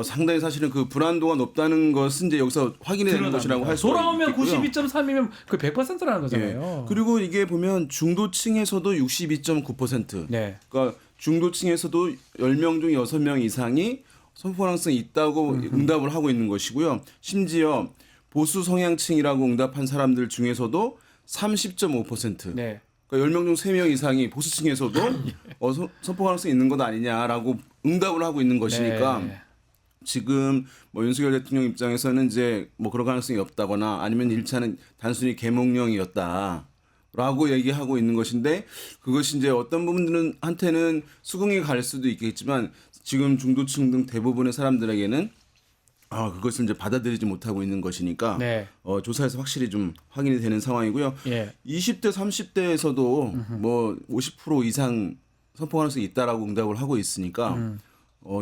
[SPEAKER 11] 상당히 사실은 그 불안도가 높다는 것은 이제 여기서 확인이 되는 것이라고 할 수 있고요.
[SPEAKER 2] 돌아오면 92.3이면 그 100%라는 거잖아요.
[SPEAKER 11] 그리고 이게 보면 중도층에서도 62.9%.
[SPEAKER 2] 네.
[SPEAKER 11] 그러니까 중도층에서도 10명 중 6명 이상이 선포 가능성이 있다고 응답을 하고 있는 것이고요. 심지어 보수 성향층이라고 응답한 사람들 중에서도 30.5%.
[SPEAKER 2] 네.
[SPEAKER 11] 그러니까 10명 중 3명 이상이 보수층에서도 선포 가능성이 있는 것 아니냐라고 응답을 하고 있는 것이니까
[SPEAKER 2] 네.
[SPEAKER 11] 지금 뭐 윤석열 대통령 입장에서는 이제 뭐 그런 가능성이 없다거나 아니면 1차는 단순히 계몽령이었다라고 얘기하고 있는 것인데, 그것이 이제 어떤 부분들한테는 수긍이 갈 수도 있겠지만 지금 중도층 등 대부분의 사람들에게는 그것을 이제 받아들이지 못하고 있는 것이니까
[SPEAKER 2] 네.
[SPEAKER 11] 조사에서 확실히 좀 확인이 되는 상황이고요.
[SPEAKER 2] 예.
[SPEAKER 11] 20대 30대에서도 뭐 50% 이상 선포 가능성이 있다라고 응답을 하고 있으니까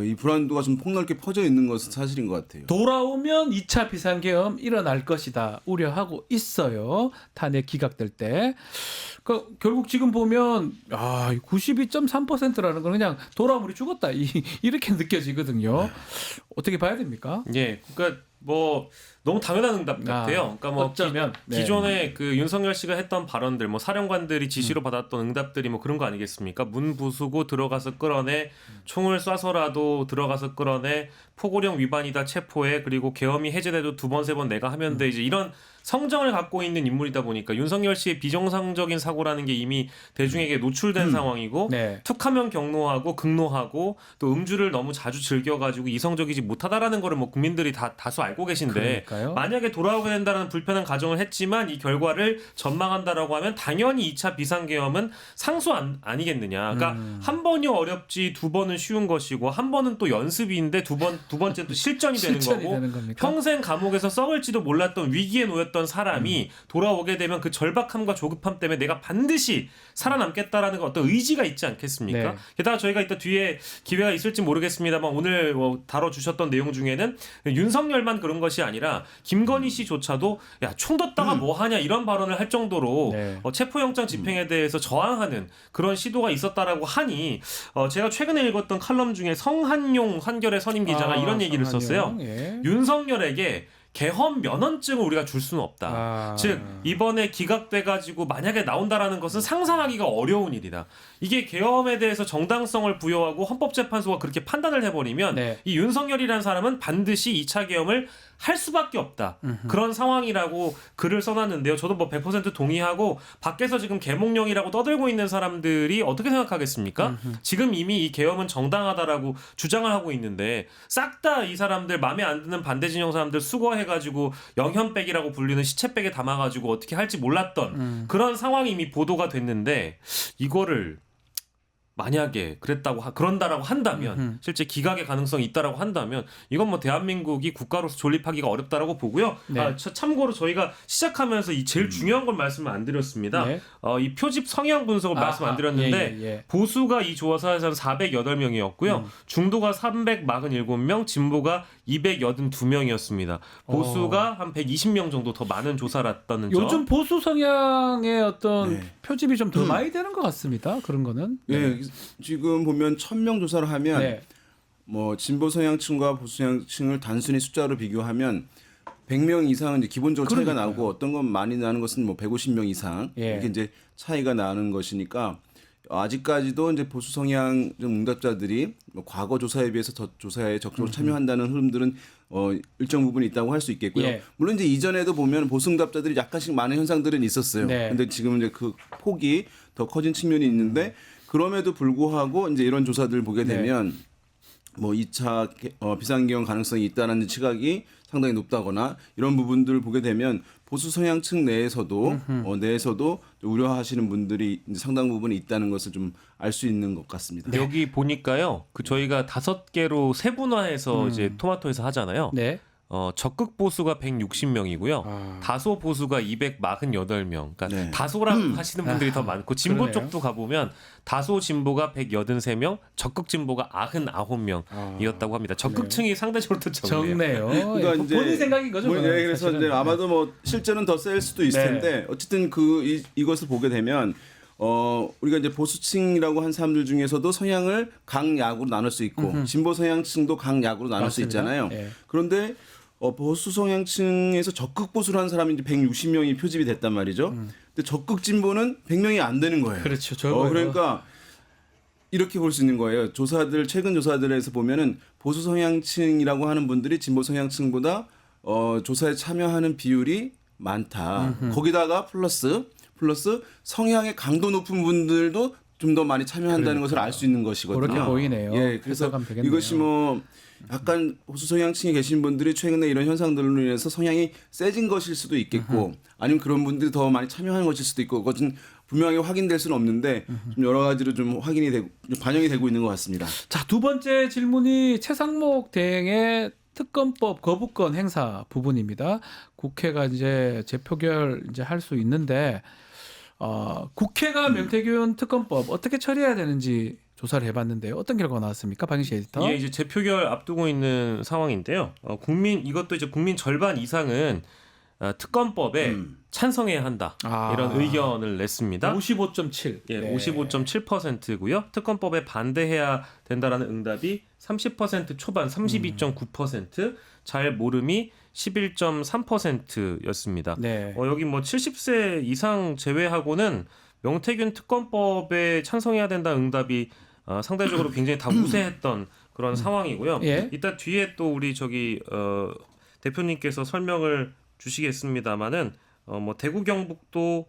[SPEAKER 11] 이 불안도가 좀 폭넓게 퍼져 있는 것은 사실인 것 같아요.
[SPEAKER 2] 돌아오면 2차 비상계엄 일어날 것이다 우려하고 있어요. 탄핵 기각될 때. 그러니까 결국 지금 보면 92.3%라는 건 그냥 돌아오면 우리 죽었다 이렇게 느껴지거든요. 어떻게 봐야 됩니까?
[SPEAKER 10] 예. 그러니까 뭐 너무 당연한 응답 같아요. 그러니까 뭐
[SPEAKER 2] 어쩌면
[SPEAKER 10] 기존에 그 윤석열 씨가 했던 발언들, 뭐 사령관들이 지시로 받았던 응답들이 뭐 그런 거 아니겠습니까? 문 부수고 들어가서 끌어내, 총을 쏴서라도 들어가서 끌어내, 포고령 위반이다 체포해, 그리고 계엄이 해제돼도 2번 3번 내가 하면 돼. 이제 이런 성정을 갖고 있는 인물이다 보니까 윤석열 씨의 비정상적인 사고라는 게 이미 대중에게 노출된 상황이고,
[SPEAKER 2] 네.
[SPEAKER 10] 툭하면 경노하고 극노하고 또 음주를 너무 자주 즐겨가지고 이성적이지 못하다라는 거를 뭐 국민들이 다수 알고 계신데,
[SPEAKER 2] 그러니까요.
[SPEAKER 10] 만약에 돌아오게 된다는 불편한 가정을 했지만 이 결과를 전망한다라고 하면 당연히 2차 비상계엄은 상수 아니겠느냐. 그러니까 한 번이 어렵지 2번은 쉬운 것이고, 한 번은 또 연습인데 두 번째 또 실전이 되는 거고,
[SPEAKER 2] 되는 겁니까?
[SPEAKER 10] 평생 감옥에서 썩을지도 몰랐던 위기에 놓였던 사람이 돌아오게 되면 그 절박함과 조급함 때문에 내가 반드시 살아남겠다라는 어떤 의지가 있지 않겠습니까?
[SPEAKER 2] 네.
[SPEAKER 10] 게다가 저희가 이따 뒤에 기회가 있을지 모르겠습니다만 오늘 다뤄주셨던 내용 중에는 윤석열만 그런 것이 아니라 김건희 씨조차도 야, 총 뒀다가 뭐 하냐 이런 발언을 할 정도로
[SPEAKER 2] 네.
[SPEAKER 10] 체포영장 집행에 대해서 저항하는 그런 시도가 있었다라고 하니 제가 최근에 읽었던 칼럼 중에 성한용 한겨레 선임 기자가 이런 얘기를
[SPEAKER 2] 성한용.
[SPEAKER 10] 썼어요.
[SPEAKER 2] 예.
[SPEAKER 10] 윤석열에게 계엄 면허증을 우리가 줄 수는 없다. 즉 이번에 기각돼 가지고 만약에 나온다라는 것은 상상하기가 어려운 일이다. 이게 계엄에 대해서 정당성을 부여하고 헌법재판소가 그렇게 판단을 해버리면
[SPEAKER 2] 네.
[SPEAKER 10] 이 윤석열이라는 사람은 반드시 2차 계엄을 할 수밖에 없다. 그런 상황이라고 글을 써놨는데요. 저도 뭐 100% 동의하고 밖에서 지금 계몽령이라고 떠들고 있는 사람들이 어떻게 생각하겠습니까? 지금 이미 이 계엄은 정당하다라고 주장을 하고 있는데 싹 다 이 사람들 마음에 안 드는 반대 진영 사람들 수거해가지고 영현백이라고 불리는 시체백에 담아가지고 어떻게 할지 몰랐던 그런 상황이 이미 보도가 됐는데 이거를 만약에 그런다라고 한다면 실제 기각의 가능성이 있다라고 한다면 이건 뭐 대한민국이 국가로서 존립하기가 어렵다라고 보고요.
[SPEAKER 2] 네.
[SPEAKER 10] 참고로 저희가 시작하면서 이 제일 중요한 걸 말씀을 안 드렸습니다.
[SPEAKER 2] 네.
[SPEAKER 10] 이 표집 성향 분석을 말씀 안 드렸는데
[SPEAKER 2] 예.
[SPEAKER 10] 보수가 이 조사에서는 408명이었고요. 중도가 347명, 진보가 282명이었습니다. 보수가 한 120명 정도 더 많은 조사였다는 점.
[SPEAKER 2] 요즘 보수 성향의 어떤
[SPEAKER 11] 네.
[SPEAKER 2] 표집이 좀 더 많이 되는 것 같습니다. 그런 거는.
[SPEAKER 11] 예, 지금 보면 1000명 조사를 하면
[SPEAKER 2] 네.
[SPEAKER 11] 뭐 진보 성향층과 보수 성향층을 단순히 숫자로 비교하면 100명 이상은 이제 기본적으로 차이가
[SPEAKER 2] 그러니까요.
[SPEAKER 11] 나고 어떤 건 많이 나는 것은 뭐 150명 이상
[SPEAKER 2] 예.
[SPEAKER 11] 이렇게 이제 차이가 나는 것이니까 아직까지도 이제 보수 성향 응답자들이 뭐 과거 조사에 비해서 더 조사에 적극적으로 참여한다는 흐름들은 일정 부분 있다고 할 수 있겠고요.
[SPEAKER 2] 예.
[SPEAKER 11] 물론 이제 이전에도 보면 보수 응답자들이 약간씩 많은 현상들은 있었어요.
[SPEAKER 2] 네.
[SPEAKER 11] 근데 지금은 이제 그 폭이 더 커진 측면이 있는데 그럼에도 불구하고 이제 이런 조사들을 보게
[SPEAKER 2] 네.
[SPEAKER 11] 되면 뭐 2차 비상계엄 가능성이 있다는 시각이 상당히 높다거나 이런 부분들을 보게 되면 보수 성향층 내에서도 우려하시는 분들이 이제 상당 부분 있다는 것을 좀 알 수 있는 것 같습니다.
[SPEAKER 10] 여기 보니까요. 그 저희가 5개로 세분화해서 이제 토마토에서 하잖아요.
[SPEAKER 2] 네.
[SPEAKER 10] 적극 보수가 160명이고요. 다소 보수가 248명. 그러니까
[SPEAKER 11] 네.
[SPEAKER 10] 다소라고 하시는 분들이 더 많고 진보
[SPEAKER 2] 그러네요.
[SPEAKER 10] 쪽도 가보면 다소 진보가 183명, 적극 진보가 99명이었다고 합니다. 적극층이 상대적으로 더 적네요.
[SPEAKER 2] 적네요.
[SPEAKER 11] 그러니까
[SPEAKER 2] 예,
[SPEAKER 11] 이제
[SPEAKER 2] 본인 생각인 거죠.
[SPEAKER 11] 뭐,
[SPEAKER 2] 그거는
[SPEAKER 11] 네, 그래서
[SPEAKER 2] 사실은.
[SPEAKER 11] 이제 아마도 뭐 실제는 더 셀 수도 있을
[SPEAKER 2] 네.
[SPEAKER 11] 텐데 어쨌든 이것을 보게 되면 우리가 이제 보수층이라고 한 사람들 중에서도 성향을 강약으로 나눌 수 있고 진보 성향층도 강약으로 나눌 수
[SPEAKER 2] 맞습니다.
[SPEAKER 11] 있잖아요.
[SPEAKER 2] 예.
[SPEAKER 11] 그런데 보수 성향층에서 적극 보수를 한 사람이 이제 160명이 표집이 됐단 말이죠. 근데 적극 진보는 100명이 안 되는 거예요.
[SPEAKER 2] 그렇죠. 적어요.
[SPEAKER 11] 그러니까 이렇게 볼 수 있는 거예요. 최근 조사들에서 보면은 보수 성향층이라고 하는 분들이 진보 성향층보다 조사에 참여하는 비율이 많다. 거기다가 플러스 성향의 강도 높은 분들도 좀 더 많이 참여한다는 것을 알 수 있는 것이거든요.
[SPEAKER 2] 그렇게 보이네요.
[SPEAKER 11] 예, 그래서
[SPEAKER 2] 해석하면 되겠네요.
[SPEAKER 11] 이것이 뭐 약간 보수 성향층에 계신 분들이 최근에 이런 현상들로 인해서 성향이 세진 것일 수도 있겠고 아니면 그런 분들이 더 많이 참여하는 것일 수도 있고 그것은 분명하게 확인될 수는 없는데 좀 여러 가지로 좀 확인이 되고 좀 반영이 되고 있는 것 같습니다.
[SPEAKER 2] 자, 두 번째 질문이 최상목 대행의 특검법 거부권 행사 부분입니다. 국회가 이제 재표결 이제 할 수 있는데 국회가 명태균 특검법 어떻게 처리해야 되는지 조사를 해봤는데요. 어떤 결과가 나왔습니까, 박인식 에디터?
[SPEAKER 10] 예, 이제 재표결 앞두고 있는 상황인데요. 이것도 이제 국민 절반 이상은 특검법에 찬성해야 한다 이런 의견을 냈습니다.
[SPEAKER 2] 55.7.
[SPEAKER 10] 예, 55.7%고요. 특검법에 반대해야 된다라는 응답이 30% 초반, 32.9%, 잘 모름이 11.3%였습니다.
[SPEAKER 2] 네.
[SPEAKER 10] 여기 뭐 70세 이상 제외하고는 명태균 특검법에 찬성해야 된다 응답이 상대적으로 굉장히 다 우세했던 그런 상황이고요.
[SPEAKER 2] 예.
[SPEAKER 10] 이따 뒤에 또 우리 대표님께서 설명을 주시겠습니다마는 뭐 대구 경북도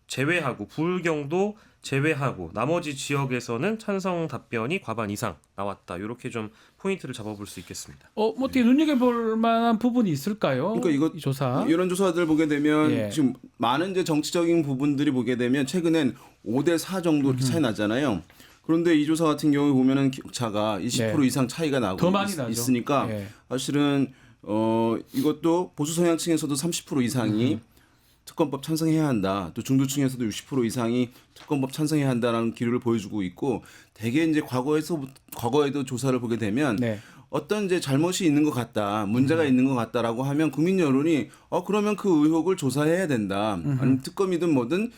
[SPEAKER 10] 제외하고 불경도 제외하고 나머지 지역에서는 찬성 답변이 과반 이상 나왔다. 이렇게 좀 포인트를 잡아볼 수 있겠습니다.
[SPEAKER 2] 뭐 어떻게 눈여겨볼 만한 부분이 있을까요?
[SPEAKER 11] 그러니까
[SPEAKER 2] 이 조사.
[SPEAKER 11] 이런 조사들 보게 되면
[SPEAKER 2] 예.
[SPEAKER 11] 지금 많은 이제 정치적인 부분들이 보게 되면 최근엔 5대4 정도 이렇게 차이 나잖아요. 그런데 이 조사 같은 경우에 보면은 차가 20%
[SPEAKER 2] 네.
[SPEAKER 11] 이상 차이가 나고
[SPEAKER 2] 더 많이 나죠.
[SPEAKER 11] 있으니까
[SPEAKER 2] 예.
[SPEAKER 11] 사실은 이것도 보수 성향층에서도 30% 이상이 특검법 찬성해야 한다. 또 중도층에서도 60% 이상이 특검법 찬성해야 한다라는 기류를 보여주고 있고 대개 이제 과거에도 조사를 보게 되면
[SPEAKER 2] 네.
[SPEAKER 11] 어떤 이제 잘못이 있는 것 같다, 문제가 있는 것 같다라고 하면 국민 여론이 그러면 그 의혹을 조사해야 된다, 아니면 특검이든 뭐든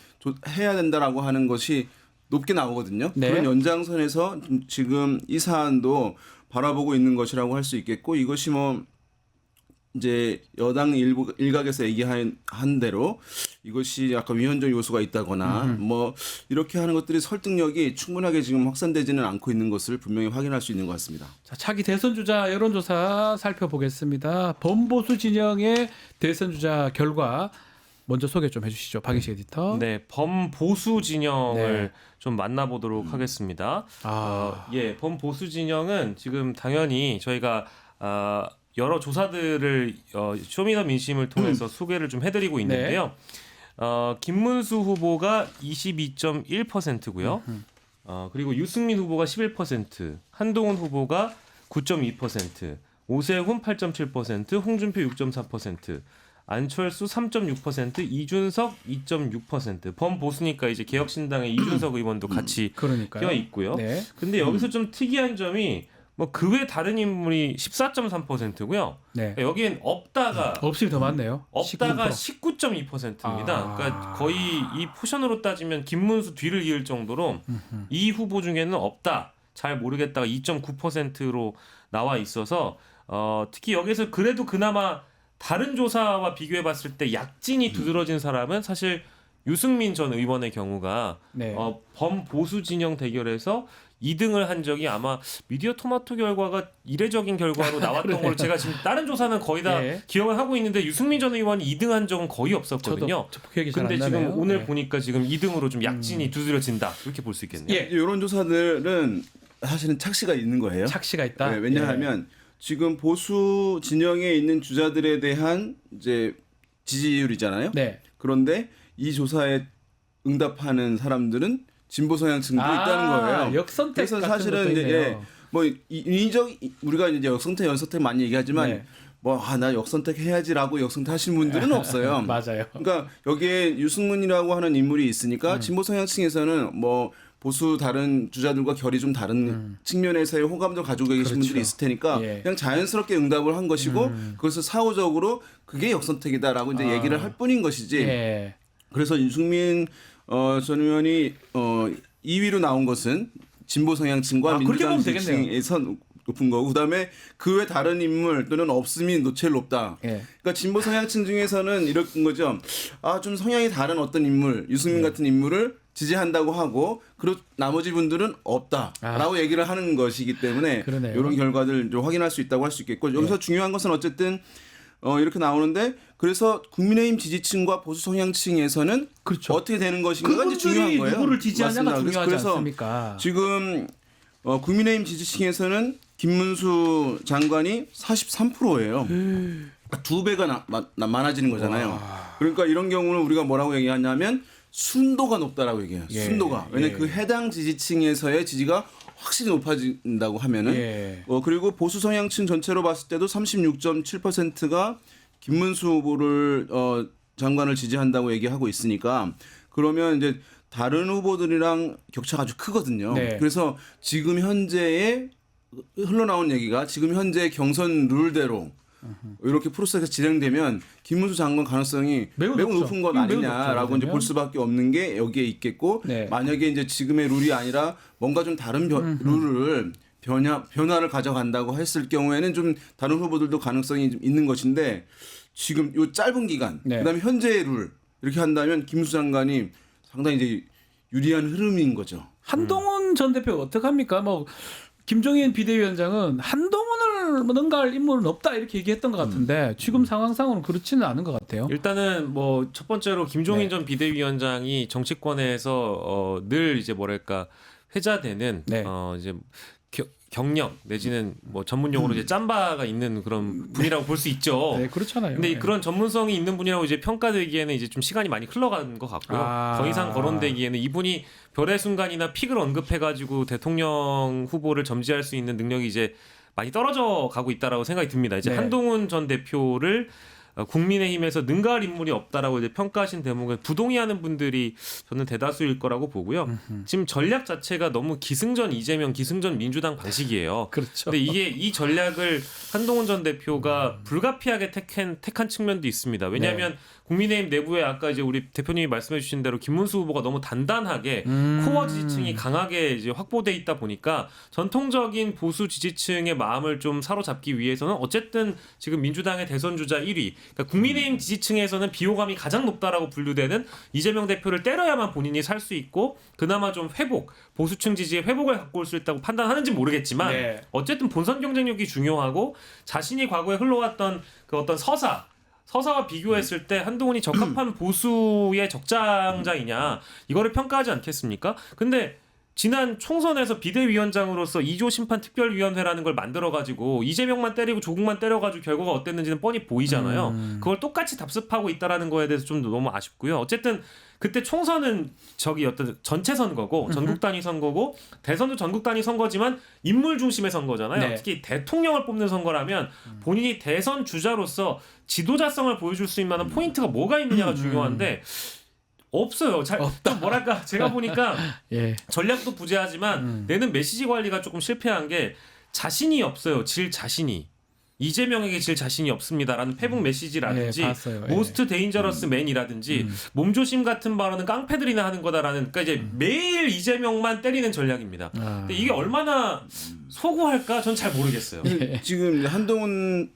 [SPEAKER 11] 해야 된다라고 하는 것이 높게 나오거든요.
[SPEAKER 2] 네.
[SPEAKER 11] 그런 연장선에서 지금 이 사안도 바라보고 있는 것이라고 할 수 있겠고 이것이 뭐 이제 여당 일각에서 얘기한 대로 이것이 약간 위헌적 요소가 있다거나 뭐 이렇게 하는 것들이 설득력이 충분하게 지금 확산되지는 않고 있는 것을 분명히 확인할 수 있는 것 같습니다.
[SPEAKER 2] 자, 차기 대선 주자 여론조사 살펴보겠습니다. 범보수 진영의 대선 주자 결과 먼저 소개 좀 해주시죠, 박인식 에디터.
[SPEAKER 10] 네, 범보수 진영을
[SPEAKER 2] 네.
[SPEAKER 10] 좀 만나보도록 하겠습니다.
[SPEAKER 2] 아.
[SPEAKER 10] 예, 범보수 진영은 지금 당연히 저희가 여러 조사들을 쇼미더민심을 통해서 소개를 좀 해드리고 있는데요. 김문수 후보가 22.1%고요. 그리고 유승민 후보가 11%, 한동훈 후보가 9.2%, 오세훈 8.7%, 홍준표 6.4%, 안철수 3.6%, 이준석 2.6%. 범보수니까 이제 개혁신당의 이준석 의원도 같이
[SPEAKER 2] 그러니까요.
[SPEAKER 10] 껴 있고요.
[SPEAKER 2] 네.
[SPEAKER 10] 근데 여기서 좀 특이한 점이 뭐 그 외 다른 인물이 14.3%고요.
[SPEAKER 2] 네.
[SPEAKER 10] 여기엔 없다가
[SPEAKER 2] 없이 더 많네요.
[SPEAKER 10] 없다가
[SPEAKER 2] 19%.
[SPEAKER 10] 19.2%입니다.
[SPEAKER 2] 아.
[SPEAKER 10] 그러니까 거의 이 포션으로 따지면 김문수 뒤를 이을 정도로 이 후보 중에는 없다, 잘 모르겠다가 2.9%로 나와 있어서 특히 여기서 그래도 그나마 다른 조사와 비교해봤을 때 약진이 두드러진 사람은 사실 유승민 전 의원의 경우가
[SPEAKER 2] 네.
[SPEAKER 10] 범보수 진영 대결에서 2등을 한 적이 아마 미디어 토마토 결과가 이례적인 결과로 나왔던 걸 제가 지금 다른 조사는 거의 다
[SPEAKER 2] 예.
[SPEAKER 10] 기억을 하고 있는데 유승민 전 의원이 2등 한 적은 거의 없었거든요.
[SPEAKER 2] 저도 기억이 잘
[SPEAKER 10] 근데
[SPEAKER 2] 안 나네요.
[SPEAKER 10] 지금 오늘
[SPEAKER 2] 네.
[SPEAKER 10] 보니까 지금 2등으로 좀 약진이 두드러진다 이렇게 볼 수 있겠네요.
[SPEAKER 2] 예.
[SPEAKER 11] 이런 조사들은 사실은 착시가 있는 거예요.
[SPEAKER 2] 착시가 있다.
[SPEAKER 11] 네, 왜냐하면 지금 보수 진영에 있는 주자들에 대한 이제 지지율이잖아요.
[SPEAKER 2] 네.
[SPEAKER 11] 그런데 이 조사에 응답하는 사람들은 진보 성향층도 있다는 거예요.
[SPEAKER 2] 역선택
[SPEAKER 11] 그래서
[SPEAKER 2] 같은
[SPEAKER 11] 사실은
[SPEAKER 2] 것도
[SPEAKER 11] 이제
[SPEAKER 2] 있네요.
[SPEAKER 11] 뭐 인위적 우리가 이제 역선택, 연선택 많이 얘기하지만
[SPEAKER 2] 네.
[SPEAKER 11] 나 역선택 해야지라고 역선택하신 분들은 없어요.
[SPEAKER 2] 맞아요.
[SPEAKER 11] 그러니까 여기에 유승민이라고 하는 인물이 있으니까 진보 성향층에서는 뭐 보수 다른 주자들과 결이 좀 다른 측면에서의 호감도 가지고 계신
[SPEAKER 2] 그렇죠.
[SPEAKER 11] 분들이 있을 테니까
[SPEAKER 2] 예.
[SPEAKER 11] 그냥 자연스럽게 응답을 한 것이고 그것을 사후적으로 그게 역선택이다라고 이제 얘기를 할 뿐인 것이지.
[SPEAKER 2] 예.
[SPEAKER 11] 그래서 유승민 전 의원이 2위로 나온 것은 진보 성향층과
[SPEAKER 2] 그렇게
[SPEAKER 11] 민주당
[SPEAKER 2] 보면 되겠네요.
[SPEAKER 11] 지지층에서 높은 거고 그다음에 그 외 다른 인물 또는 없음이 제일 높다.
[SPEAKER 2] 예.
[SPEAKER 11] 그러니까 진보 성향층 중에서는 이런 거죠. 좀 성향이 다른 어떤 인물, 유승민 같은 인물을 지지한다고 하고 그리고 나머지 분들은 없다라고 얘기를 하는 것이기 때문에
[SPEAKER 2] 그러네요.
[SPEAKER 11] 이런 결과들 좀 확인할 수 있다고 할 수 있겠고 여기서 중요한 것은 어쨌든 이렇게 나오는데 그래서 국민의힘 지지층과 보수 성향층에서는
[SPEAKER 2] 그렇죠.
[SPEAKER 11] 어떻게 되는 것인가가 이제 중요한
[SPEAKER 2] 그분들이
[SPEAKER 11] 거예요.
[SPEAKER 2] 누구를 지지하냐가
[SPEAKER 11] 맞습니다.
[SPEAKER 2] 중요하지
[SPEAKER 11] 그래서
[SPEAKER 2] 않습니까?
[SPEAKER 11] 지금 국민의힘 지지층에서는 김문수 장관이 43%예요. 두 배가 많아지는 거잖아요. 그러니까 이런 경우는 우리가 뭐라고 얘기하냐면 순도가 높다라고 얘기해요.
[SPEAKER 2] 예.
[SPEAKER 11] 순도가. 왜냐하면 그 해당 지지층에서의 지지가 확실히 높아진다고 하면은
[SPEAKER 2] 예.
[SPEAKER 11] 그리고 보수 성향층 전체로 봤을 때도 36.7%가 김문수 후보를 장관을 지지한다고 얘기하고 있으니까 그러면 이제 다른 후보들이랑 격차가 아주 크거든요.
[SPEAKER 2] 네.
[SPEAKER 11] 그래서 지금 현재의 흘러나온 얘기가 지금 현재 경선 룰대로 이렇게 프로세스가 진행되면 김문수 장관 가능성이
[SPEAKER 2] 매우
[SPEAKER 11] 매우
[SPEAKER 2] 높죠.
[SPEAKER 11] 높은 것
[SPEAKER 2] 매우
[SPEAKER 11] 아니냐라고
[SPEAKER 2] 높죠,
[SPEAKER 11] 이제
[SPEAKER 2] 그러면.
[SPEAKER 11] 볼 수밖에 없는 게 여기에 있겠고
[SPEAKER 2] 네.
[SPEAKER 11] 만약에 이제 지금의 룰이 아니라 뭔가 좀 다른 룰을 변화를 가져간다고 했을 경우에는 좀 다른 후보들도 가능성이 좀 있는 것인데 지금 요 짧은 기간
[SPEAKER 2] 네.
[SPEAKER 11] 그다음에 현재의 룰 이렇게 한다면 김문수 장관이 상당히 이제 유리한 흐름인 거죠.
[SPEAKER 2] 한동훈 전 대표 어떡합니까? 뭐 김종인 비대위원장은 한동훈을 능가할 인물은 없다 이렇게 얘기했던 것 같은데 지금 상황상으로는 그렇지는 않은 것 같아요.
[SPEAKER 10] 일단은 뭐 첫 번째로 김종인
[SPEAKER 2] 네.
[SPEAKER 10] 전 비대위원장이 정치권에서 늘 이제 뭐랄까 회자되는
[SPEAKER 2] 네.
[SPEAKER 10] 이제 경력 내지는 뭐 전문 용어로 이제 짬바가 있는 그런 분이라고 볼 수 있죠.
[SPEAKER 2] 네, 그렇잖아요.
[SPEAKER 10] 근데
[SPEAKER 2] 네.
[SPEAKER 10] 그런 전문성이 있는 분이라고 이제 평가되기에는 이제 좀 시간이 많이 흘러간 것 같고요. 더 이상 거론되기에는 이분이 별의 순간이나 픽을 언급해가지고 대통령 후보를 점지할 수 있는 능력이 이제 많이 떨어져 가고 있다라고 생각이 듭니다. 이제
[SPEAKER 2] 네.
[SPEAKER 10] 한동훈 전 대표를 국민의힘에서 능가할 인물이 없다라고 이제 평가하신 대목에 부동의하는 분들이 저는 대다수일 거라고 보고요. 지금 전략 자체가 너무 기승전 이재명, 기승전 민주당 방식이에요.
[SPEAKER 2] 그렇죠.
[SPEAKER 10] 근데 이게 이 전략을 한동훈 전 대표가 불가피하게 택한 측면도 있습니다. 왜냐하면 국민의힘 내부에 아까 이제 우리 대표님이 말씀해주신 대로 김문수 후보가 너무 단단하게 코어 지지층이 강하게 이제 확보돼 있다 보니까 전통적인 보수 지지층의 마음을 좀 사로잡기 위해서는 어쨌든 지금 민주당의 대선 주자 1위, 그러니까 국민의힘 지지층에서는 비호감이 가장 높다라고 분류되는 이재명 대표를 때려야만 본인이 살 수 있고 그나마 좀 보수층 지지의 회복을 갖고 올 수 있다고 판단하는지 모르겠지만
[SPEAKER 2] 네.
[SPEAKER 10] 어쨌든 본선 경쟁력이 중요하고 자신이 과거에 흘러왔던 그 어떤 서사와 비교했을 때 한동훈이 적합한 보수의 적장자이냐 이거를 평가하지 않겠습니까? 근데 지난 총선에서 비대위원장으로서 2조 심판 특별위원회라는 걸 만들어가지고 이재명만 때리고 조국만 때려가지고 결과가 어땠는지는 뻔히 보이잖아요. 그걸 똑같이 답습하고 있다라는 거에 대해서 좀 너무 아쉽고요. 어쨌든 그때 총선은 어떤 전체 선거고 전국 단위 선거고 대선도 전국 단위 선거지만 인물 중심의 선거잖아요.
[SPEAKER 2] 네.
[SPEAKER 10] 특히 대통령을 뽑는 선거라면 본인이 대선 주자로서 지도자성을 보여줄 수 있는 포인트가 뭐가 있느냐가 중요한데 없어요. 좀 뭐랄까 제가 보니까
[SPEAKER 2] 예.
[SPEAKER 10] 전략도 부재하지만 내는 메시지 관리가 조금 실패한 게 자신이 없어요. 질 자신이. 이재명에게 질 자신이 없습니다라는 페북 메시지라든지
[SPEAKER 2] 예, 봤어요. 예.
[SPEAKER 10] 모스트 데인저러스 맨이라든지 몸조심 같은 발언은 깡패들이나 하는 거다라는 그러니까 이제 매일 이재명만 때리는 전략입니다. 근데 이게 얼마나 소구할까 전 잘 모르겠어요.
[SPEAKER 11] 지금 한동훈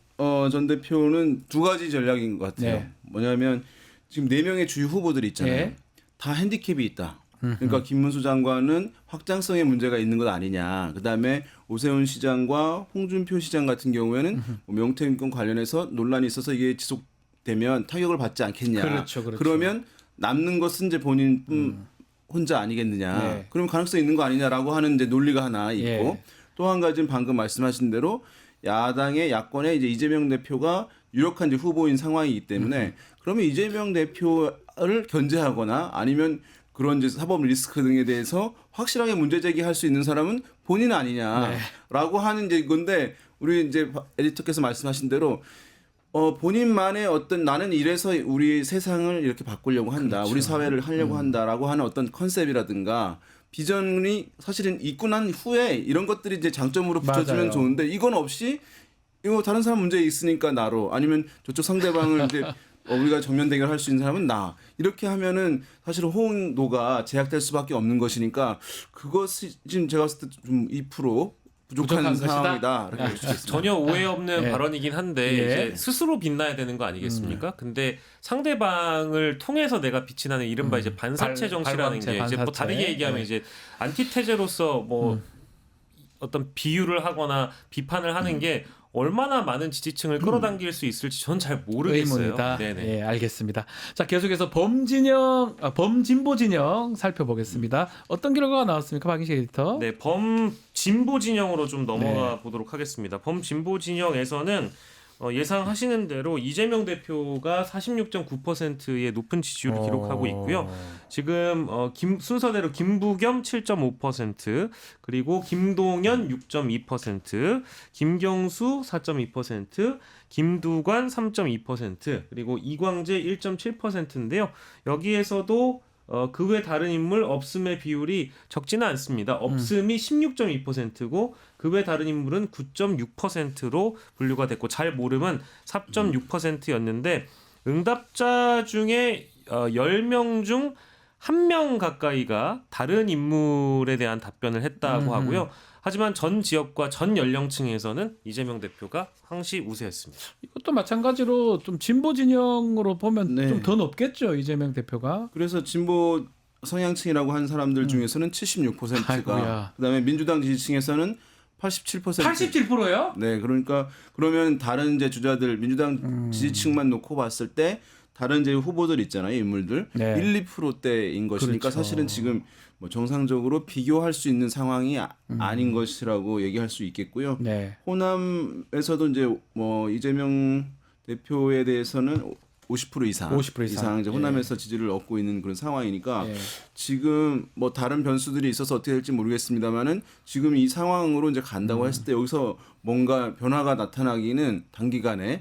[SPEAKER 11] 전 대표는 두 가지 전략인 것 같아요.
[SPEAKER 2] 네.
[SPEAKER 11] 뭐냐면 지금 4명의 주요 후보들이 있잖아요.
[SPEAKER 2] 예.
[SPEAKER 11] 다 핸디캡이 있다. 그러니까 김문수 장관은 확장성에 문제가 있는 것 아니냐. 그다음에 오세훈 시장과 홍준표 시장 같은 경우에는 뭐 명태균권 관련해서 논란이 있어서 이게 지속되면 타격을 받지 않겠냐.
[SPEAKER 2] 그렇죠.
[SPEAKER 11] 그러면 남는 것은 이제 본인 혼자 아니겠느냐.
[SPEAKER 2] 네.
[SPEAKER 11] 그럼 가능성이 있는 거 아니냐라고 하는 이제 논리가 하나 있고
[SPEAKER 2] 예.
[SPEAKER 11] 또 한 가지는 방금 말씀하신 대로 야권의 이제 이재명 대표가 유력한 이제 후보인 상황이기 때문에 그러면 이재명 대표를 견제하거나 아니면 그런 이제 사법 리스크 등에 대해서 확실하게 문제 제기할 수 있는 사람은 본인 아니냐라고 하는 이제 건데 우리 이제 에디터께서 말씀하신 대로 본인만의 어떤 나는 이래서 우리 세상을 이렇게 바꾸려고 한다, 우리 사회를 하려고 한다라고 하는 어떤 컨셉이라든가 비전이 사실은 있고 난 후에 이런 것들이 이제 장점으로 붙여주면
[SPEAKER 2] 맞아요.
[SPEAKER 11] 좋은데 이건 없이 이거 다른 사람 문제 있으니까 나로 아니면 저쪽 상대방을 이제 우리가 정면 대결할 수 있는 사람은 나 이렇게 하면은 사실 호응도가 제약될 수밖에 없는 것이니까 그것이 지금 제가 봤을 때 좀 2% 부족한 상황이다. 이렇게 볼 수 있습니다.
[SPEAKER 10] 전혀 오해 없는
[SPEAKER 2] 예.
[SPEAKER 10] 발언이긴 한데
[SPEAKER 2] 예.
[SPEAKER 10] 이제 스스로 빛나야 되는 거 아니겠습니까? 근데 상대방을 통해서 내가 빛이 나는 이른바 이제 반사체 정치라는 게 이제 뭐
[SPEAKER 2] 반사체.
[SPEAKER 10] 다르게 얘기하면
[SPEAKER 2] 예.
[SPEAKER 10] 이제 안티테제로서 뭐 어떤 비유를 하거나 비판을 하는 게 얼마나 많은 지지층을 끌어당길 수 있을지 전 잘 모르겠어요.
[SPEAKER 2] 의문이다.
[SPEAKER 10] 네네.
[SPEAKER 2] 예, 알겠습니다. 자, 계속해서 범진보 진영 살펴보겠습니다. 어떤 결과가 나왔습니까, 박인식 에디터?
[SPEAKER 10] 네, 범진보 진영으로 좀 넘어가 보도록 하겠습니다. 범진보 진영에서는 예상하시는 대로 이재명 대표가 46.9%의 높은 지지율을 기록하고 있고요. 지금 순서대로 김부겸 7.5%, 그리고 김동연 6.2%, 김경수 4.2%, 김두관 3.2%, 그리고 이광재 1.7%인데요. 여기에서도 그 외 다른 인물 없음의 비율이 적지는 않습니다. 없음이 16.2%고 그 외 다른 인물은 9.6%로 분류가 됐고 잘 모름은 4.6%였는데 응답자 중에 10명 중 1명 가까이가 다른 인물에 대한 답변을 했다고 하고요. 하지만 전 지역과 전 연령층에서는 이재명 대표가 항시 우세했습니다.
[SPEAKER 2] 이것도 마찬가지로 좀 진보 진영으로 보면
[SPEAKER 11] 네.
[SPEAKER 2] 좀 더 높겠죠, 이재명 대표가.
[SPEAKER 11] 그래서 진보 성향층이라고 하는 사람들 중에서는 76%가
[SPEAKER 2] 아이고야.
[SPEAKER 11] 그다음에 민주당 지지층에서는 87%.
[SPEAKER 2] 87%요?
[SPEAKER 11] 네, 그러니까 그러면 다른 이제 주자들 민주당 지지층만 놓고 봤을 때 다른 이제 후보들 있잖아요, 인물들
[SPEAKER 2] 네.
[SPEAKER 11] 1, 2%대인 것이니까
[SPEAKER 2] 그렇죠.
[SPEAKER 11] 사실은 지금 뭐 정상적으로 비교할 수 있는 상황이 아닌 것이라고 얘기할 수 있겠고요.
[SPEAKER 2] 네.
[SPEAKER 11] 호남에서도 이제 뭐 이재명 대표에 대해서는 50% 이상
[SPEAKER 2] 50% 이상.
[SPEAKER 11] 이제 호남에서 지지를 얻고 있는 그런 상황이니까
[SPEAKER 2] 예.
[SPEAKER 11] 지금 뭐 다른 변수들이 있어서 어떻게 될지 모르겠습니다만은 지금 이 상황으로 이제 간다고 했을 때 여기서 뭔가 변화가 나타나기는 단기간에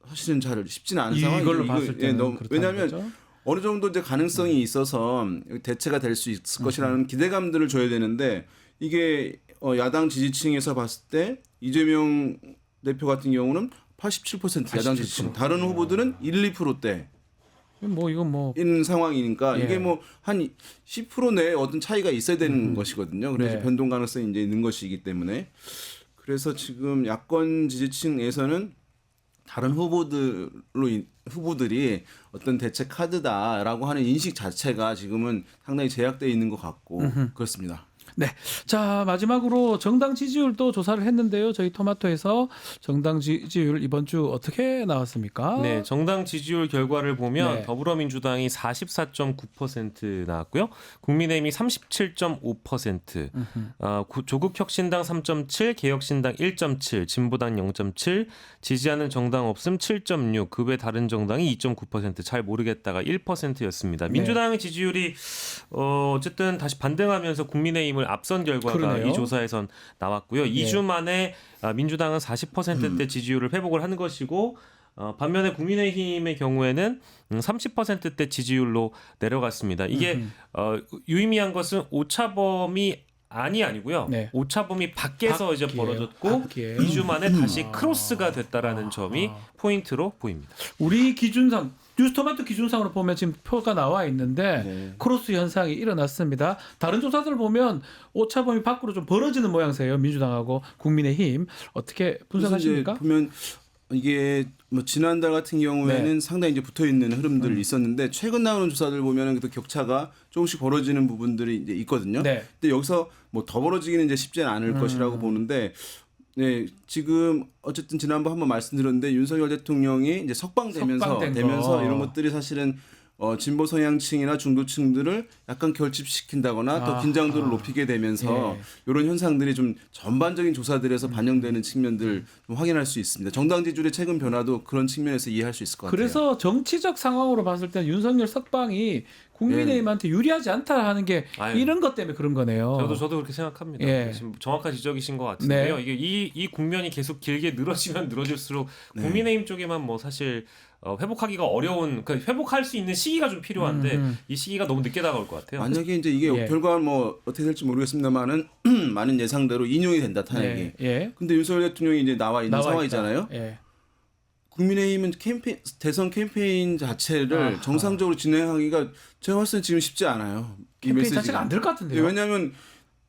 [SPEAKER 11] 사실은 잘 쉽지는 않은 상황이죠.
[SPEAKER 2] 이걸로 봤을 때는
[SPEAKER 11] 왜냐하면
[SPEAKER 2] 거죠?
[SPEAKER 11] 어느 정도 이제 가능성이 있어서 대체가 될 수 있을 것이라는 기대감들을 줘야 되는데 이게 야당 지지층에서 봤을 때 이재명 대표 같은 경우는 87% 야당 지지층, 다른 후보들은 1, 2%대
[SPEAKER 2] 뭐 이건 뭐
[SPEAKER 11] 인 상황이니까
[SPEAKER 2] 예.
[SPEAKER 11] 이게 뭐 한 10% 내에 어떤 차이가 있어야 되는 것이거든요. 그래서
[SPEAKER 2] 네.
[SPEAKER 11] 변동 가능성이 이제 있는 것이기 때문에 그래서 지금 야권 지지층에서는 다른 후보들이 어떤 대체 카드다라고 하는 인식 자체가 지금은 상당히 제약되어 있는 것 같고 그렇습니다.
[SPEAKER 2] 네. 자, 마지막으로 정당 지지율도 조사를 했는데요. 저희 토마토에서 정당 지지율 이번 주 어떻게 나왔습니까?
[SPEAKER 10] 네, 정당 지지율 결과를 보면
[SPEAKER 2] 네.
[SPEAKER 10] 더불어민주당이 44.9% 나왔고요. 국민의힘이 37.5%, 조국혁신당 3.7, 개혁신당 1.7, 진보당 0.7, 지지하는 정당 없음 7.6, 그 외 다른 정당이 2.9%, 잘 모르겠다가 1%였습니다. 민주당의 지지율이 어쨌든 다시 반등하면서 국민의힘을 앞선 결과가
[SPEAKER 2] 그러네요.
[SPEAKER 10] 이 조사에선 나왔고요. 2주 만에 민주당은 40%대 지지율을 회복을 한 것이고 반면에 국민의힘의 경우에는 30%대 지지율로 내려갔습니다. 이게 유의미한 것은 오차범위 아니고요.
[SPEAKER 2] 네.
[SPEAKER 10] 오차범위 밖에서 이제
[SPEAKER 2] 밖이에요.
[SPEAKER 10] 벌어졌고
[SPEAKER 2] 밖이에요.
[SPEAKER 10] 2주 만에 다시 크로스가 됐다라는 점이 포인트로 보입니다.
[SPEAKER 2] 우리 기준상 뉴스토마토 기준상으로 보면 지금 표가 나와 있는데
[SPEAKER 11] 네.
[SPEAKER 2] 크로스 현상이 일어났습니다. 다른 조사들 보면 오차범위 밖으로 좀 벌어지는 모양새예요. 민주당하고 국민의힘 어떻게 분석하십니까?
[SPEAKER 11] 그래서 이제 보면 이게 뭐 지난달 같은 경우에는
[SPEAKER 2] 네.
[SPEAKER 11] 상당히 이제 붙어 있는 흐름들이 있었는데 최근 나오는 조사들 보면은 그 격차가 조금씩 벌어지는 부분들이 이제 있거든요.
[SPEAKER 2] 네.
[SPEAKER 11] 근데 여기서 뭐 더 벌어지기는 이제 쉽지는 않을 것이라고 보는데 네, 지금 어쨌든 지난번 한번 말씀드렸는데 윤석열 대통령이 이제 석방되면서
[SPEAKER 2] 석방된 거.
[SPEAKER 11] 이런 것들이 사실은 진보 성향층이나 중도층들을 약간 결집시킨다거나 더 긴장도를 높이게 되면서 이런 현상들이 좀 전반적인 조사들에서 반영되는 측면들 좀 확인할 수 있습니다. 정당 지지율의 최근 변화도 그런 측면에서 이해할 수 있을 것 같아요.
[SPEAKER 2] 그래서 정치적 상황으로 봤을 때 윤석열 석방이 국민의힘한테 유리하지 않다 하는 게
[SPEAKER 10] 아유.
[SPEAKER 2] 이런 것 때문에 그런 거네요.
[SPEAKER 10] 저도 그렇게 생각합니다.
[SPEAKER 2] 예.
[SPEAKER 10] 지금 정확한 지적이신 것 같은데요.
[SPEAKER 2] 네.
[SPEAKER 10] 이게 이 국면이 계속 길게 늘어지면 늘어질수록 국민의힘 쪽에만 뭐 사실 회복하기가 어려운, 그러니까 회복할 수 있는 시기가 좀 필요한데 이 시기가 너무 늦게 다가올 것 같아요.
[SPEAKER 11] 만약에 이제 이게
[SPEAKER 2] 예.
[SPEAKER 11] 결과가 뭐 어떻게 될지 모르겠습니다만은 많은 예상대로 인용이 된다 탄핵이.
[SPEAKER 2] 네. 예.
[SPEAKER 11] 근데 윤석열 대통령이 이제 나와 있는
[SPEAKER 2] 나와
[SPEAKER 11] 상황이잖아요.
[SPEAKER 2] 있다. 예.
[SPEAKER 11] 국민의힘은 대선 캠페인 자체를 정상적으로 진행하기가 제가 봤을 때 지금 쉽지 않아요. 이
[SPEAKER 2] 캠페인
[SPEAKER 11] 메시지가.
[SPEAKER 2] 자체가 안 될 것 같은데요.
[SPEAKER 11] 예, 왜냐하면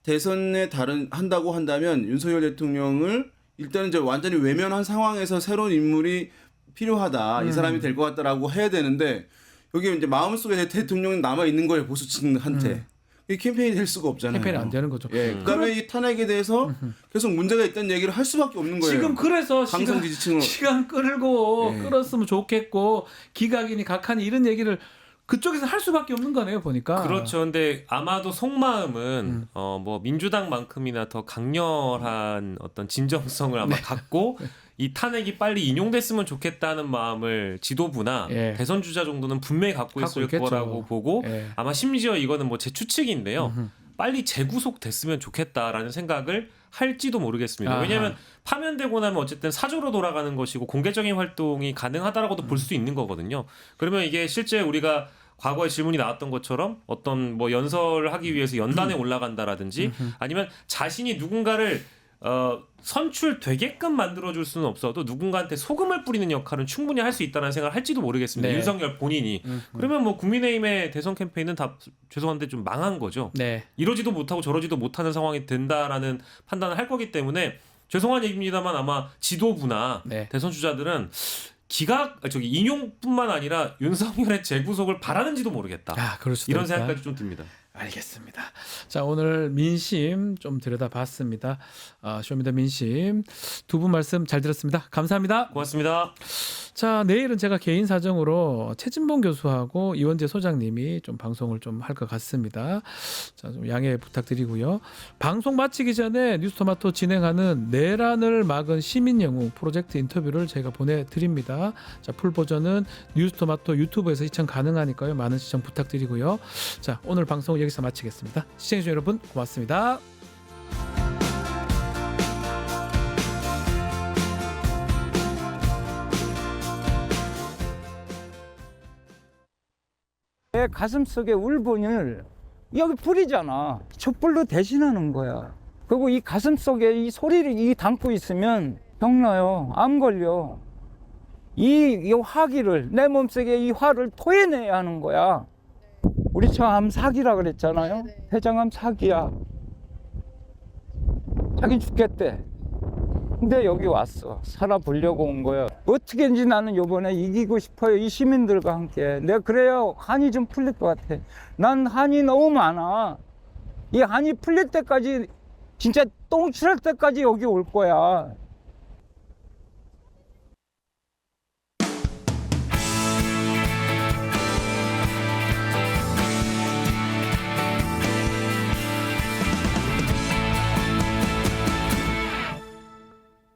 [SPEAKER 11] 대선에 한다고 한다면 윤석열 대통령을 일단 이제 완전히 외면한 상황에서 새로운 인물이 필요하다. 이 사람이 될 것 같다라고 해야 되는데 여기 이제 마음속에 대통령이 남아 있는 거예요. 보수층한테. 이 캠페인이 될 수가 없잖아요.
[SPEAKER 2] 캠페인이 안 되는 거죠.
[SPEAKER 11] 예. 그다음에 이 탄핵에 대해서 계속 문제가 있다는 얘기를 할 수밖에 없는 거예요.
[SPEAKER 2] 지금 그래서
[SPEAKER 11] 강성 지지층을
[SPEAKER 2] 시간 끌고
[SPEAKER 11] 예.
[SPEAKER 2] 끌었으면 좋겠고 기각이니 각하니 이런 얘기를 그쪽에서 할 수밖에 없는 거네요 보니까.
[SPEAKER 10] 그렇죠. 근데 아마도 속마음은 뭐 민주당만큼이나 더 강렬한 어떤 진정성을 아마 갖고 이 탄핵이 빨리 인용됐으면 좋겠다는 마음을 지도부나
[SPEAKER 2] 예.
[SPEAKER 10] 대선 주자 정도는 분명히 갖고 있을
[SPEAKER 2] 있겠죠.
[SPEAKER 10] 거라고 보고
[SPEAKER 2] 예.
[SPEAKER 10] 아마 심지어 이거는 뭐 제 추측인데요. 빨리 재구속됐으면 좋겠다라는 생각을 할지도 모르겠습니다.
[SPEAKER 2] 아하.
[SPEAKER 10] 왜냐하면 파면되고 나면 어쨌든 사조로 돌아가는 것이고 공개적인 활동이 가능하다라고도 볼 수 있는 거거든요. 그러면 이게 실제 우리가 과거에 질문이 나왔던 것처럼 어떤 뭐 연설을 하기 위해서 연단에 올라간다라든지 아니면 자신이 누군가를 선출되게끔 만들어줄 수는 없어도 누군가한테 소금을 뿌리는 역할은 충분히 할 수 있다는 생각을 할지도 모르겠습니다.
[SPEAKER 2] 네.
[SPEAKER 10] 윤석열 본인이. 그러면 뭐 국민의힘의 대선 캠페인은 다 죄송한데 좀 망한 거죠.
[SPEAKER 2] 네.
[SPEAKER 10] 이러지도 못하고 저러지도 못하는 상황이 된다라는 판단을 할 거기 때문에 죄송한 얘기입니다만 아마 지도부나
[SPEAKER 2] 네.
[SPEAKER 10] 대선 주자들은 인용뿐만 아니라 윤석열의 재구속을 바라는지도 모르겠다.
[SPEAKER 2] 그럴 수도
[SPEAKER 10] 이런
[SPEAKER 2] 있다.
[SPEAKER 10] 생각까지 좀 듭니다.
[SPEAKER 2] 알겠습니다. 자, 오늘 민심 좀 들여다봤습니다. 쇼미더 민심 두 분 말씀 잘 들었습니다. 감사합니다.
[SPEAKER 10] 고맙습니다.
[SPEAKER 2] 자, 내일은 제가 개인 사정으로 최진봉 교수하고 이원재 소장님이 좀 방송을 좀 할 것 같습니다. 자, 좀 양해 부탁드리고요. 방송 마치기 전에 뉴스토마토 진행하는 내란을 막은 시민 영웅 프로젝트 인터뷰를 제가 보내드립니다. 자, 풀 버전은 뉴스토마토 유튜브에서 시청 가능하니까요. 많은 시청 부탁드리고요. 자, 오늘 방송 여기서 마치겠습니다. 시청해주신 여러분 고맙습니다.
[SPEAKER 12] 내 가슴속의 울분을 여기 불이잖아. 촛불로 대신하는 거야. 그리고 이 가슴속에 이 소리를 담고 있으면 병나요. 암 걸려. 이 화기를, 내 몸속에 이 화를 토해내야 하는 거야. 우리 처음 사기라 그랬잖아요. 회장암 사기야. 자기 죽겠대. 근데 여기 왔어. 살아보려고 온 거야. 어떻게든지 나는 요번에 이기고 싶어요. 이 시민들과 함께. 내가 그래야 한이 좀 풀릴 것 같아. 난 한이 너무 많아. 이 한이 풀릴 때까지, 진짜 똥칠할 때까지 여기 올 거야.